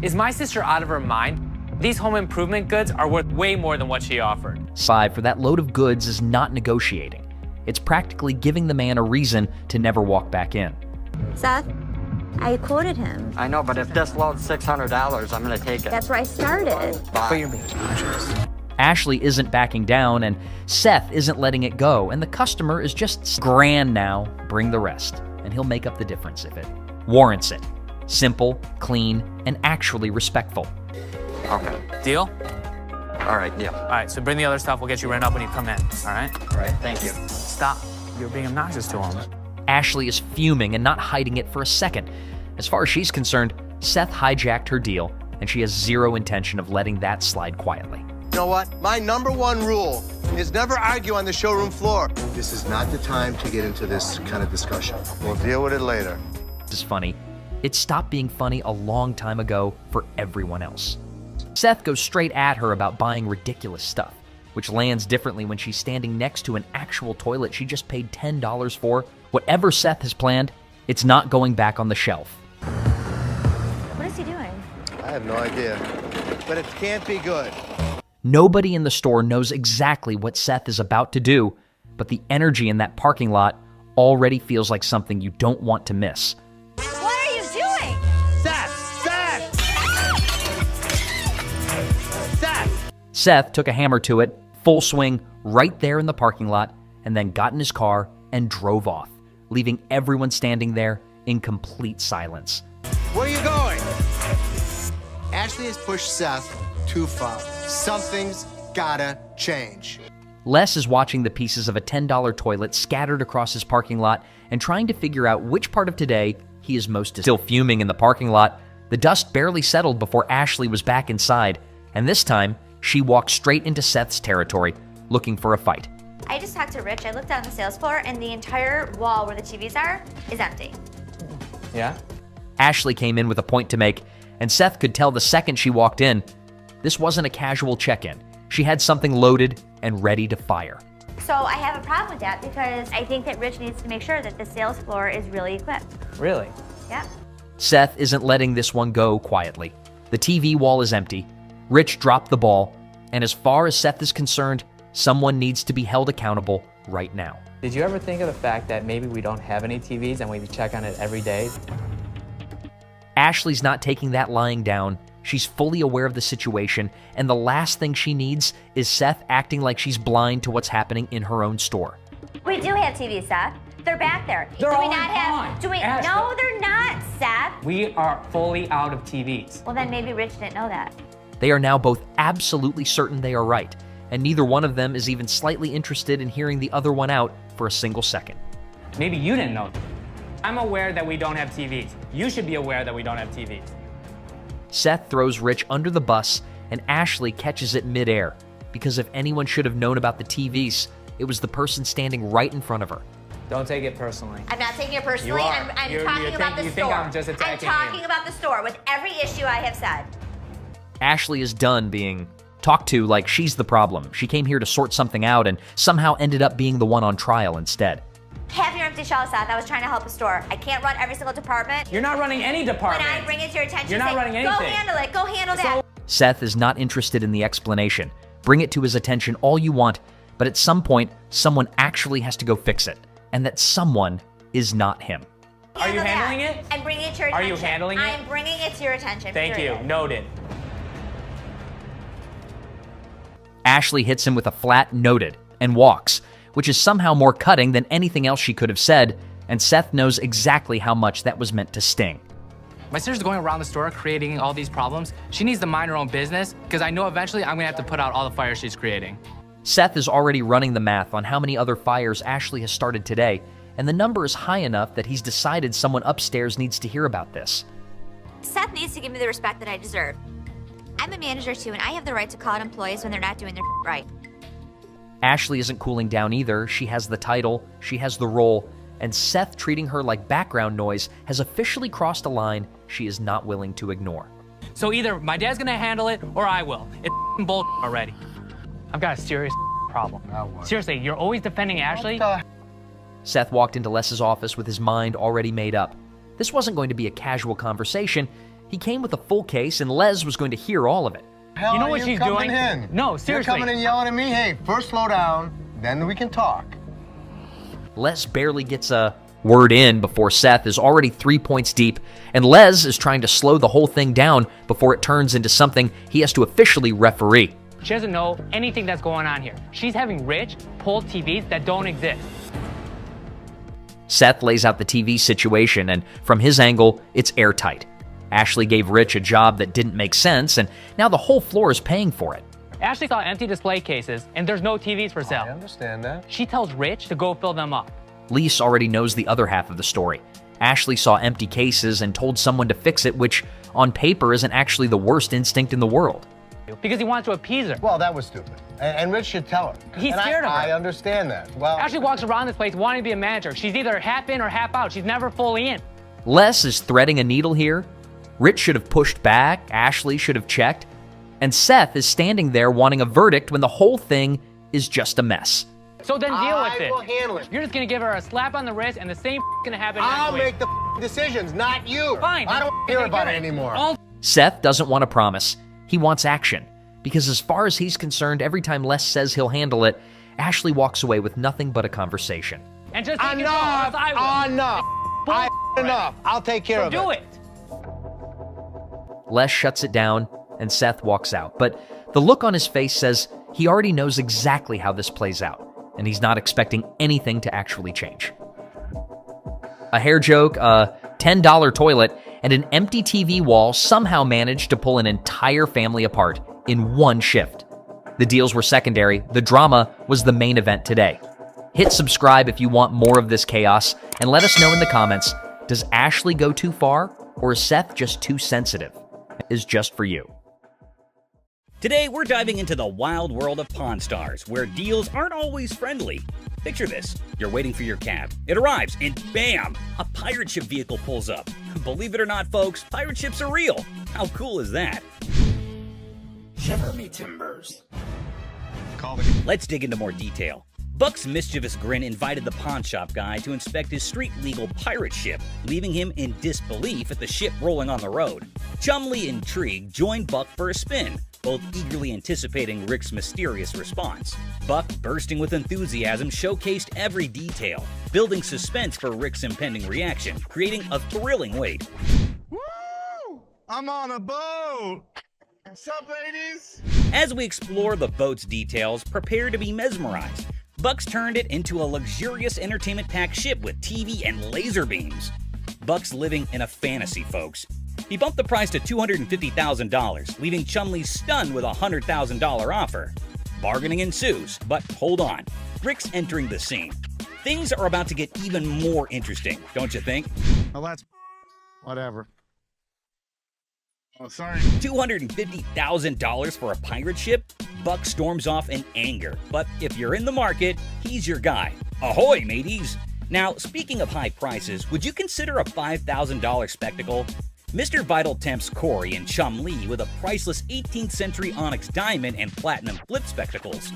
[SPEAKER 12] Is my sister out of her mind? These home improvement goods are worth way more than what she offered.
[SPEAKER 16] Side for that load of goods is not negotiating. It's practically giving the man a reason to never walk back in.
[SPEAKER 10] Seth, I quoted him.
[SPEAKER 6] I know, but if this load's $600, I'm going to take it.
[SPEAKER 10] That's where I started.
[SPEAKER 12] But you're being conscious.
[SPEAKER 16] Ashley isn't backing down, and Seth isn't letting it go, and the customer is just grand now. Bring the rest, and he'll make up the difference if it warrants it. Simple, clean, and actually respectful.
[SPEAKER 6] Okay.
[SPEAKER 12] Deal?
[SPEAKER 6] All right, deal.
[SPEAKER 12] All right, so bring the other stuff. We'll get you written up when you come in, all right?
[SPEAKER 6] All right, thank you.
[SPEAKER 12] Stop. You're being obnoxious to him.
[SPEAKER 16] Ashley is fuming and not hiding it for a second. As far as she's concerned, Seth hijacked her deal, and she has zero intention of letting that slide quietly.
[SPEAKER 2] You know what? My number one rule is never argue on the showroom floor. This is not the time to get into this kind of discussion. We'll deal with it later.
[SPEAKER 16] This is funny. It stopped being funny a long time ago for everyone else. Seth goes straight at her about buying ridiculous stuff, which lands differently when she's standing next to an actual toilet she just paid $10 for. Whatever Seth has planned, it's not going back on the shelf.
[SPEAKER 10] What is he doing?
[SPEAKER 2] I have no idea, but it can't be good.
[SPEAKER 16] Nobody in the store knows exactly what Seth is about to do, but the energy in that parking lot already feels like something you don't want to miss.
[SPEAKER 10] What are you doing?
[SPEAKER 16] Seth took a hammer to it, full swing, right there in the parking lot, and then got in his car and drove off, leaving everyone standing there in complete silence.
[SPEAKER 2] Where are you going? Ashley has pushed Seth too far. Something's gotta change.
[SPEAKER 16] Les is watching the pieces of a $10 toilet scattered across his parking lot and trying to figure out which part of today he is most still fuming in the parking lot. The dust barely settled before Ashley was back inside, and this time, she walked straight into Seth's territory, looking for a fight.
[SPEAKER 10] I just talked to Rich. I looked on the sales floor, and the entire wall where the TVs are is empty.
[SPEAKER 12] Yeah?
[SPEAKER 16] Ashley came in with a point to make, and Seth could tell the second she walked in, this wasn't a casual check-in. She had something loaded and ready to fire.
[SPEAKER 10] So I have a problem with that because I think that Rich needs to make sure that the sales floor is really equipped.
[SPEAKER 12] Really?
[SPEAKER 10] Yeah.
[SPEAKER 16] Seth isn't letting this one go quietly. The TV wall is empty. Rich dropped the ball, and as far as Seth is concerned, someone needs to be held accountable right now.
[SPEAKER 12] Did you ever think of the fact that maybe we don't have any TVs and we check on it every day?
[SPEAKER 16] Ashley's not taking that lying down. She's fully aware of the situation, and the last thing she needs is Seth acting like she's blind to what's happening in her own store.
[SPEAKER 10] We do have TVs, Seth. They're back there.
[SPEAKER 12] They're
[SPEAKER 10] do we
[SPEAKER 12] all
[SPEAKER 10] not have?
[SPEAKER 12] gone.
[SPEAKER 10] Do we?
[SPEAKER 12] Ash,
[SPEAKER 10] No, they're not, Seth.
[SPEAKER 12] We are fully out of TVs.
[SPEAKER 10] Well, then maybe Rich didn't know that.
[SPEAKER 16] They are now both absolutely certain they are right, and neither one of them is even slightly interested in hearing the other one out for a single second.
[SPEAKER 12] Maybe you didn't know. I'm aware that we don't have TVs. You should be aware that we don't have TVs.
[SPEAKER 16] Seth throws Rich under the bus, and Ashley catches it midair, because if anyone should have known about the TVs, it was the person standing right in front of her.
[SPEAKER 12] Don't take it personally.
[SPEAKER 10] I'm not taking it personally.
[SPEAKER 12] You are.
[SPEAKER 10] I'm
[SPEAKER 12] You're-
[SPEAKER 10] talking
[SPEAKER 12] you
[SPEAKER 10] about
[SPEAKER 12] think-
[SPEAKER 10] the
[SPEAKER 12] you
[SPEAKER 10] store.
[SPEAKER 12] think I'm just attacking
[SPEAKER 10] talking
[SPEAKER 12] you.
[SPEAKER 10] about the store with every issue I have said.
[SPEAKER 16] Ashley is done being talked to like she's the problem. She came here to sort something out and somehow ended up being the one on trial instead.
[SPEAKER 10] Have your empty shell, Seth. I was trying to help a store. I can't run every single department.
[SPEAKER 12] You're not running any department.
[SPEAKER 10] When I bring it to your attention,
[SPEAKER 12] You're not
[SPEAKER 10] say,
[SPEAKER 12] running
[SPEAKER 10] go
[SPEAKER 12] anything.
[SPEAKER 10] handle it. Go handle that.
[SPEAKER 16] Seth is not interested in the explanation. Bring it to his attention all you want, but at some point, someone actually has to go fix it. And that someone is not him.
[SPEAKER 12] Are you handling it?
[SPEAKER 10] I'm bringing it to your attention.
[SPEAKER 12] Are you handling it?
[SPEAKER 10] I am bringing it to your attention.
[SPEAKER 12] Thank you.
[SPEAKER 10] period.
[SPEAKER 12] Noted.
[SPEAKER 16] Ashley hits him with a flat "noted" and walks, which is somehow more cutting than anything else she could have said, and Seth knows exactly how much that was meant to sting.
[SPEAKER 12] My sister's going around the store creating all these problems. She needs to mind her own business because I know eventually I'm going to have to put out all the fires she's creating.
[SPEAKER 16] Seth is already running the math on how many other fires Ashley has started today, and the number is high enough that he's decided someone upstairs needs to hear about this.
[SPEAKER 10] Seth needs to give me the respect that I deserve. I'm a manager too, and I have the right to call out employees when they're not doing their right.
[SPEAKER 16] Ashley isn't cooling down either. She has the title, she has the role, and Seth treating her like background noise has officially crossed a line she is not willing to ignore.
[SPEAKER 12] So either my dad's going to handle it or I will. It's bull already. I've got a serious problem. Seriously, you're always defending Ashley?
[SPEAKER 16] Seth walked into Les's office with his mind already made up. This wasn't going to be a casual conversation. He came with a full case, and Les was going to hear all of it.
[SPEAKER 2] Hell
[SPEAKER 12] You know
[SPEAKER 2] are
[SPEAKER 12] what she's
[SPEAKER 2] coming
[SPEAKER 12] doing?
[SPEAKER 2] In?
[SPEAKER 12] No, seriously.
[SPEAKER 2] You're coming in yelling at me, hey, first slow down, then we can talk.
[SPEAKER 16] Les barely gets a word in before Seth is already 3 points deep, and Les is trying to slow the whole thing down before it turns into something he has to officially referee.
[SPEAKER 12] She doesn't know anything that's going on here. She's having Rich pull TVs that don't exist.
[SPEAKER 16] Seth lays out the TV situation, and from his angle, it's airtight. Ashley gave Rich a job that didn't make sense, and now the whole floor is paying for it.
[SPEAKER 12] Ashley saw empty display cases, and there's no TVs for sale.
[SPEAKER 2] I understand that.
[SPEAKER 12] She tells Rich to go fill them up.
[SPEAKER 16] Lise already knows the other half of the story. Ashley saw empty cases and told someone to fix it, which on paper isn't actually the worst instinct in the world.
[SPEAKER 12] Because he wants to appease her.
[SPEAKER 2] Well, that was stupid. And Rich should tell her.
[SPEAKER 12] He's
[SPEAKER 2] And
[SPEAKER 12] scared of her.
[SPEAKER 2] I understand that. Well,
[SPEAKER 12] Ashley walks around this place wanting to be a manager. She's either half in or half out. She's never fully in.
[SPEAKER 16] Les is threading a needle here. Rich should have pushed back, Ashley should have checked, and Seth is standing there wanting a verdict when the whole thing is just a mess.
[SPEAKER 12] So then deal with it.
[SPEAKER 2] I will handle it.
[SPEAKER 12] You're just gonna give her a slap on the wrist, and the same gonna happen next
[SPEAKER 2] I'll
[SPEAKER 12] week.
[SPEAKER 2] make the decisions, not you.
[SPEAKER 12] Fine.
[SPEAKER 2] I don't hear about it anymore.
[SPEAKER 16] Seth doesn't want to promise. He wants action. Because as far as he's concerned, every time Les says he'll handle it, Ashley walks away with nothing but a conversation.
[SPEAKER 12] And just take control, else I will.
[SPEAKER 2] Enough. I'll take care of it.
[SPEAKER 12] Do it.
[SPEAKER 16] Les shuts it down, and Seth walks out. But the look on his face says he already knows exactly how this plays out, and he's not expecting anything to actually change. A hair joke, a $10 toilet, and an empty TV wall somehow managed to pull an entire family apart in one shift. The deals were secondary. The drama was the main event today. Hit subscribe if you want more of this chaos, and let us know in the comments, does Ashley go too far, or is Seth just too sensitive? Is just for you.
[SPEAKER 9] Today, we're diving into the wild world of Pawn Stars, where deals aren't always friendly. Picture this. You're waiting for your cab. It arrives, and bam! A pirate ship vehicle pulls up. Believe it or not, folks, pirate ships are real. How cool is that?
[SPEAKER 22] Shiver me timbers.
[SPEAKER 9] Let's dig into more detail. Buck's mischievous grin invited the pawn shop guy to inspect his street-legal pirate ship, leaving him in disbelief at the ship rolling on the road. Chumley, intrigued, joined Buck for a spin, both eagerly anticipating Rick's mysterious response. Buck, bursting with enthusiasm, showcased every detail, building suspense for Rick's impending reaction, creating a thrilling wait.
[SPEAKER 22] Woo! I'm on a boat! What's up, ladies?
[SPEAKER 9] As we explore the boat's details, prepare to be mesmerized. Buck's turned it into a luxurious entertainment-packed ship with TV and laser beams. Buck's living in a fantasy, folks. He bumped the price to $250,000, leaving Chumley stunned with a $100,000 offer. Bargaining ensues, but hold on. Rick's entering the scene. Things are about to get even more interesting, don't you think?
[SPEAKER 22] Well, that's whatever. Oh, sorry.
[SPEAKER 9] $250,000 for a pirate ship? Buck storms off in anger, but if you're in the market, he's your guy. Ahoy, mateys! Now, speaking of high prices, would you consider a $5,000 spectacle? Mr. Vital tempts Corey and Chum Lee with a priceless 18th century onyx diamond and platinum flip spectacles.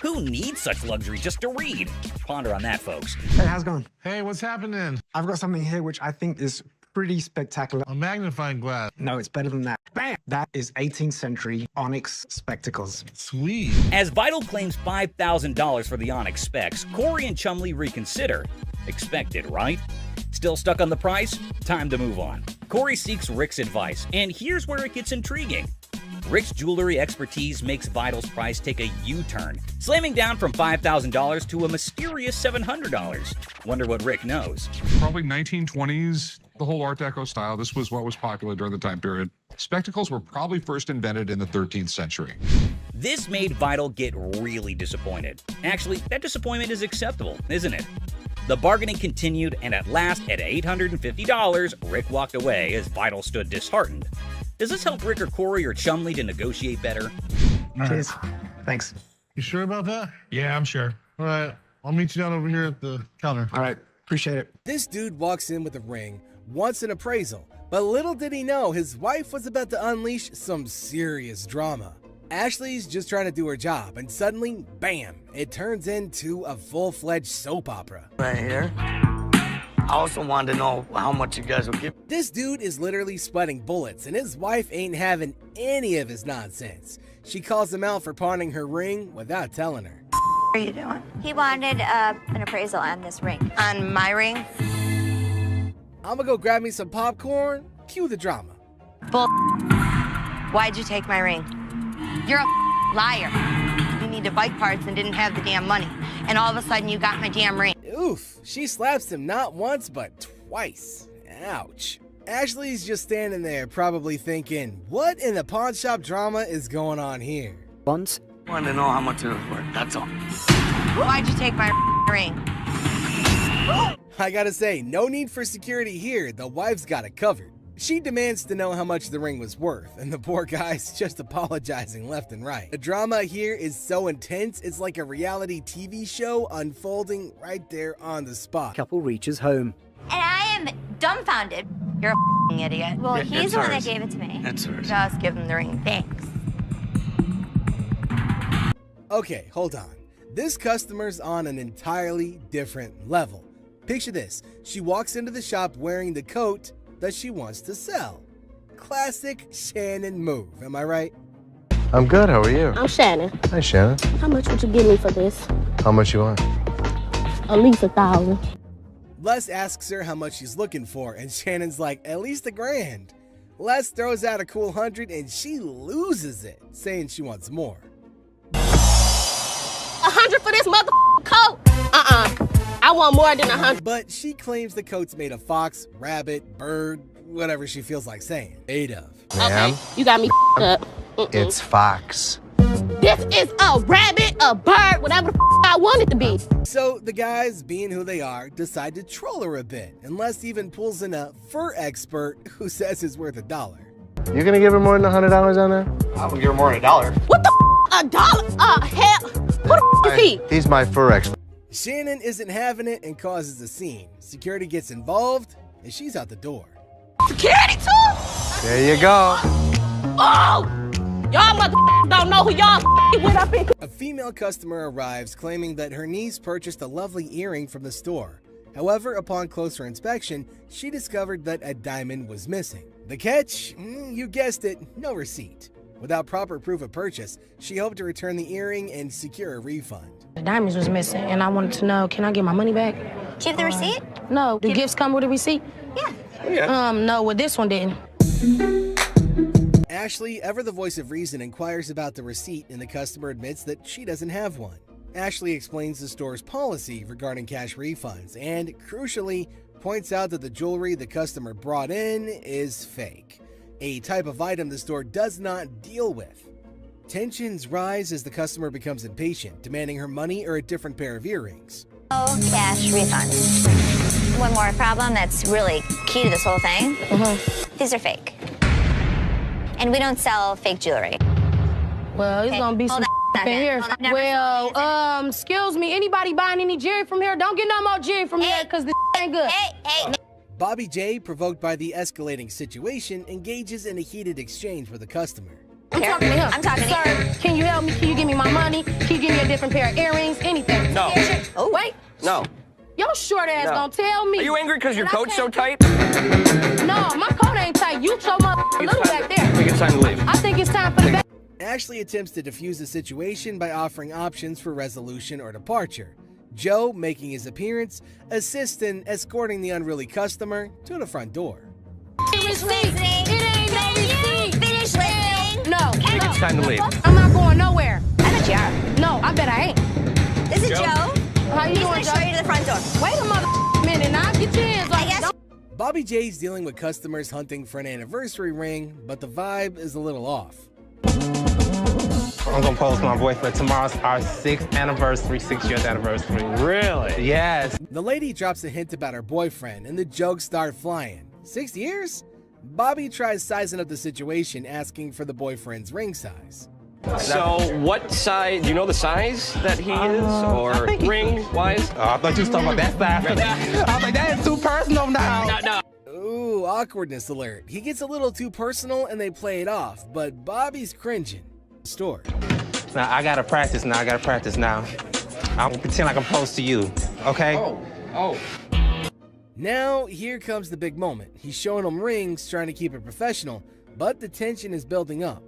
[SPEAKER 9] Who needs such luxury just to read? Ponder on that, folks.
[SPEAKER 4] Hey, how's it going?
[SPEAKER 22] Hey, what's happening?
[SPEAKER 4] I've got something here which I think is pretty spectacular.
[SPEAKER 22] A magnifying glass.
[SPEAKER 4] No, it's better than that. Bam! That is 18th century onyx spectacles.
[SPEAKER 22] Sweet.
[SPEAKER 9] As Vital claims $5,000 for the onyx specs, Corey and Chum Lee reconsider. Expected, right? Still stuck on the price? Time to move on. Corey seeks Rick's advice, and here's where it gets intriguing. Rick's jewelry expertise makes Vital's price take a U-turn, slamming down from $5,000 to a mysterious $700. Wonder what Rick knows.
[SPEAKER 8] Probably 1920s, the whole Art Deco style. This was what was popular during the time period. Spectacles were probably first invented in the 13th century.
[SPEAKER 9] This made Vital get really disappointed. Actually, that disappointment is acceptable, isn't it? The bargaining continued, and at last, at $850, Rick walked away as Vital stood disheartened. Does this help Rick or Corey or Chum Lee to negotiate better?
[SPEAKER 4] Cheers. Thanks.
[SPEAKER 22] You sure about that? Yeah, I'm sure. All right, I'll meet you down over here at the counter.
[SPEAKER 4] All right, appreciate it.
[SPEAKER 23] This dude walks in with a ring, wants an appraisal, but little did he know his wife was about to unleash some serious drama. Ashley's just trying to do her job, and suddenly, bam, it turns into a full-fledged soap opera.
[SPEAKER 24] Right here. I also wanted to know how much you guys will give.
[SPEAKER 23] This dude is literally sweating bullets, and his wife ain't having any of his nonsense. She calls him out for pawning her ring without telling her.
[SPEAKER 10] What are you doing? He wanted an appraisal on this ring.
[SPEAKER 3] On my ring?
[SPEAKER 23] I'ma go grab me some popcorn, cue the drama.
[SPEAKER 3] Bull. Why'd you take my ring? You're a liar. You needed bike parts and didn't have the damn money. And all of a sudden you got my damn ring.
[SPEAKER 23] Oof, she slaps him not once, but twice. Ouch. Ashley's just standing there probably thinking, what in the pawn shop drama is going on here?
[SPEAKER 4] Once.
[SPEAKER 24] I wanted to know how much it was worth, that's all.
[SPEAKER 3] Why'd you take my ring?
[SPEAKER 23] I gotta say, no need for security here. The wife's got it covered. She demands to know how much the ring was worth, and the poor guy's just apologizing left and right. The drama here is so intense, it's like a reality TV show unfolding right there on the spot.
[SPEAKER 4] Couple reaches home.
[SPEAKER 10] And I am dumbfounded.
[SPEAKER 3] You're a idiot.
[SPEAKER 10] Well,
[SPEAKER 24] Yeah,
[SPEAKER 10] he's
[SPEAKER 24] it's
[SPEAKER 10] the one that
[SPEAKER 24] hers.
[SPEAKER 10] gave it to me.
[SPEAKER 24] That's hers.
[SPEAKER 3] Just give him the ring.
[SPEAKER 10] Thanks.
[SPEAKER 23] Okay, hold on. This customer's on an entirely different level. Picture this. She walks into the shop wearing the coat that she wants to sell. Classic Shannon move, am I right?
[SPEAKER 2] I'm good. How are you?
[SPEAKER 13] I'm Shannon.
[SPEAKER 2] Hi, Shannon.
[SPEAKER 13] How much would you give me for this?
[SPEAKER 2] How much you want?
[SPEAKER 13] At least 1,000.
[SPEAKER 23] Les asks her how much she's looking for, and Shannon's like, at least $1,000. Les throws out a cool 100 and she loses it, saying she wants more.
[SPEAKER 13] 100 for this coat? I want more than 100.
[SPEAKER 23] But she claims the coat's made of fox, rabbit, bird, whatever she feels like saying. Made of.
[SPEAKER 2] Ma'am,
[SPEAKER 13] You got me up.
[SPEAKER 2] it's Fox.
[SPEAKER 13] This is a rabbit, a bird, whatever the I want it to be.
[SPEAKER 23] So the guys, being who they are, decide to troll her a bit, and Les even pulls in a fur expert who says it's worth $1.
[SPEAKER 2] You gonna give her more than $100 on that?
[SPEAKER 24] I would give her more than $1.
[SPEAKER 13] What the $1? Hell, who the is he?
[SPEAKER 2] He's my fur expert.
[SPEAKER 23] Shannon isn't having it and causes a scene. Security gets involved, and she's out the door.
[SPEAKER 13] Security too?
[SPEAKER 2] There you go.
[SPEAKER 13] Oh! Y'all don't know who y'all went up in.
[SPEAKER 23] A female customer arrives claiming that her niece purchased a lovely earring from the store. However, upon closer inspection, she discovered that a diamond was missing. The catch? You guessed it, no receipt. Without proper proof of purchase, she hoped to return the earring and secure a refund.
[SPEAKER 13] The diamonds was missing, and I wanted to know, can I get my money back?
[SPEAKER 10] Keep the receipt?
[SPEAKER 13] No. Do gifts come with a receipt?
[SPEAKER 10] Yeah.
[SPEAKER 13] No, well, this one didn't.
[SPEAKER 23] Ashley, ever the voice of reason, inquires about the receipt, and the customer admits that she doesn't have one. Ashley explains the store's policy regarding cash refunds and, crucially, points out that the jewelry the customer brought in is fake, a type of item the store does not deal with. Tensions rise as the customer becomes impatient, demanding her money or a different pair of earrings.
[SPEAKER 10] Oh, cash refunds. One more problem that's really key to this whole thing. These are fake. And we don't sell fake jewelry.
[SPEAKER 13] Well, it's gonna be some in here. Well, excuse me, anybody buying any jewelry from here? Don't get no more jewelry from here, because this ain't good.
[SPEAKER 10] Hey.
[SPEAKER 23] Bobby J, provoked by the escalating situation, engages in a heated exchange with the customer.
[SPEAKER 13] I'm talking to him.
[SPEAKER 10] I'm talking to
[SPEAKER 13] Sir,
[SPEAKER 10] him.
[SPEAKER 13] can you help me? Can you give me my money? Can you give me a different pair of earrings? Anything.
[SPEAKER 1] No.
[SPEAKER 13] Oh, wait.
[SPEAKER 1] No.
[SPEAKER 13] Your short ass
[SPEAKER 1] No.
[SPEAKER 13] gonna tell me.
[SPEAKER 1] Are you angry because your
[SPEAKER 13] that I
[SPEAKER 1] coat's so
[SPEAKER 13] can't-
[SPEAKER 1] tight?
[SPEAKER 13] No, my coat ain't tight. You so much little back there.
[SPEAKER 1] I think it's time to leave.
[SPEAKER 13] I think it's time for the back.
[SPEAKER 23] Ashley attempts to defuse the situation by offering options for resolution or departure. Joe, making his appearance, assists in escorting the unruly customer to the front door.
[SPEAKER 10] Finish
[SPEAKER 13] Receipt.
[SPEAKER 10] listening.
[SPEAKER 13] It ain't no receipt.
[SPEAKER 10] Finish listening.
[SPEAKER 13] No.
[SPEAKER 1] I think it's time to leave.
[SPEAKER 13] I'm not going nowhere.
[SPEAKER 10] I bet you are.
[SPEAKER 13] No, I bet I ain't.
[SPEAKER 10] This is
[SPEAKER 1] Joe?
[SPEAKER 10] Joe.
[SPEAKER 13] How you
[SPEAKER 10] He's
[SPEAKER 13] doing,
[SPEAKER 10] gonna
[SPEAKER 13] Joe?
[SPEAKER 10] show you to the front door.
[SPEAKER 13] Wait a minute. Now get your hands off.
[SPEAKER 10] I guess.
[SPEAKER 23] Bobby J's dealing with customers hunting for an anniversary ring, but the vibe is a little off.
[SPEAKER 17] I'm gonna pose my boyfriend. Tomorrow's our 6th anniversary, 6-year anniversary.
[SPEAKER 1] Really?
[SPEAKER 17] Yes.
[SPEAKER 23] The lady drops a hint about her boyfriend, and the jokes start flying. 6 years? Bobby tries sizing up the situation, asking for the boyfriend's ring size.
[SPEAKER 1] So, what size? Do you know the size that he is, or ring-wise?
[SPEAKER 17] I thought you was talking about that size. I was like, that is too personal now.
[SPEAKER 1] No.
[SPEAKER 23] Ooh, awkwardness alert. He gets a little too personal, and they play it off, but Bobby's cringing. Store.
[SPEAKER 17] Now, I gotta practice now. I'm gonna pretend like I'm close to you, okay?
[SPEAKER 1] Oh.
[SPEAKER 23] Now, here comes the big moment. He's showing him rings, trying to keep it professional, but the tension is building up.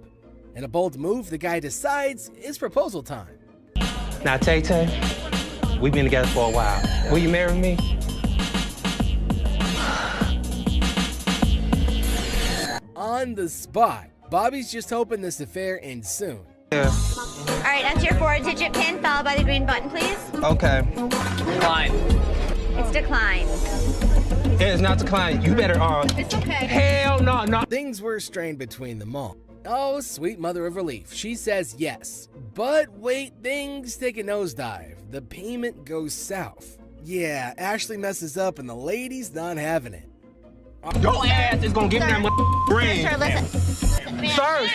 [SPEAKER 23] In a bold move, the guy decides it's proposal time.
[SPEAKER 17] Now, Tay-Tay, we've been together for a while. Will you marry me?
[SPEAKER 23] On the spot, Bobby's just hoping this affair ends soon.
[SPEAKER 17] Yeah.
[SPEAKER 10] All right, enter your 4-digit PIN followed by the green button, please.
[SPEAKER 17] Okay.
[SPEAKER 1] Fine.
[SPEAKER 10] It's declined.
[SPEAKER 17] It is not declining. You better,
[SPEAKER 10] It's okay.
[SPEAKER 17] Hell no.
[SPEAKER 23] Things were strained between them all. Oh, sweet mother of relief. She says yes. But wait, things take a nosedive. The payment goes south. Yeah, Ashley messes up and the lady's not having it.
[SPEAKER 17] Your ass is gonna give me that ring.
[SPEAKER 10] Sir, listen.
[SPEAKER 17] Sir.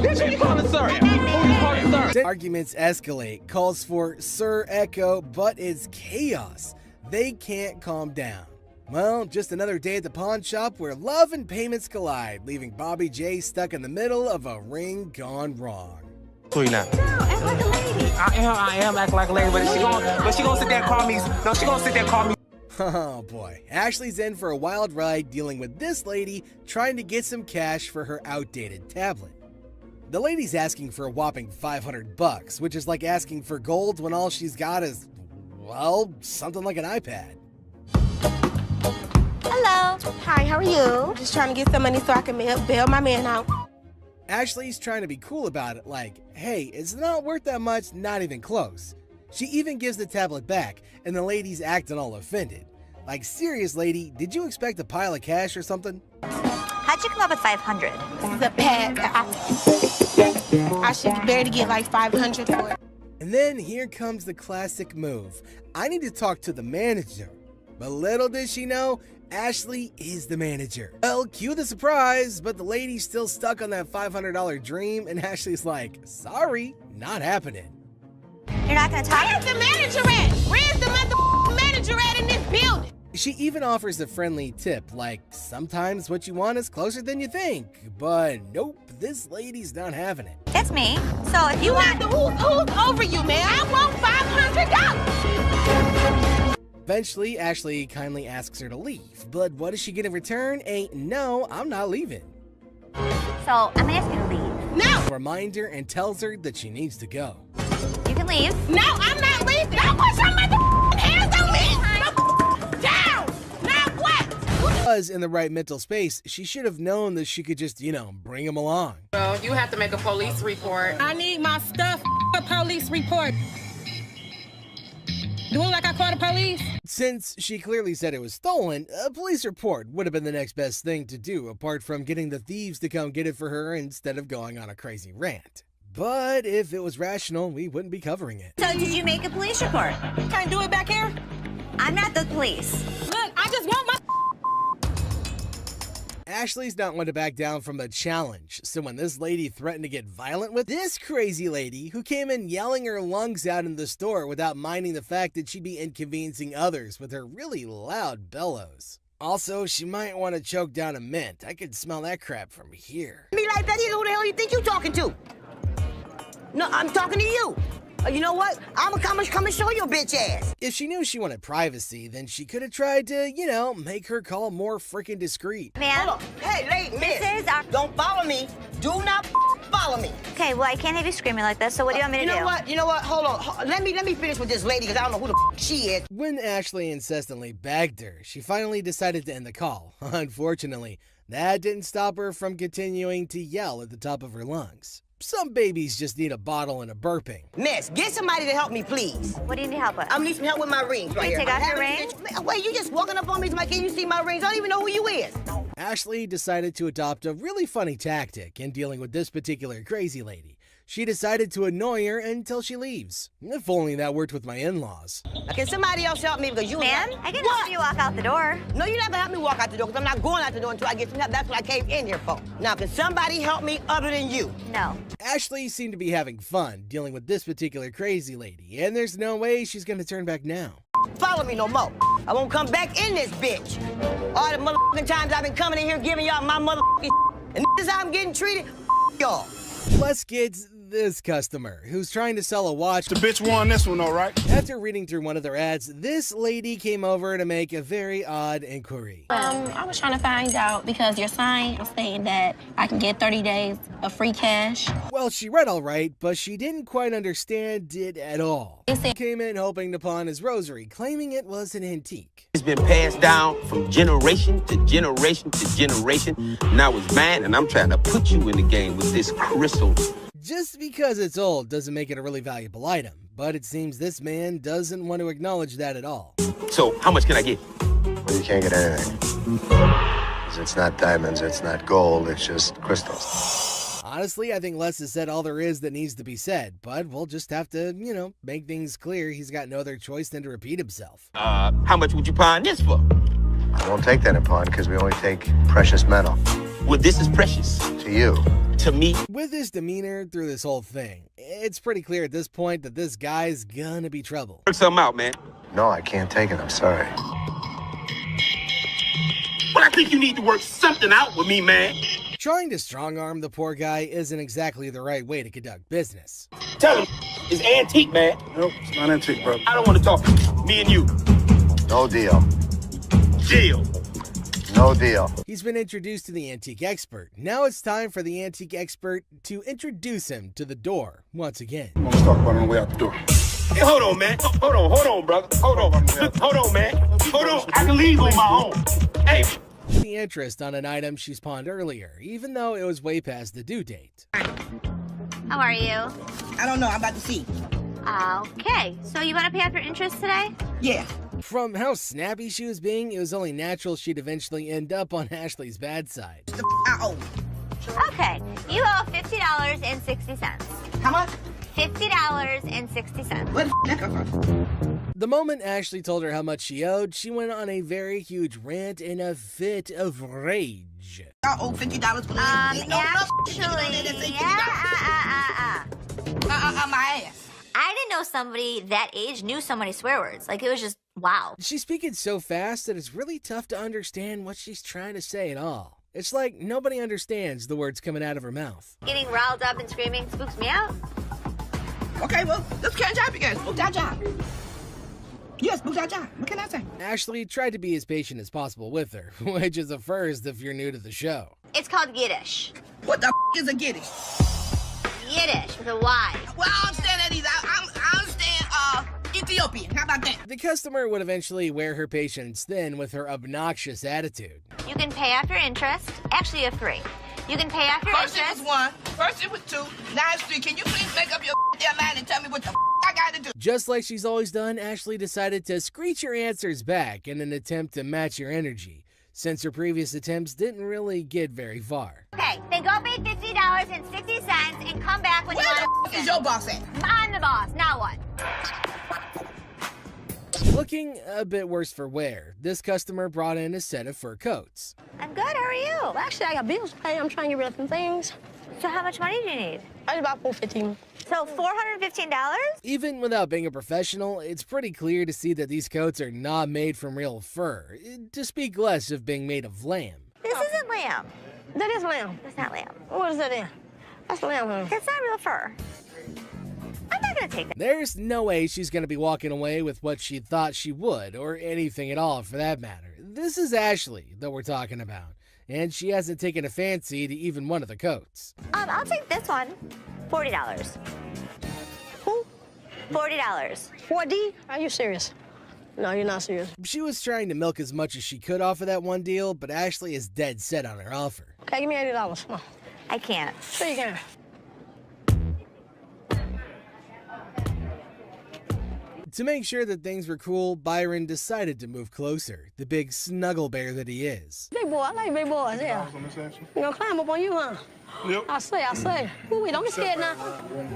[SPEAKER 17] Bitch, who you calling sir? Who you calling sir?
[SPEAKER 23] Arguments escalate, calls for Sir Echo, but it's chaos. They can't calm down. Well, just another day at the pawn shop where love and payments collide, leaving Bobby J stuck in the middle of a ring gone wrong.
[SPEAKER 17] Who you now?
[SPEAKER 10] No, act like a lady.
[SPEAKER 17] I am acting like a lady, but she gonna sit there and call me. No, she gonna sit there and call me.
[SPEAKER 23] Oh boy, Ashley's in for a wild ride dealing with this lady trying to get some cash for her outdated tablet. The lady's asking for a whopping $500, which is like asking for gold when all she's got is, well, something like an iPad.
[SPEAKER 10] Hello.
[SPEAKER 13] Hi, how are you? Just trying to get some money so I can bail my man out.
[SPEAKER 23] Ashley's trying to be cool about it, like, hey, it's not worth that much, not even close. She even gives the tablet back, and the lady's acting all offended. Like, serious lady, did you expect a pile of cash or something?
[SPEAKER 10] How'd you come up with 500?
[SPEAKER 13] This is a pad. I should be better to get like 500 for it.
[SPEAKER 23] And then here comes the classic move. I need to talk to the manager. But little did she know, Ashley is the manager. Well, cue the surprise, but the lady's still stuck on that $500 dream, and Ashley's like, sorry, not happening.
[SPEAKER 10] You're not gonna talk?
[SPEAKER 13] Where's the manager at? Where's the mother manager at in this building?
[SPEAKER 23] She even offers a friendly tip, like, sometimes what you want is closer than you think. But nope, this lady's not having it.
[SPEAKER 10] That's me. So if you want...
[SPEAKER 13] Who's over you, man? I want $500.
[SPEAKER 23] Eventually, Ashley kindly asks her to leave. But what does she get in return? No, I'm not leaving.
[SPEAKER 10] So I'm gonna ask you to leave.
[SPEAKER 13] No!
[SPEAKER 23] Remind her and tells her that she needs to go.
[SPEAKER 10] You can leave.
[SPEAKER 13] No, I'm not leaving. Don't put some hands on me. Down. Now what?
[SPEAKER 23] Was in the right mental space, she should have known that she could just, bring him along.
[SPEAKER 18] Well, you have to make a police report.
[SPEAKER 13] I need my stuff. A police report. Do it like I called the police.
[SPEAKER 23] Since she clearly said it was stolen, a police report would have been the next best thing to do, apart from getting the thieves to come get it for her instead of going on a crazy rant. But if it was rational, we wouldn't be covering it.
[SPEAKER 10] So did you make a police report?
[SPEAKER 13] Can't do it back here?
[SPEAKER 10] I'm not the police.
[SPEAKER 13] Look, I just want my...
[SPEAKER 23] Ashley's not one to back down from a challenge, so when this lady threatened to get violent with this crazy lady who came in yelling her lungs out in the store without minding the fact that she'd be inconveniencing others with her really loud bellows. Also, she might want to choke down a mint. I could smell that crap from here.
[SPEAKER 5] Me like that, who the hell you think you talking to? No, I'm talking to you. You know what? I'm gonna come and show your bitch ass.
[SPEAKER 23] If she knew she wanted privacy, then she could have tried to, make her call more freaking discreet.
[SPEAKER 10] Ma'am.
[SPEAKER 5] Hold on. Hey, lady,
[SPEAKER 10] This
[SPEAKER 5] miss.
[SPEAKER 10] is our...
[SPEAKER 5] Don't follow me. Do not follow me.
[SPEAKER 10] Okay, well, I can't have you screaming like this, so what do you want me to do?
[SPEAKER 5] You know what? Hold on. Let me finish with this lady, because I don't know who the she is.
[SPEAKER 23] When Ashley incessantly begged her, she finally decided to end the call. Unfortunately, that didn't stop her from continuing to yell at the top of her lungs. Some babies just need a bottle and a burping.
[SPEAKER 5] Miss, get somebody to help me, please.
[SPEAKER 10] What do you need help with?
[SPEAKER 5] I need some help with my rings right
[SPEAKER 10] Can you
[SPEAKER 5] here.
[SPEAKER 10] take off
[SPEAKER 5] I'm
[SPEAKER 10] your
[SPEAKER 5] having
[SPEAKER 10] ring?
[SPEAKER 5] to- Wait, you just walking up on me, like, can you see my rings? I don't even know who you is.
[SPEAKER 23] Ashley decided to adopt a really funny tactic in dealing with this particular crazy lady. She decided to annoy her until she leaves. If only that worked with my in-laws.
[SPEAKER 5] Can somebody else help me? Because you...
[SPEAKER 10] Ma'am, I can help you walk out the door.
[SPEAKER 5] No, you're not gonna help me walk out the door, because I'm not going out the door until I get some help. That's what I came in here for. Now, can somebody help me other than you?
[SPEAKER 10] No.
[SPEAKER 23] Ashley seemed to be having fun dealing with this particular crazy lady, and there's no way she's gonna turn back now.
[SPEAKER 5] Follow me no more. I won't come back in this bitch. All the motherfucking times I've been coming in here giving y'all my motherfucking and this is how I'm getting treated, y'all.
[SPEAKER 23] Plus, kids, this customer who's trying to sell a watch.
[SPEAKER 22] The bitch won this one, all right?
[SPEAKER 23] After reading through one of their ads, this lady came over to make a very odd inquiry.
[SPEAKER 13] I was trying to find out because your sign was saying that I can get 30 days of free cash.
[SPEAKER 23] Well, she read all right, but she didn't quite understand it at all. Came in hoping to pawn his rosary, claiming it was an antique.
[SPEAKER 14] It's been passed down from generation to generation to generation. Now it's mine, and I'm trying to put you in the game with this crystal.
[SPEAKER 23] Just because it's old doesn't make it a really valuable item, but it seems this man doesn't want to acknowledge that at all.
[SPEAKER 14] So, how much can I get?
[SPEAKER 2] Well, you can't get anything. 'Cause it's not diamonds, it's not gold, it's just crystals.
[SPEAKER 23] Honestly, I think Les has said all there is that needs to be said, but we'll just have to, make things clear. He's got no other choice than to repeat himself.
[SPEAKER 14] How much would you pawn this for?
[SPEAKER 2] I won't take that in pawn because we only take precious metal.
[SPEAKER 14] Well, this is precious.
[SPEAKER 2] To you.
[SPEAKER 14] To me.
[SPEAKER 23] With his demeanor through this whole thing, it's pretty clear at this point that this guy's gonna be trouble.
[SPEAKER 14] Work something out, man.
[SPEAKER 2] No, I can't take it, I'm sorry.
[SPEAKER 14] But I think you need to work something out with me, man.
[SPEAKER 23] Trying to strong-arm the poor guy isn't exactly the right way to conduct business.
[SPEAKER 14] Tell him it's antique, man.
[SPEAKER 22] Nope, it's not antique, bro.
[SPEAKER 14] I don't want to talk. Me and you.
[SPEAKER 2] No deal.
[SPEAKER 14] Deal.
[SPEAKER 2] No deal.
[SPEAKER 23] He's been introduced to the antique expert. Now it's time for the antique expert to introduce him to the door once again.
[SPEAKER 22] Let's talk about it on the way out the door.
[SPEAKER 14] Hey, hold on, man. Hold on, brother. Hold on. Look, hold on, man. Hold on. I can leave on my own. Hey.
[SPEAKER 23] The interest on an item she's pawned earlier, even though it was way past the due date.
[SPEAKER 10] How are you?
[SPEAKER 5] I don't know. I'm about to see.
[SPEAKER 10] Okay, so you want to pay off your interest today?
[SPEAKER 5] Yeah.
[SPEAKER 23] From how snappy she was being, it was only natural she'd eventually end up on Ashley's bad side.
[SPEAKER 10] Okay, you owe $50.60.
[SPEAKER 5] How much?
[SPEAKER 10] $50.60.
[SPEAKER 5] Where the that come from?
[SPEAKER 23] The moment Ashley told her how much she owed, she went on a very huge rant in a fit of rage.
[SPEAKER 5] I owe $50 for my ass.
[SPEAKER 10] I didn't know somebody that age knew so many swear words. Like, it was just, wow.
[SPEAKER 23] She's speaking so fast that it's really tough to understand what she's trying to say at all. It's like nobody understands the words coming out of her mouth.
[SPEAKER 10] Getting riled up and screaming spooks me out.
[SPEAKER 5] Okay, well, let's catch up again. Spook that job. Yes, spook that job. What can I say?
[SPEAKER 23] Ashley tried to be as patient as possible with her, which is a first if you're new to the show.
[SPEAKER 10] It's called Yiddish.
[SPEAKER 5] What the is a Yiddish?
[SPEAKER 10] Yiddish with a Y.
[SPEAKER 5] Well, I understand that either. I understand Ethiopian. How about that?
[SPEAKER 23] The customer would eventually wear her patience thin with her obnoxious attitude.
[SPEAKER 10] You can pay off your interest. Actually, you have three. You can pay off your
[SPEAKER 5] First
[SPEAKER 10] interest.
[SPEAKER 5] it was one. First it was two. Now it's three. Can you please make up your damn mind and tell me what the I got to do?
[SPEAKER 23] Just like she's always done, Ashley decided to screech her answers back in an attempt to match your energy, since her previous attempts didn't really get very far.
[SPEAKER 10] Okay, then go pay $50.60 and come back when
[SPEAKER 5] Where
[SPEAKER 10] you
[SPEAKER 5] the
[SPEAKER 10] want to.
[SPEAKER 5] is your boss at?
[SPEAKER 10] I'm the boss. Now what?
[SPEAKER 23] Looking a bit worse for wear, this customer brought in a set of fur coats.
[SPEAKER 10] I'm good. How are you?
[SPEAKER 13] Well, actually, I got bills to pay. I'm trying to get rid of some things.
[SPEAKER 10] So how much money do you need?
[SPEAKER 13] I need about $415.
[SPEAKER 10] So $415?
[SPEAKER 23] Even without being a professional, it's pretty clear to see that these coats are not made from real fur, to speak less of being made of lamb.
[SPEAKER 10] This isn't lamb.
[SPEAKER 13] That is lamb.
[SPEAKER 10] That's not lamb.
[SPEAKER 13] What is that then? That's lamb.
[SPEAKER 10] That's not real fur. I'm not gonna take that.
[SPEAKER 23] There's no way she's gonna be walking away with what she thought she would, or anything at all for that matter. This is Ashley that we're talking about, and she hasn't taken a fancy to even one of the coats.
[SPEAKER 10] I'll take this one. $40.
[SPEAKER 13] Who?
[SPEAKER 10] $40.
[SPEAKER 13] 4D? Are you serious? No, you're not serious.
[SPEAKER 23] She was trying to milk as much as she could off of that one deal, but Ashley is dead set on her offer.
[SPEAKER 13] Okay, give me $80. Come on.
[SPEAKER 10] I can't.
[SPEAKER 13] Sure you can.
[SPEAKER 23] To make sure that things were cool, Byron decided to move closer, the big snuggle bear that he is.
[SPEAKER 13] Big boy, I like big boys, yeah. You gonna climb up on you, huh?
[SPEAKER 22] Yep.
[SPEAKER 13] I say. Ooh, don't get scared now.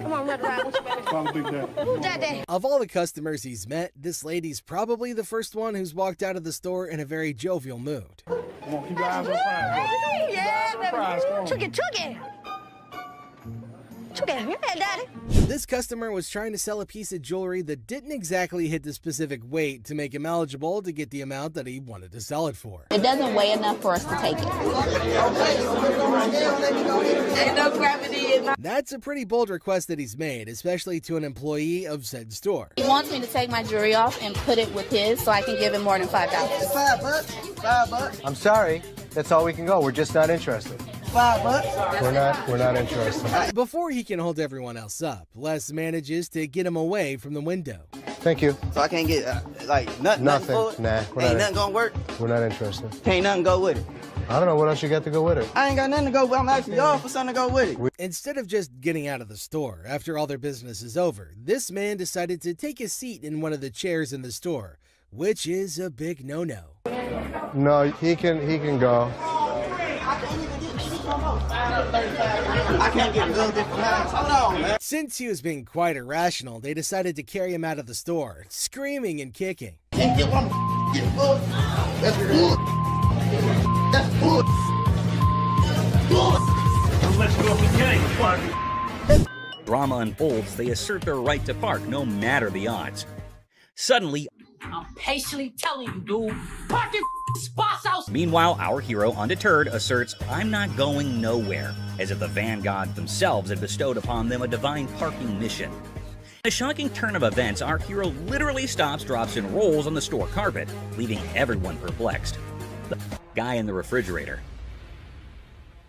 [SPEAKER 13] Come on, Red Ride. What's your baby? Who's that there?
[SPEAKER 23] Of all the customers he's met, this lady's probably the first one who's walked out of the store in a very jovial mood.
[SPEAKER 22] Come on, keep your eyes on prize.
[SPEAKER 13] Yeah, baby.
[SPEAKER 22] Took
[SPEAKER 13] Took it. Yeah, daddy.
[SPEAKER 23] This customer was trying to sell a piece of jewelry that didn't exactly hit the specific weight to make him eligible to get the amount that he wanted to sell it for.
[SPEAKER 15] It doesn't weigh enough for us to take it. Ain't no gravity in my...
[SPEAKER 23] That's a pretty bold request that he's made, especially to an employee of said store.
[SPEAKER 15] He wants me to take my jewelry off and put it with his so I can give him more than $5.
[SPEAKER 2] $5. I'm sorry. That's all we can go. We're just not interested. $5. We're not interested.
[SPEAKER 23] Before he can hold everyone else up, Les manages to get him away from the window.
[SPEAKER 2] Thank you.
[SPEAKER 24] So I can't get, nothing for it?
[SPEAKER 2] Nah.
[SPEAKER 24] Ain't nothing gonna work?
[SPEAKER 2] We're not interested.
[SPEAKER 24] Ain't nothing go with it.
[SPEAKER 2] I don't know what else you got to go with it.
[SPEAKER 24] I ain't got nothing to go with. I'm asking y'all for something to go with it.
[SPEAKER 23] Instead of just getting out of the store after all their business is over, this man decided to take a seat in one of the chairs in the store, which is a big no-no.
[SPEAKER 2] No, he can go.
[SPEAKER 24] I can't get good different lines. Hold on, man.
[SPEAKER 23] Since he was being quite irrational, they decided to carry him out of the store, screaming and kicking.
[SPEAKER 24] Can't get one. Get full. That's good. That's good.
[SPEAKER 9] Drama unfolds, they assert their right to park no matter the odds. Suddenly,
[SPEAKER 19] I'm patiently telling you, dude. Park your spots out.
[SPEAKER 9] Meanwhile, our hero, undeterred, asserts, "I'm not going nowhere," as if the van gods themselves had bestowed upon them a divine parking mission. In a shocking turn of events, our hero literally stops, drops, and rolls on the store carpet, leaving everyone perplexed. The guy in the refrigerator.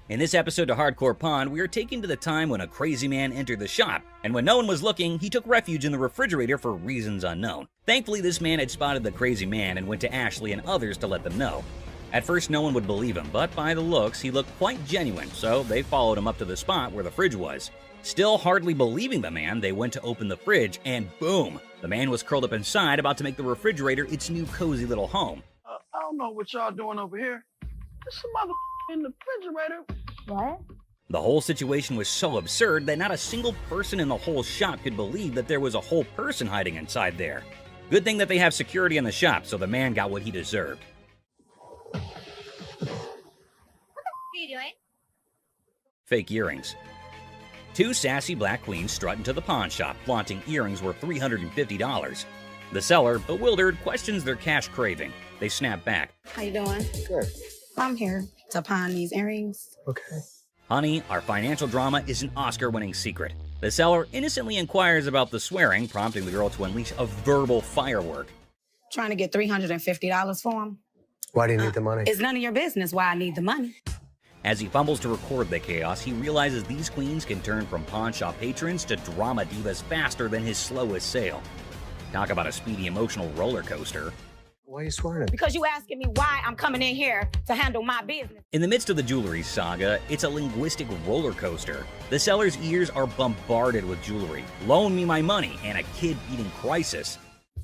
[SPEAKER 9] In this episode of Hardcore Pond, we are taken to the time when a crazy man entered the shop, and when no one was looking, he took refuge in the refrigerator for reasons unknown. Thankfully, this man had spotted the crazy man and went to Ashley and others to let them know. At first, no one would believe him, but by the looks, he looked quite genuine, so they followed him up to the spot where the fridge was. Still hardly believing the man, they went to open the fridge, and boom! The man was curled up inside, about to make the refrigerator its new cozy little home.
[SPEAKER 22] I don't know what y'all doing over here. There's some mother in the refrigerator.
[SPEAKER 10] What?
[SPEAKER 9] The whole situation was so absurd that not a single person in the whole shop could believe that there was a whole person hiding inside there. Good thing that they have security in the shop, so the man got what he deserved.
[SPEAKER 10] What are you doing?
[SPEAKER 9] Fake earrings. Two sassy black queens strut into the pawn shop, flaunting earrings worth $350. The seller, bewildered, questions their cash craving. They snap back.
[SPEAKER 20] How you doing?
[SPEAKER 2] Good.
[SPEAKER 20] I'm here to pawn these earrings.
[SPEAKER 2] Okay.
[SPEAKER 9] Honey, our financial drama is an Oscar-winning secret. The seller innocently inquires about the swearing, prompting the girl to unleash a verbal firework.
[SPEAKER 20] Trying to get $350 for them.
[SPEAKER 2] Why do you need the money?
[SPEAKER 20] It's none of your business why I need the money.
[SPEAKER 9] As he fumbles to record the chaos, he realizes these queens can turn from pawn shop patrons to drama divas faster than his slowest sale. Talk about a speedy emotional roller coaster.
[SPEAKER 2] Why are you swearing at me?
[SPEAKER 20] Because you asking me why I'm coming in here to handle my business.
[SPEAKER 9] In the midst of the jewelry saga, it's a linguistic roller coaster. The seller's ears are bombarded with jewelry, loan me my money, and a kid-eating crisis.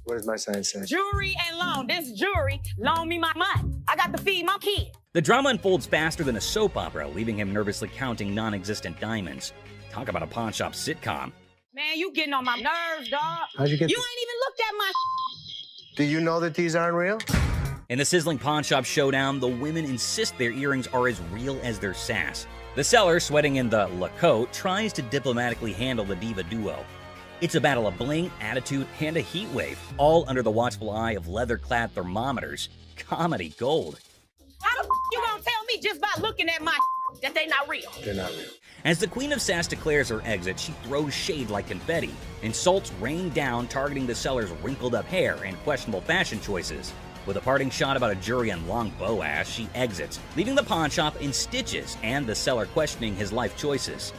[SPEAKER 2] What does my sign say?
[SPEAKER 20] Jewelry and loan. This jewelry, loan me my money. I got to feed my kid.
[SPEAKER 9] The drama unfolds faster than a soap opera, leaving him nervously counting non-existent diamonds. Talk about a pawn shop sitcom.
[SPEAKER 20] Man, you getting on my nerves, dog.
[SPEAKER 2] How'd you get
[SPEAKER 20] You ain't even looked at my
[SPEAKER 2] Do you know that these aren't real?
[SPEAKER 9] In the sizzling pawn shop showdown, the women insist their earrings are as real as their sass. The seller, sweating in the Lacoste, tries to diplomatically handle the diva duo. It's a battle of bling, attitude, and a heat wave, all under the watchful eye of leather-clad thermometers. Comedy gold.
[SPEAKER 20] How the you gonna tell me just by looking at my that they not real?
[SPEAKER 2] They're not real.
[SPEAKER 9] As the Queen of Sass declares her exit, she throws shade like confetti. Insults rain down, targeting the seller's wrinkled-up hair and questionable fashion choices. With a parting shot about a jury and long bow ass, she exits, leaving the pawn shop in stitches and the seller questioning his life choices.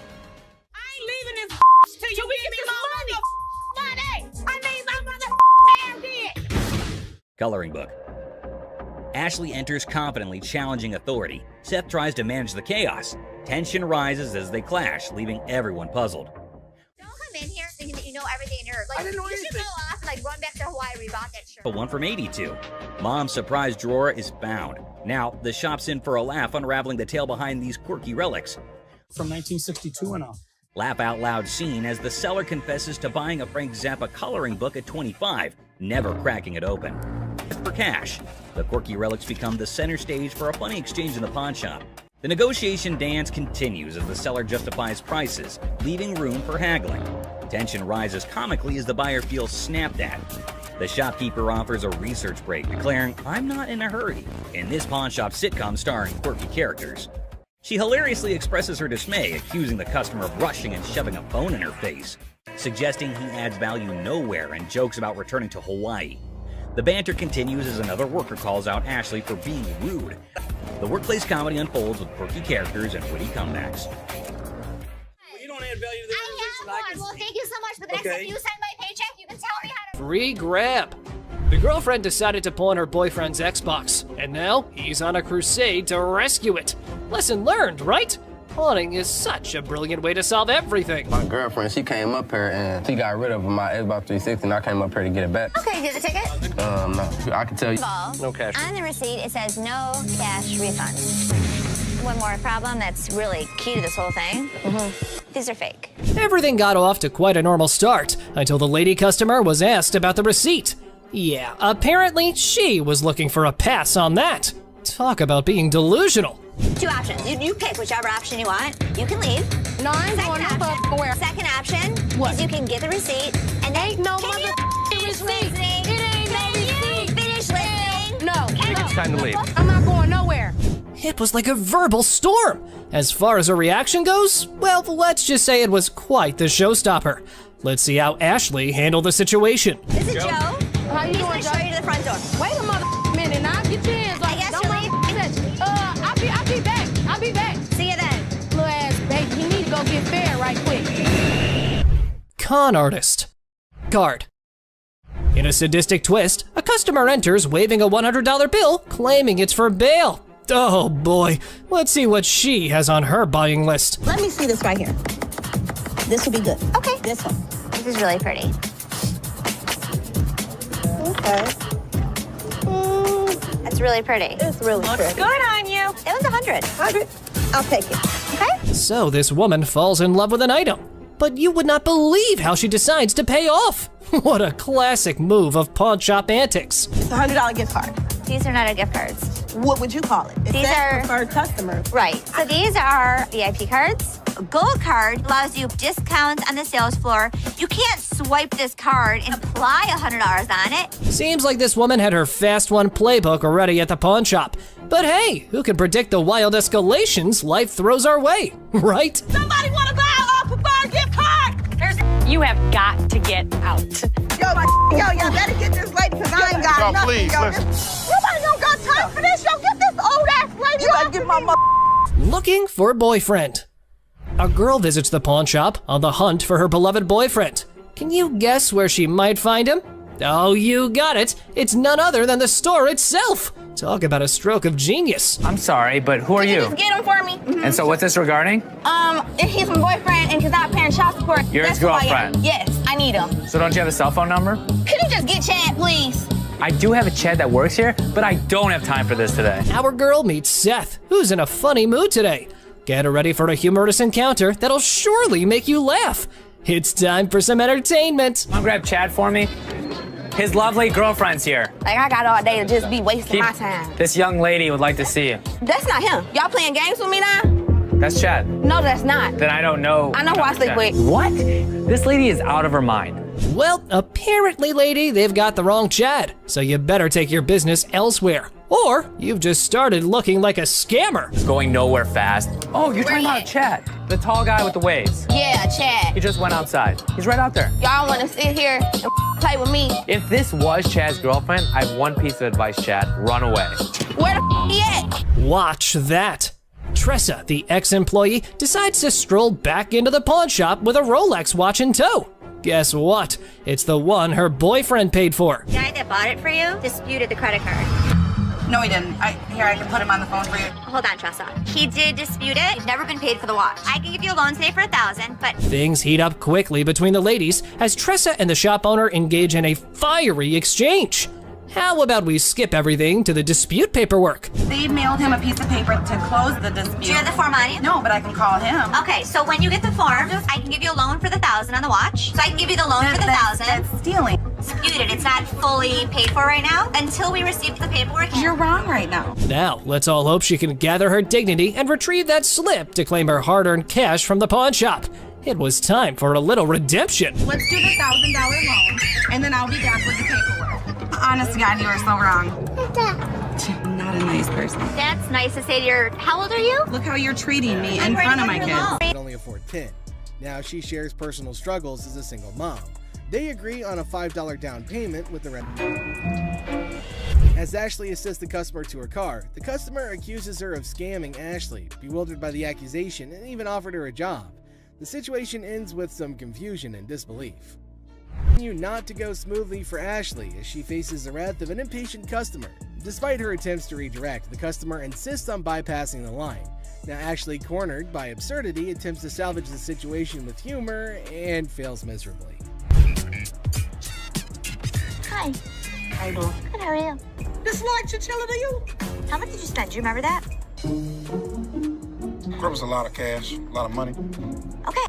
[SPEAKER 20] I ain't leaving this till you give me my money. I need my mother dead.
[SPEAKER 9] Coloring book. Ashley enters confidently, challenging authority. Seth tries to manage the chaos. Tension rises as they clash, leaving everyone puzzled.
[SPEAKER 10] Don't come in here thinking that you know everything in your. Like,
[SPEAKER 22] I didn't know
[SPEAKER 10] you should
[SPEAKER 22] anything.
[SPEAKER 10] go off and like run back to Hawaii where you bought that shirt.
[SPEAKER 9] But one from 82. Mom's surprise drawer is found. Now, the shop's in for a laugh, unraveling the tale behind these quirky relics.
[SPEAKER 6] From 1962 and up.
[SPEAKER 9] Laugh out loud scene as the seller confesses to buying a Frank Zappa coloring book at 25, never cracking it open. For cash, the quirky relics become the center stage for a funny exchange in the pawn shop. The negotiation dance continues as the seller justifies prices, leaving room for haggling. Tension rises comically as the buyer feels snapped at. The shopkeeper offers a research break, declaring, "I'm not in a hurry," in this pawn shop sitcom starring quirky characters. She hilariously expresses her dismay, accusing the customer of rushing and shoving a phone in her face, suggesting he adds value nowhere and jokes about returning to Hawaii. The banter continues as another worker calls out Ashley for being rude. The workplace comedy unfolds with quirky characters and witty comebacks.
[SPEAKER 6] You don't add value to the organization.
[SPEAKER 10] I have one. Well, thank you so much. But the next time you send my paycheck, you can tell me how to.
[SPEAKER 7] Free grab. The girlfriend decided to pawn her boyfriend's Xbox, and now he's on a crusade to rescue it. Lesson learned, right? Pawning is such a brilliant way to solve everything.
[SPEAKER 11] My girlfriend, she came up here and she got rid of my Xbox 360 and I came up here to get it back.
[SPEAKER 10] Okay, do the ticket?
[SPEAKER 11] No, I can tell you.
[SPEAKER 10] No
[SPEAKER 11] cash.
[SPEAKER 10] On the receipt, it says no cash refund. One more problem that's really key to this whole thing. These are fake.
[SPEAKER 7] Everything got off to quite a normal start until the lady customer was asked about the receipt. Yeah, apparently she was looking for a pass on that. Talk about being delusional.
[SPEAKER 10] Two options. You pick whichever option you want. You can leave.
[SPEAKER 13] No, I ain't going no where.
[SPEAKER 10] Second option is you can get the receipt and then
[SPEAKER 13] Ain't no
[SPEAKER 10] finish
[SPEAKER 13] receipt.
[SPEAKER 10] listening.
[SPEAKER 13] It ain't no receipt.
[SPEAKER 10] Finish listening.
[SPEAKER 13] No.
[SPEAKER 1] It's time to leave.
[SPEAKER 13] I'm not going nowhere.
[SPEAKER 7] It was like a verbal storm. As far as her reaction goes, well, let's just say it was quite the showstopper. Let's see how Ashley handled the situation.
[SPEAKER 10] This is Joe.
[SPEAKER 13] How you
[SPEAKER 10] He's
[SPEAKER 13] doing,
[SPEAKER 10] gonna show you to the front door.
[SPEAKER 13] Wait a minute now. Get your hands off.
[SPEAKER 10] I guess
[SPEAKER 13] Don't
[SPEAKER 10] you'll
[SPEAKER 13] mind
[SPEAKER 10] leave.
[SPEAKER 13] I'll be back. I'll be back.
[SPEAKER 10] See you then.
[SPEAKER 13] Little ass baby, you need to go get fed right quick.
[SPEAKER 7] Con artist. Guard. In a sadistic twist, a customer enters waving a $100 bill, claiming it's for bail. Oh boy, let's see what she has on her buying list.
[SPEAKER 5] Let me see this right here. This will be good.
[SPEAKER 10] Okay.
[SPEAKER 5] This one.
[SPEAKER 10] This is really pretty.
[SPEAKER 5] Okay.
[SPEAKER 10] That's really pretty.
[SPEAKER 5] It's really pretty.
[SPEAKER 10] Good on you. It was 100.
[SPEAKER 5] 100. I'll take it.
[SPEAKER 10] Okay.
[SPEAKER 7] So this woman falls in love with an item, but you would not believe how she decides to pay off. What a classic move of pawn shop antics.
[SPEAKER 5] It's a $100 gift card.
[SPEAKER 10] These are not our gift cards.
[SPEAKER 5] What would you call it?
[SPEAKER 10] These are
[SPEAKER 5] preferred customers.
[SPEAKER 10] Right. So these are VIP cards. A gold card allows you discounts on the sales floor. You can't swipe this card and apply $100 on it.
[SPEAKER 7] Seems like this woman had her fast one playbook already at the pawn shop. But hey, who can predict the wild escalations life throws our way, right?
[SPEAKER 20] Somebody want to buy a preferred gift card?
[SPEAKER 12] You have got to get out.
[SPEAKER 5] Y'all better get this lady because I ain't got nothing.
[SPEAKER 22] Please,
[SPEAKER 5] Nobody don't got time for this. Yo, get this old ass lady. You better get my mother.
[SPEAKER 7] Looking for a boyfriend. A girl visits the pawn shop on the hunt for her beloved boyfriend. Can you guess where she might find him? Oh, you got it. It's none other than the store itself. Talk about a stroke of genius.
[SPEAKER 12] I'm sorry, but who are you?
[SPEAKER 13] Just get him for me.
[SPEAKER 12] And so what's this regarding?
[SPEAKER 13] He's my boyfriend and he's not paying child support.
[SPEAKER 12] You're his
[SPEAKER 13] That's who I am.
[SPEAKER 12] girlfriend?
[SPEAKER 13] Yes, I need him.
[SPEAKER 12] So don't you have a cell phone number?
[SPEAKER 13] Can you just get Chad, please?
[SPEAKER 12] I do have a Chad that works here, but I don't have time for this today.
[SPEAKER 7] Our girl meets Seth, who's in a funny mood today. Get ready for a humorous encounter that'll surely make you laugh. It's time for some entertainment.
[SPEAKER 12] Come on, grab Chad for me. His lovely girlfriend's here.
[SPEAKER 13] Like, I got all day to just be wasting my time.
[SPEAKER 12] This young lady would like to see you.
[SPEAKER 13] That's not him. Y'all playing games with me now?
[SPEAKER 12] That's Chad.
[SPEAKER 13] No, that's not.
[SPEAKER 12] Then I don't know.
[SPEAKER 13] I know who I sleep with.
[SPEAKER 12] What? This lady is out of her mind.
[SPEAKER 7] Well, apparently, lady, they've got the wrong Chad, so you better take your business elsewhere. Or you've just started looking like a scammer.
[SPEAKER 12] It's going nowhere fast. Oh, you're talking about Chad, the tall guy with the waves.
[SPEAKER 13] Yeah, Chad.
[SPEAKER 12] He just went outside. He's right out there.
[SPEAKER 13] Y'all want to sit here and play with me?
[SPEAKER 12] If this was Chad's girlfriend, I have one piece of advice, Chad. Run away.
[SPEAKER 13] Where the he at?
[SPEAKER 7] Watch that. Tressa, the ex-employee, decides to stroll back into the pawn shop with a Rolex watch in tow. Guess what? It's the one her boyfriend paid for.
[SPEAKER 10] The guy that bought it for you disputed the credit card.
[SPEAKER 18] No, he didn't. Here, I can put him on the phone for you.
[SPEAKER 10] Hold on, Tressa. He did dispute it. You've never been paid for the watch. I can give you a loan today for $1,000, but
[SPEAKER 7] Things heat up quickly between the ladies as Tressa and the shop owner engage in a fiery exchange. How about we skip everything to the dispute paperwork?
[SPEAKER 18] They mailed him a piece of paper to close the dispute.
[SPEAKER 10] do you have the form on you?
[SPEAKER 18] No, but I can call him.
[SPEAKER 10] Okay, so when you get the form, I can give you a loan for the $1,000 on the watch. So I can give you the loan for the $1,000.
[SPEAKER 18] That's stealing.
[SPEAKER 10] Disputed. It's not fully paid for right now until we receive the paperwork.
[SPEAKER 18] You're wrong right now.
[SPEAKER 7] Now, let's all hope she can gather her dignity and retrieve that slip to claim her hard-earned cash from the pawn shop. It was time for a little redemption.
[SPEAKER 18] Let's do the $1,000 loan, and then I'll be back with the paperwork. Honest to God, you are so wrong. Not a nice person.
[SPEAKER 10] That's nice to say to your. How old are you?
[SPEAKER 18] Look how you're treating me in front of my kids.
[SPEAKER 23] Can only afford 10. Now she shares personal struggles as a single mom. They agree on a $5 down payment with the rent. As Ashley assists the customer to her car, the customer accuses her of scamming Ashley, bewildered by the accusation, and even offered her a job. The situation ends with some confusion and disbelief. Continue not to go smoothly for Ashley as she faces the wrath of an impatient customer. Despite her attempts to redirect, the customer insists on bypassing the line. Now Ashley, cornered by absurdity, attempts to salvage the situation with humor and fails miserably.
[SPEAKER 10] Hi.
[SPEAKER 18] How you doing?
[SPEAKER 10] Good. How are you?
[SPEAKER 18] This like chinchilla to you?
[SPEAKER 10] How much did you spend? Do you remember that?
[SPEAKER 22] There was a lot of cash, a lot of money.
[SPEAKER 10] Okay.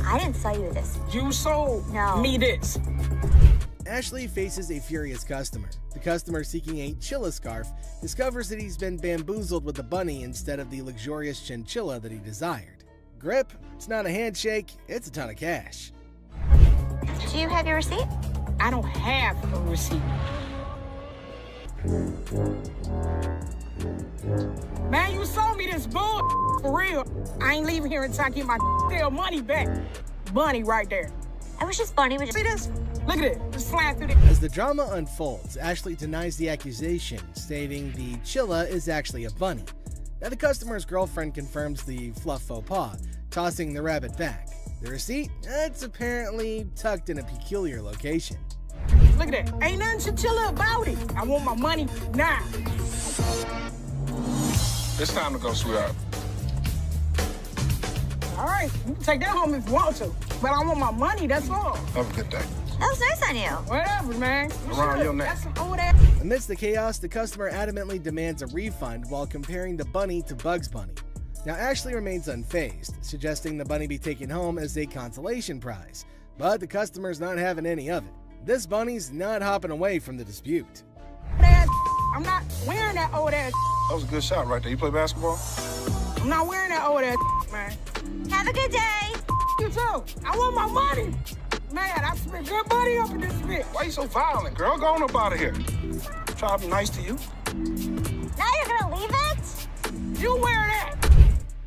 [SPEAKER 10] I didn't sell you this.
[SPEAKER 18] You sold
[SPEAKER 10] me
[SPEAKER 18] this.
[SPEAKER 23] Ashley faces a furious customer. The customer, seeking a chilla scarf, discovers that he's been bamboozled with the bunny instead of the luxurious chinchilla that he desired. Grip, it's not a handshake, it's a ton of cash.
[SPEAKER 10] Do you have your receipt?
[SPEAKER 18] I don't have a receipt. Man, you sold me this bull for real. I ain't leaving here until I get my damn money back. Bunny right there.
[SPEAKER 10] I wish this bunny would just...
[SPEAKER 18] See this? Look at it. Just flying through the...
[SPEAKER 23] As the drama unfolds, Ashley denies the accusation, stating the chilla is actually a bunny. Now the customer's girlfriend confirms the fluff faux pas, tossing the rabbit back. The receipt? It's apparently tucked in a peculiar location.
[SPEAKER 18] Look at that. Ain't nothing chinchilla about it. I want my money now.
[SPEAKER 22] It's time to go, sweetheart.
[SPEAKER 18] All right, you can take that home if you want to. But I want my money, that's all.
[SPEAKER 22] Have a good day.
[SPEAKER 10] That was nice on you.
[SPEAKER 18] Whatever, man.
[SPEAKER 22] Around your neck.
[SPEAKER 18] That's some old ass.
[SPEAKER 23] Amidst the chaos, the customer adamantly demands a refund while comparing the bunny to Bugs Bunny. Now, Ashley remains unfazed, suggesting the bunny be taken home as a consolation prize. But the customer's not having any of it. This bunny's not hopping away from the dispute.
[SPEAKER 18] I'm not wearing that old ass.
[SPEAKER 22] That was a good shot right there. You play basketball?
[SPEAKER 18] I'm not wearing that old ass, man.
[SPEAKER 10] Have a good day.
[SPEAKER 18] You too. I want my money. Man, I spent good money up in this bitch.
[SPEAKER 22] Why you so violent, girl? Go on up out of here. Try to be nice to you.
[SPEAKER 10] Now you're gonna leave it?
[SPEAKER 18] You wear that.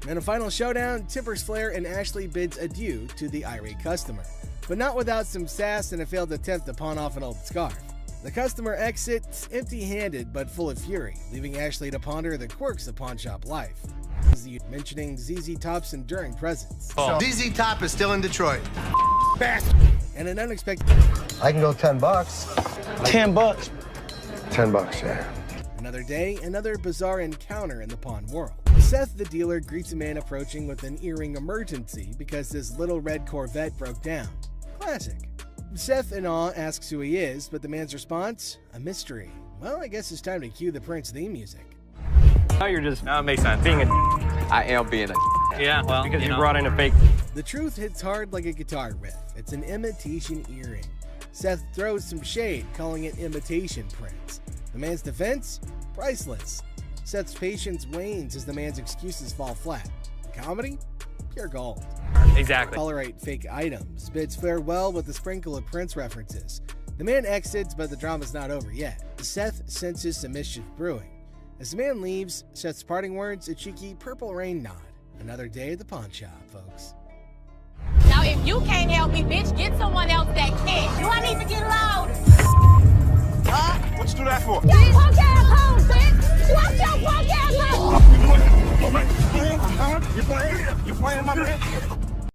[SPEAKER 23] In a final showdown, Tippers Flair and Ashley bids adieu to the irate customer, but not without some sass and a failed attempt to pawn off an old scarf. The customer exits empty-handed but full of fury, leaving Ashley to ponder the quirks of pawn shop life, mentioning ZZ Top's enduring presence.
[SPEAKER 2] ZZ Top is still in Detroit.
[SPEAKER 23] And an unexpected...
[SPEAKER 2] I can go $10.
[SPEAKER 22] $10?
[SPEAKER 2] $10, yeah.
[SPEAKER 23] Another day, another bizarre encounter in the pawn world. Seth the dealer greets a man approaching with an earring emergency because his little red Corvette broke down. Classic. Seth in awe asks who he is, but the man's response? A mystery. Well, I guess it's time to cue the Prince theme music.
[SPEAKER 1] Now you're just
[SPEAKER 12] No, it makes sense.
[SPEAKER 1] being a
[SPEAKER 11] I am being a
[SPEAKER 12] Yeah, well,
[SPEAKER 1] because you
[SPEAKER 12] know.
[SPEAKER 1] brought in a fake.
[SPEAKER 23] The truth hits hard like a guitar riff. It's an imitation earring. Seth throws some shade, calling it imitation prints. The man's defense? Priceless. Seth's patience wanes as the man's excuses fall flat. Comedy? Pure gold.
[SPEAKER 12] Exactly.
[SPEAKER 23] Tolerate fake items, bids farewell with a sprinkle of Prince references. The man exits, but the drama's not over yet. Seth senses some mischief brewing. As the man leaves, Seth's parting words, a cheeky purple rain nod. Another day at the pawn shop, folks.
[SPEAKER 20] Now, if you can't help me, bitch, get someone else that can. Do I need to get loud?
[SPEAKER 22] What you do that for?
[SPEAKER 20] You punk asshole, bitch! Watch your punk asshole!
[SPEAKER 22] You playing my man?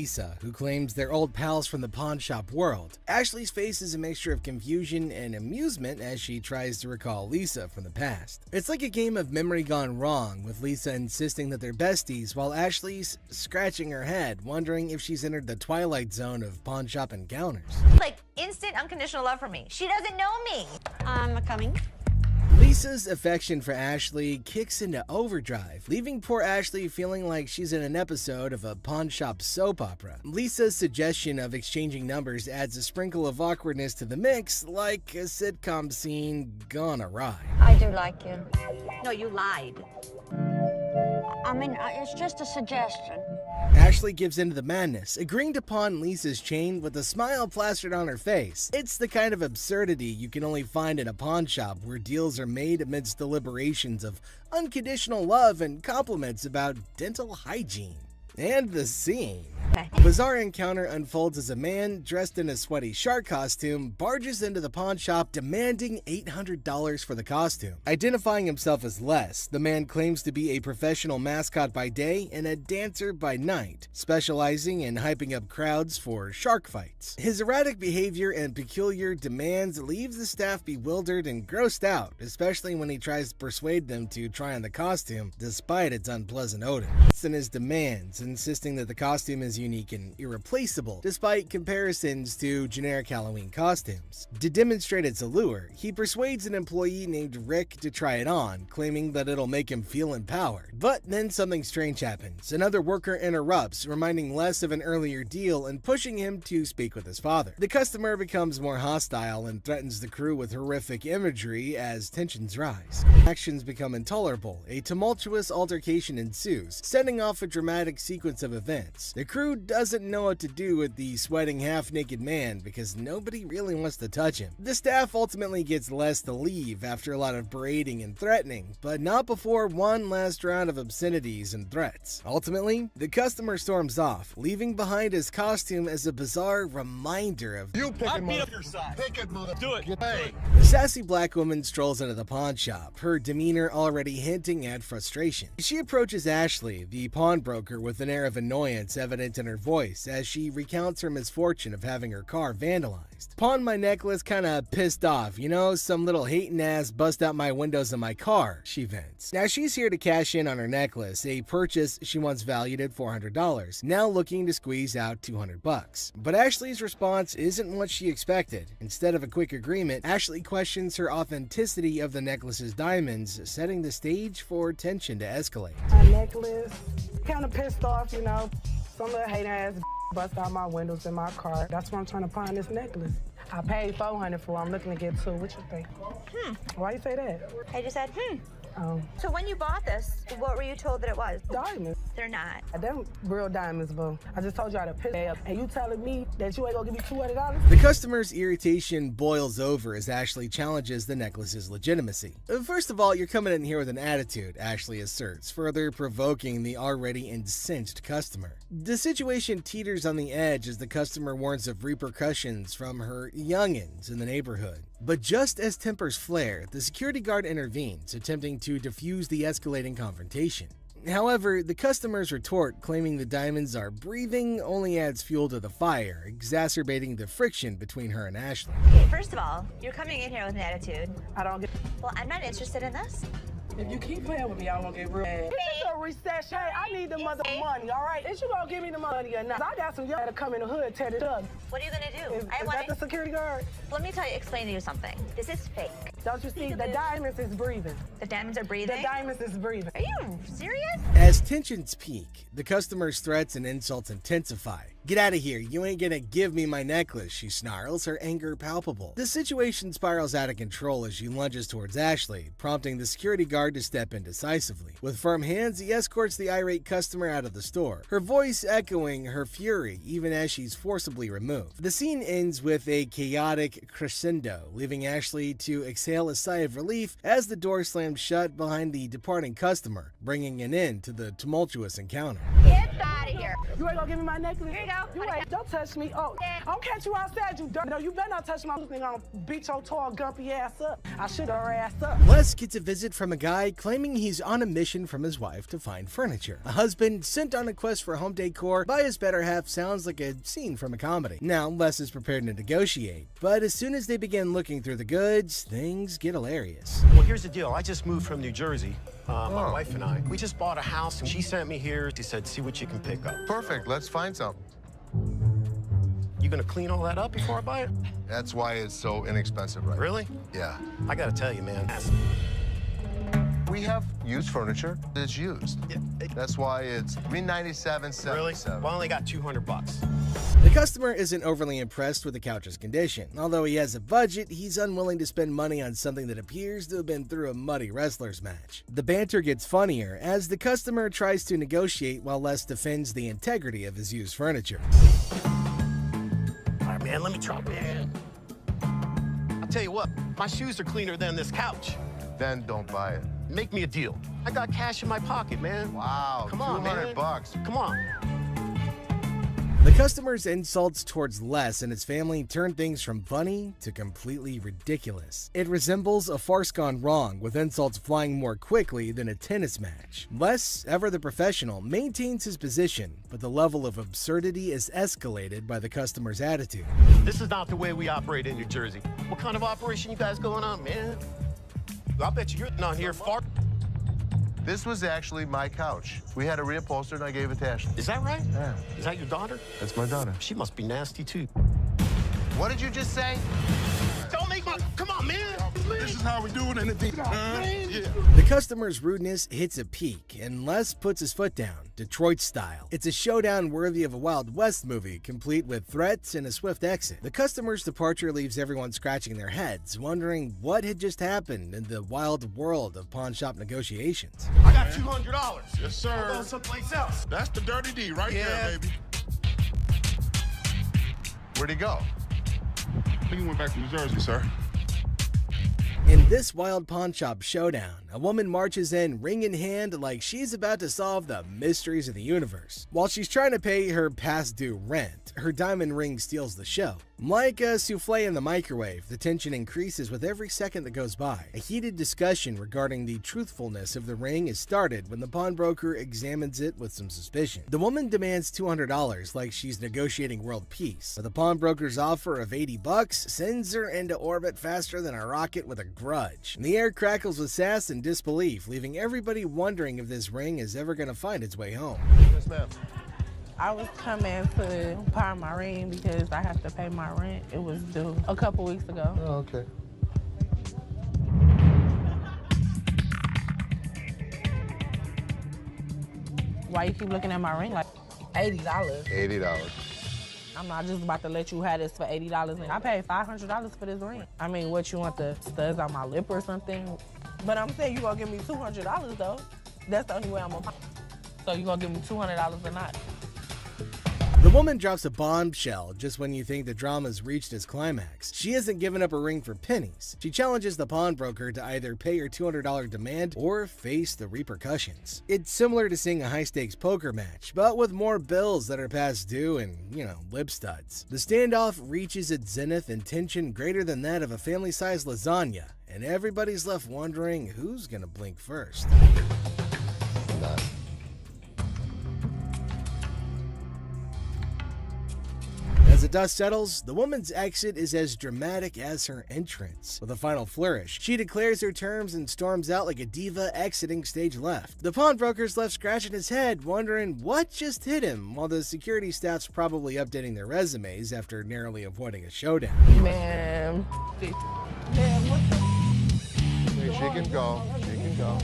[SPEAKER 23] Lisa, who claims they're old pals from the pawn shop world. Ashley's face is a mixture of confusion and amusement as she tries to recall Lisa from the past. It's like a game of memory gone wrong, with Lisa insisting that they're besties while Ashley's scratching her head, wondering if she's entered the twilight zone of pawn shop encounters.
[SPEAKER 10] Like instant unconditional love for me. She doesn't know me. I'm coming.
[SPEAKER 23] Lisa's affection for Ashley kicks into overdrive, leaving poor Ashley feeling like she's in an episode of a pawn shop soap opera. Lisa's suggestion of exchanging numbers adds a sprinkle of awkwardness to the mix, like a sitcom scene gone awry.
[SPEAKER 10] I do like you.
[SPEAKER 3] No, you lied.
[SPEAKER 10] I mean, it's just a suggestion.
[SPEAKER 23] Ashley gives into the madness, agreeing to pawn Lisa's chain with a smile plastered on her face. It's the kind of absurdity you can only find in a pawn shop where deals are made amidst deliberations of unconditional love and compliments about dental hygiene. And the scene. A bizarre encounter unfolds as a man dressed in a sweaty shark costume barges into the pawn shop demanding $800 for the costume. Identifying himself as Les, the man claims to be a professional mascot by day and a dancer by night, specializing in hyping up crowds for shark fights. His erratic behavior and peculiar demands leaves the staff bewildered and grossed out, especially when he tries to persuade them to try on the costume despite its unpleasant odor. And his demands, insisting that the costume is unique and irreplaceable, despite comparisons to generic Halloween costumes. To demonstrate its allure, he persuades an employee named Rick to try it on, claiming that it'll make him feel empowered. But then something strange happens. Another worker interrupts, reminding Les of an earlier deal and pushing him to speak with his father. The customer becomes more hostile and threatens the crew with horrific imagery as tensions rise. Actions become intolerable. A tumultuous altercation ensues, setting off a dramatic sequence of events. The crew doesn't know what to do with the sweating half-naked man because nobody really wants to touch him. The staff ultimately gets Les to leave after a lot of berating and threatening, but not before one last round of obscenities and threats. Ultimately, the customer storms off, leaving behind his costume as a bizarre reminder of
[SPEAKER 22] You pick it, mother. Your side. Pick it, mother. Do it. Hey.
[SPEAKER 23] The sassy black woman strolls into the pawn shop, her demeanor already hinting at frustration. She approaches Ashley, the pawnbroker, with an air of annoyance evident in her voice as she recounts her misfortune of having her car vandalized. Pawned my necklace kinda pissed off, you know, some little hating ass bust out my windows of my car, she vents. Now she's here to cash in on her necklace, a purchase she once valued at $400, now looking to squeeze out $200. But Ashley's response isn't what she expected. Instead of a quick agreement, Ashley questions her authenticity of the necklace's diamonds, setting the stage for tension to escalate.
[SPEAKER 4] My necklace, kind of pissed off, you know. Some little hater ass bust out my windows in my car. That's why I'm trying to pawn this necklace. I paid $400 for it. I'm looking to get $2. What you think? Why you say that?
[SPEAKER 10] I just said, So when you bought this, what were you told that it was?
[SPEAKER 4] Diamonds.
[SPEAKER 10] They're not.
[SPEAKER 4] Them real diamonds, boo. I just told you I had a piss up, and you telling me that you ain't gonna give me $200?
[SPEAKER 23] The customer's irritation boils over as Ashley challenges the necklace's legitimacy. First of all, you're coming in here with an attitude, Ashley asserts, further provoking the already incensed customer. The situation teeters on the edge as the customer warns of repercussions from her youngins in the neighborhood. But just as tempers flare, the security guard intervenes, attempting to defuse the escalating confrontation. However, the customer's retort claiming the diamonds are breathing only adds fuel to the fire, exacerbating the friction between her and Ashley.
[SPEAKER 10] Okay, first of all, you're coming in here with an attitude.
[SPEAKER 4] I don't get.
[SPEAKER 10] Well, I'm not interested in this.
[SPEAKER 4] If you keep playing with me, I won't get real mad. This is a recession. Hey, I need the mother money, all right? Is you gonna give me the money or not? I got some young that'll come in the hood, tear it up.
[SPEAKER 10] What are you gonna do?
[SPEAKER 4] Is that the security guard?
[SPEAKER 10] Let me explain to you something. This is fake.
[SPEAKER 4] Don't you see? The diamonds is breathing.
[SPEAKER 10] The diamonds are breathing?
[SPEAKER 4] The diamonds is breathing.
[SPEAKER 10] Are you serious?
[SPEAKER 23] As tensions peak, the customer's threats and insults intensify. "Get out of here, you ain't gonna give me my necklace," she snarls, her anger palpable. The situation spirals out of control as she lunges towards Ashley, prompting the security guard to step in decisively. With firm hands, he escorts the irate customer out of the store, her voice echoing her fury even as she's forcibly removed. The scene ends with a chaotic crescendo, leaving Ashley to exhale a sigh of relief as the door slams shut behind the departing customer, bringing an end to the tumultuous encounter.
[SPEAKER 3] Get out of here.
[SPEAKER 4] You ain't gonna give me my necklace?
[SPEAKER 3] Here you go.
[SPEAKER 4] You ain't. Don't touch me. Oh, I'll catch you outside, you dirt. No, you better not touch my thing. I'm gonna beat your tall, gumpy ass up. I shoot her ass up.
[SPEAKER 23] Les gets a visit from a guy claiming he's on a mission from his wife to find furniture. A husband sent on a quest for home decor by his better half sounds like a scene from a comedy. Now, Les is prepared to negotiate, but as soon as they begin looking through the goods, things get hilarious.
[SPEAKER 8] Well, here's the deal. I just moved from New Jersey. My wife and I. We just bought a house, and she sent me here. She said, see what you can pick up.
[SPEAKER 2] Perfect. Let's find some.
[SPEAKER 8] You gonna clean all that up before I buy it?
[SPEAKER 2] That's why it's so inexpensive, right?
[SPEAKER 8] Really?
[SPEAKER 2] Yeah.
[SPEAKER 8] I gotta tell you, man.
[SPEAKER 2] We have used furniture that's used.
[SPEAKER 8] Yeah.
[SPEAKER 2] That's why it's $397.77.
[SPEAKER 8] Really? Well, I only got $200.
[SPEAKER 23] The customer isn't overly impressed with the couch's condition. Although he has a budget, he's unwilling to spend money on something that appears to have been through a muddy wrestler's match. The banter gets funnier as the customer tries to negotiate while Les defends the integrity of his used furniture.
[SPEAKER 8] All right, man, let me try, man. I'll tell you what, my shoes are cleaner than this couch.
[SPEAKER 2] Then don't buy it.
[SPEAKER 8] Make me a deal. I got cash in my pocket, man.
[SPEAKER 2] Wow,
[SPEAKER 8] Come on, man.
[SPEAKER 2] $200.
[SPEAKER 8] Come on.
[SPEAKER 23] The customer's insults towards Les and his family turn things from funny to completely ridiculous. It resembles a farce gone wrong, with insults flying more quickly than a tennis match. Les, ever the professional, maintains his position, but the level of absurdity is escalated by the customer's attitude.
[SPEAKER 8] This is not the way we operate in New Jersey. What kind of operation you guys going on, man? I bet you're not here far.
[SPEAKER 2] This was actually my couch. We had a reupholster and I gave it to Ashley.
[SPEAKER 8] Is that right?
[SPEAKER 2] Yeah.
[SPEAKER 8] Is that your daughter?
[SPEAKER 2] That's my daughter.
[SPEAKER 8] She must be nasty, too.
[SPEAKER 2] What did you just say?
[SPEAKER 8] Don't make my... Come on, man.
[SPEAKER 22] This is how we do it in the deep. Yeah.
[SPEAKER 23] The customer's rudeness hits a peak, and Les puts his foot down, Detroit style. It's a showdown worthy of a Wild West movie, complete with threats and a swift exit. The customer's departure leaves everyone scratching their heads, wondering what had just happened in the wild world of pawn shop negotiations.
[SPEAKER 8] I got $200.
[SPEAKER 22] Yes, sir.
[SPEAKER 8] I'll go someplace else.
[SPEAKER 22] That's the dirty D right there, baby.
[SPEAKER 2] Where'd he go?
[SPEAKER 22] I think he went back to New Jersey, sir.
[SPEAKER 23] In this wild pawn shop showdown, a woman marches in ring in hand like she's about to solve the mysteries of the universe. While she's trying to pay her past due rent, her diamond ring steals the show. Like a souffle in the microwave, the tension increases with every second that goes by. A heated discussion regarding the truthfulness of the ring is started when the pawnbroker examines it with some suspicion. The woman demands $200 like she's negotiating world peace, but the pawnbroker's offer of $80 sends her into orbit faster than a rocket with a grudge. The air crackles with sass and disbelief, leaving everybody wondering if this ring is ever going to find its way home.
[SPEAKER 2] Yes, ma'am.
[SPEAKER 4] I was coming to pawn my ring because I have to pay my rent. It was due a couple weeks ago.
[SPEAKER 2] Oh, okay.
[SPEAKER 4] Why you keep looking at my ring like $80?
[SPEAKER 2] $80.
[SPEAKER 4] I'm not just about to let you have this for $80. And I paid $500 for this ring. I mean, what, you want the studs on my lip or something? But I'm saying you gonna give me $200 though. That's the only way I'm gonna. So you gonna give me $200 or not?
[SPEAKER 23] The woman drops a bombshell just when you think the drama's reached its climax. She hasn't given up her ring for pennies. She challenges the pawnbroker to either pay her $200 demand or face the repercussions. It's similar to seeing a high-stakes poker match, but with more bills that are past due and, lip studs. The standoff reaches its zenith in tension greater than that of a family-sized lasagna, and everybody's left wondering who's gonna blink first. As the dust settles, the woman's exit is as dramatic as her entrance. With a final flourish, she declares her terms and storms out like a diva exiting stage left. The pawnbroker's left scratching his head, wondering what just hit him, while the security staff's probably updating their resumes after narrowly avoiding a showdown.
[SPEAKER 4] Man, what the?
[SPEAKER 2] She can go. She can go.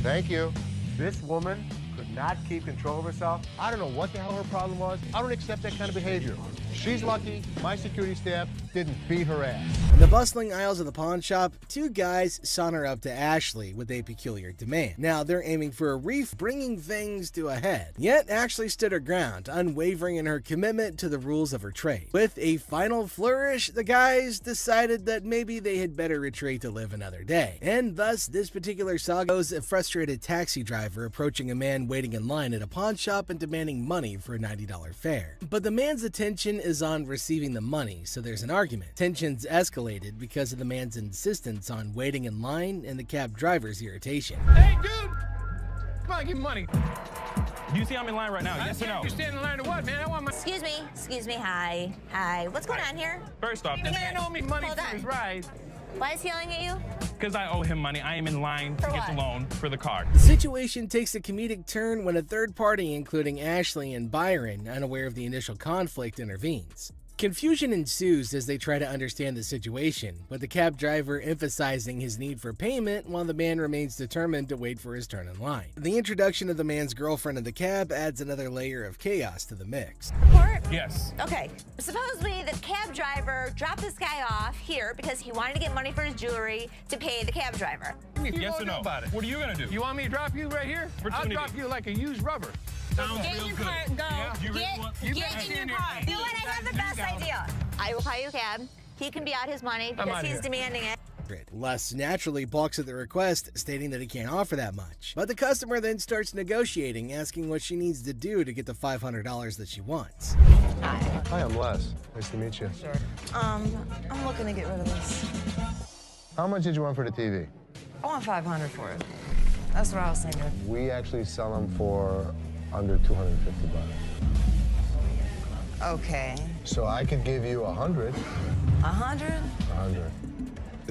[SPEAKER 2] Thank you. This woman could not keep control of herself. I don't know what the hell her problem was. I don't accept that kind of behavior. She's lucky my security staff didn't beat her ass.
[SPEAKER 23] In the bustling aisles of the pawn shop, two guys saunter up to Ashley with a peculiar demand. Now they're aiming for a reef, bringing things to a head. Yet Ashley stood her ground, unwavering in her commitment to the rules of her trade. With a final flourish, the guys decided that maybe they had better retreat to live another day. And thus, this particular saga shows a frustrated taxi driver approaching a man waiting in line at a pawn shop and demanding money for a $90 fare. But the man's attention is on receiving the money, so there's an argument. Tensions escalated because of the man's insistence on waiting in line and the cab driver's irritation.
[SPEAKER 22] Hey, dude! Come on, give me money. Do you see I'm in line right now? Yes or no?
[SPEAKER 20] You stand in line to what, man? I want my...
[SPEAKER 10] Excuse me, hi. What's going on here?
[SPEAKER 22] First off, this man owe me money
[SPEAKER 10] Hold
[SPEAKER 22] for
[SPEAKER 10] on.
[SPEAKER 22] his ride.
[SPEAKER 10] Why is he yelling at you?
[SPEAKER 22] Because I owe him money. I am in line to get the loan for the car.
[SPEAKER 23] The situation takes a comedic turn when a third party, including Ashley and Byron, unaware of the initial conflict, intervenes. Confusion ensues as they try to understand the situation, with the cab driver emphasizing his need for payment while the man remains determined to wait for his turn in line. The introduction of the man's girlfriend in the cab adds another layer of chaos to the mix.
[SPEAKER 10] Report?
[SPEAKER 22] Yes.
[SPEAKER 10] Okay. Supposedly, the cab driver dropped this guy off here because he wanted to get money for his jewelry to pay the cab driver.
[SPEAKER 22] Yes or no? About it. What are you going to do? You want me to drop you right here? I'll drop you like a used rubber.
[SPEAKER 20] Get in your car and go. Get in your car.
[SPEAKER 10] You know what? I have the best idea. I will buy you a cab. He can be out his money because he's demanding it.
[SPEAKER 23] Les naturally balks at the request, stating that he can't offer that much. But the customer then starts negotiating, asking what she needs to do to get the $500 that she wants.
[SPEAKER 2] Hi, I'm Les. Nice to meet you.
[SPEAKER 5] Sure. I'm looking to get rid of this.
[SPEAKER 2] How much did you want for the TV?
[SPEAKER 5] I want $500 for it. That's what I was thinking.
[SPEAKER 2] We actually sell them for under 250 bucks.
[SPEAKER 5] Okay.
[SPEAKER 2] So I could give you 100.
[SPEAKER 5] 100?
[SPEAKER 2] 100.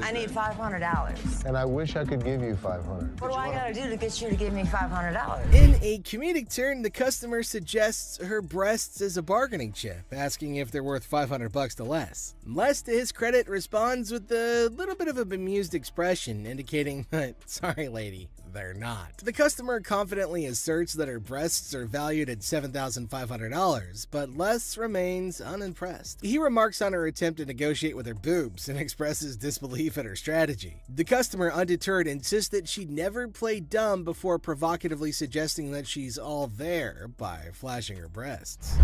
[SPEAKER 5] I need $500.
[SPEAKER 2] And I wish I could give you 500.
[SPEAKER 5] What do I gotta do to get you to give me $500?
[SPEAKER 23] In a comedic turn, the customer suggests her breasts as a bargaining chip, asking if they're worth $500 to Les. Les, to his credit, responds with a little bit of a bemused expression, indicating, sorry lady, they're not. The customer confidently asserts that her breasts are valued at $7,500, but Les remains unimpressed. He remarks on her attempt to negotiate with her boobs and expresses disbelief at her strategy. The customer, undeterred, insists that she never played dumb before provocatively suggesting that she's all there by flashing her breasts.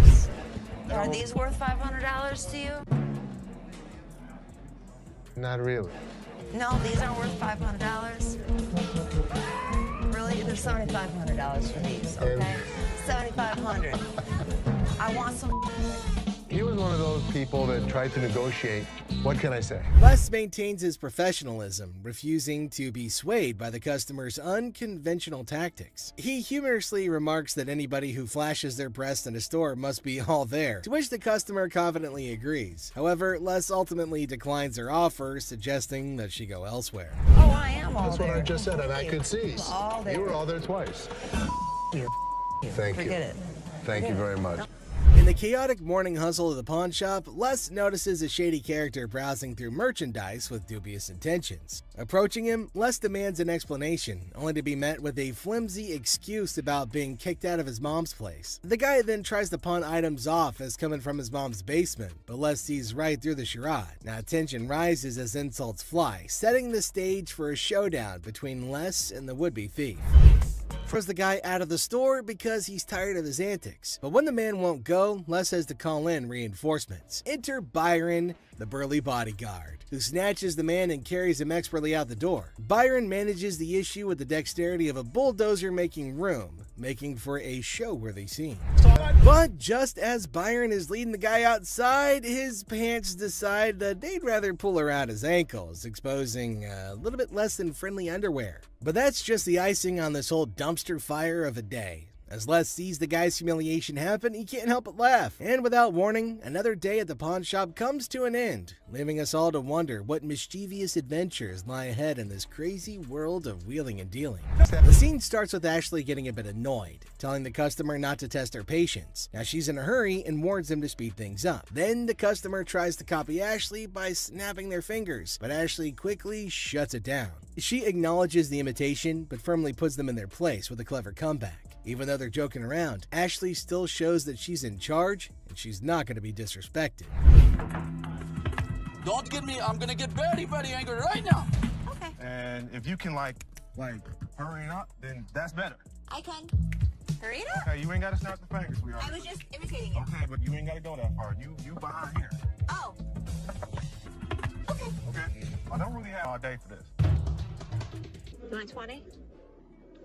[SPEAKER 5] Are these worth $500 to you?
[SPEAKER 2] Not really.
[SPEAKER 5] No, these aren't worth $500. Really? They're $7,500 for these, okay? $7,500. I want some.
[SPEAKER 2] He was one of those people that tried to negotiate. What can I say?
[SPEAKER 23] Les maintains his professionalism, refusing to be swayed by the customer's unconventional tactics. He humorously remarks that anybody who flashes their breast in a store must be all there, to which the customer confidently agrees. However, Les ultimately declines her offer, suggesting that she go elsewhere.
[SPEAKER 5] Oh, I am all
[SPEAKER 2] That's
[SPEAKER 5] there.
[SPEAKER 2] what I just said, and I could see.
[SPEAKER 5] All there.
[SPEAKER 2] You were all there twice. Thank you.
[SPEAKER 5] Forget it.
[SPEAKER 2] Thank you very much.
[SPEAKER 23] In the chaotic morning hustle of the pawn shop, Les notices a shady character browsing through merchandise with dubious intentions. Approaching him, Les demands an explanation, only to be met with a flimsy excuse about being kicked out of his mom's place. The guy then tries to pawn items off as coming from his mom's basement, but Les sees right through the charade. Now tension rises as insults fly, setting the stage for a showdown between Les and the would-be thief. Throws the guy out of the store because he's tired of his antics. But when the man won't go, Les has to call in reinforcements. Enter Byron, the burly bodyguard, who snatches the man and carries him expertly out the door. Byron manages the issue with the dexterity of a bulldozer making room, making for a show-worthy scene. But just as Byron is leading the guy outside, his pants decide that they'd rather pull around his ankles, exposing a little bit less than friendly underwear. But that's just the icing on this whole dumpster fire of a day. As Les sees the guy's humiliation happen, he can't help but laugh. And without warning, another day at the pawn shop comes to an end, leaving us all to wonder what mischievous adventures lie ahead in this crazy world of wheeling and dealing. The scene starts with Ashley getting a bit annoyed, telling the customer not to test her patience. Now she's in a hurry and warns him to speed things up. Then the customer tries to copy Ashley by snapping their fingers, but Ashley quickly shuts it down. She acknowledges the imitation, but firmly puts them in their place with a clever comeback. Even though they're joking around, Ashley still shows that she's in charge and she's not going to be disrespected.
[SPEAKER 22] Don't get me. I'm gonna get very, very angry right now.
[SPEAKER 10] Okay.
[SPEAKER 22] And if you can like hurry up, then that's better.
[SPEAKER 10] I can. Hurry it up.
[SPEAKER 22] Okay, you ain't gotta snap the fingers, sweetheart.
[SPEAKER 10] I was just imitating you.
[SPEAKER 22] Okay, but you ain't gotta go that far. You behind here.
[SPEAKER 10] Oh.
[SPEAKER 22] Okay. I don't really have all day for this.
[SPEAKER 10] You want 20?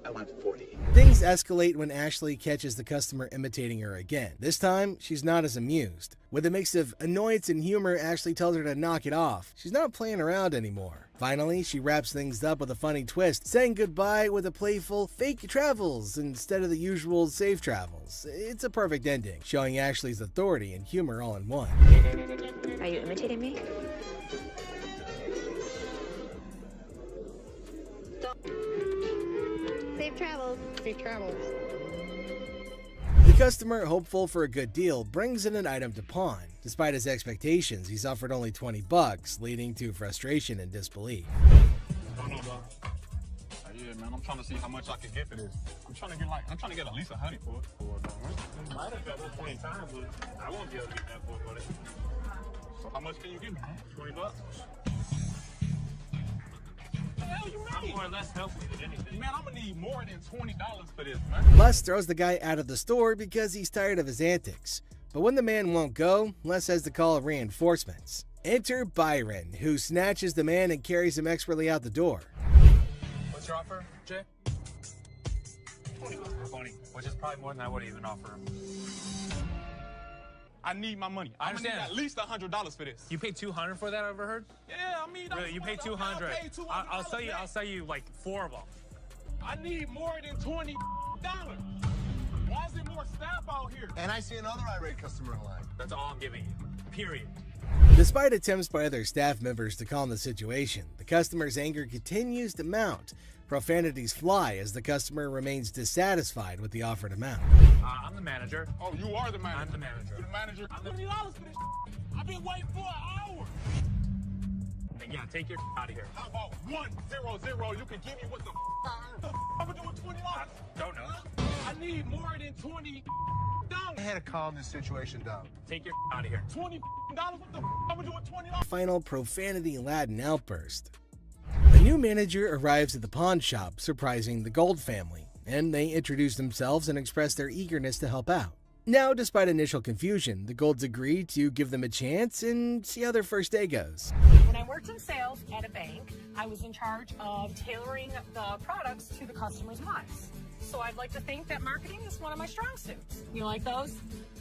[SPEAKER 22] I want 40.
[SPEAKER 23] Things escalate when Ashley catches the customer imitating her again. This time, she's not as amused. With a mix of annoyance and humor, Ashley tells her to knock it off. She's not playing around anymore. Finally, she wraps things up with a funny twist, saying goodbye with a playful fake travels instead of the usual safe travels. It's a perfect ending, showing Ashley's authority and humor all in one.
[SPEAKER 10] Are you imitating me? Safe travels. Safe travels.
[SPEAKER 23] The customer, hopeful for a good deal, brings in an item to pawn. Despite his expectations, he's offered only $20, leading to frustration and disbelief.
[SPEAKER 22] Yeah, man, I'm trying to see how much I can get for this. I'm trying to get at least 100 for it. I might have got 20 times, but I won't be able to get that for it. So how much can you give me? $20? What the hell you mean? I'm more or less helpful than anything. Man, I'm gonna need more than $20 for this, man.
[SPEAKER 23] Les throws the guy out of the store because he's tired of his antics. But when the man won't go, Les has to call reinforcements. Enter Byron, who snatches the man and carries him expertly out the door.
[SPEAKER 22] What's your offer, Jay? 20, which is probably more than I would even offer him. I need my money. I understand. At least $100 for this.
[SPEAKER 12] You paid $200 for that, I overheard?
[SPEAKER 22] Yeah, I mean,
[SPEAKER 12] really, you paid $200. I'll sell you like 4 of them.
[SPEAKER 22] I need more than $20. Why is there more staff out here?
[SPEAKER 2] And I see another irate customer in line.
[SPEAKER 12] That's all I'm giving you. Period.
[SPEAKER 23] Despite attempts by other staff members to calm the situation, the customer's anger continues to mount. Profanities fly as the customer remains dissatisfied with the offered amount.
[SPEAKER 12] I'm the manager.
[SPEAKER 22] Oh, you are the manager.
[SPEAKER 12] I'm the manager.
[SPEAKER 22] You're the manager. $20 for this. I've been waiting for an hour.
[SPEAKER 12] And yeah, take your out of here.
[SPEAKER 22] How about 100? You can give me what the I'm gonna do with $20.
[SPEAKER 12] Don't know.
[SPEAKER 22] I need more than $20.
[SPEAKER 2] I had to calm this situation down.
[SPEAKER 12] Take your out of here.
[SPEAKER 22] $20? What the I'm gonna do with $20?
[SPEAKER 23] Final profanity-laden outburst. A new manager arrives at the pawn shop, surprising the Gold family, and they introduce themselves and express their eagerness to help out. Now, despite initial confusion, the Golds agree to give them a chance and see how their first day goes.
[SPEAKER 4] When I worked in sales at a bank, I was in charge of tailoring the products to the customer's wants. So I'd like to think that marketing is one of my strong suits. You like those?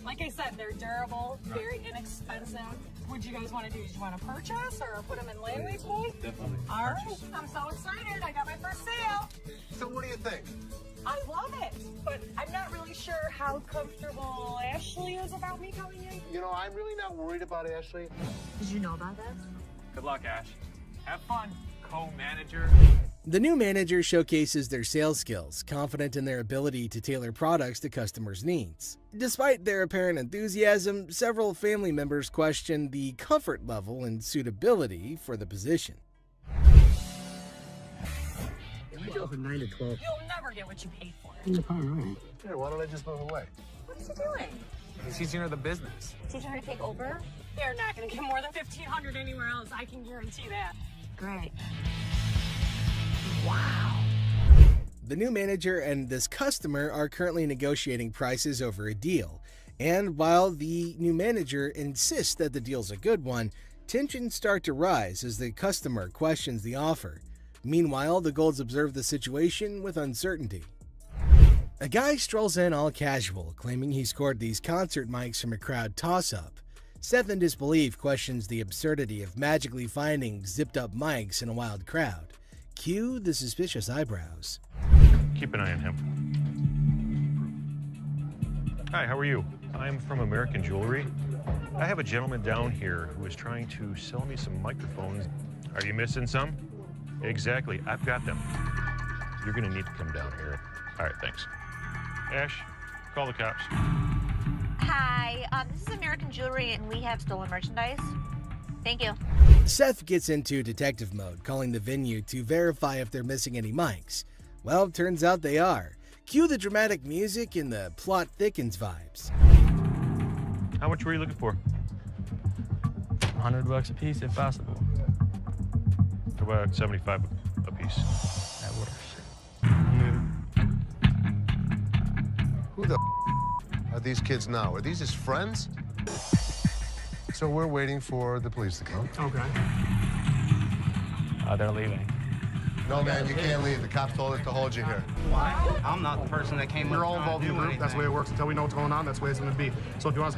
[SPEAKER 4] Like I said, they're durable, very inexpensive. What do you guys want to do? Do you want to purchase or put them in layaway today?
[SPEAKER 22] Definitely.
[SPEAKER 4] All right, I'm so excited. I got my first sale.
[SPEAKER 2] So what do you think?
[SPEAKER 4] I love it, but I'm not really sure how comfortable Ashley is about me coming in.
[SPEAKER 2] You know, I'm really not worried about Ashley.
[SPEAKER 10] Did you know about this?
[SPEAKER 12] Good luck, Ash. Have fun, co-manager.
[SPEAKER 23] The new manager showcases their sales skills, confident in their ability to tailor products to customers' needs. Despite their apparent enthusiasm, several family members question the comfort level and suitability for the position.
[SPEAKER 2] We go from 9 to 12.
[SPEAKER 4] You'll never get what you paid for.
[SPEAKER 2] You're probably right. Yeah, why don't I just move away?
[SPEAKER 10] What is he doing?
[SPEAKER 12] He's teaching her the business.
[SPEAKER 10] Teaching her to take over?
[SPEAKER 4] They're not going to get more than $1,500 anywhere else. I can guarantee that.
[SPEAKER 10] Great.
[SPEAKER 23] Wow. The new manager and this customer are currently negotiating prices over a deal. And while the new manager insists that the deal's a good one, tensions start to rise as the customer questions the offer. Meanwhile, the Golds observe the situation with uncertainty. A guy strolls in all casual, claiming he scored these concert mics from a crowd toss-up. Seth, in disbelief, questions the absurdity of magically finding zipped-up mics in a wild crowd. Cue the suspicious eyebrows.
[SPEAKER 14] Keep an eye on him. Hi, how are you? I'm from American Jewelry. I have a gentleman down here who is trying to sell me some microphones. Are you missing some? Exactly, I've got them. You're gonna need to come down here. All right, thanks. Ash, call the cops.
[SPEAKER 10] Hi, this is American Jewelry and we have stolen merchandise. Thank you.
[SPEAKER 23] Seth gets into detective mode, calling the venue to verify if they're missing any mics. Well, turns out they are. Cue the dramatic music and the plot thickens vibes.
[SPEAKER 14] How much were you looking for?
[SPEAKER 12] $100 a piece if possible.
[SPEAKER 14] About 75 a piece.
[SPEAKER 12] That works.
[SPEAKER 2] Who the are these kids now? Are these his friends? So we're waiting for the police to come.
[SPEAKER 6] Okay.
[SPEAKER 12] They're leaving.
[SPEAKER 2] No, man, you can't leave. The cops told us to hold you here.
[SPEAKER 15] Why? I'm not the person that came up.
[SPEAKER 6] We're all involved in the group. That's the way it works. Until we know what's going on, that's the way it's going to be. So if you want to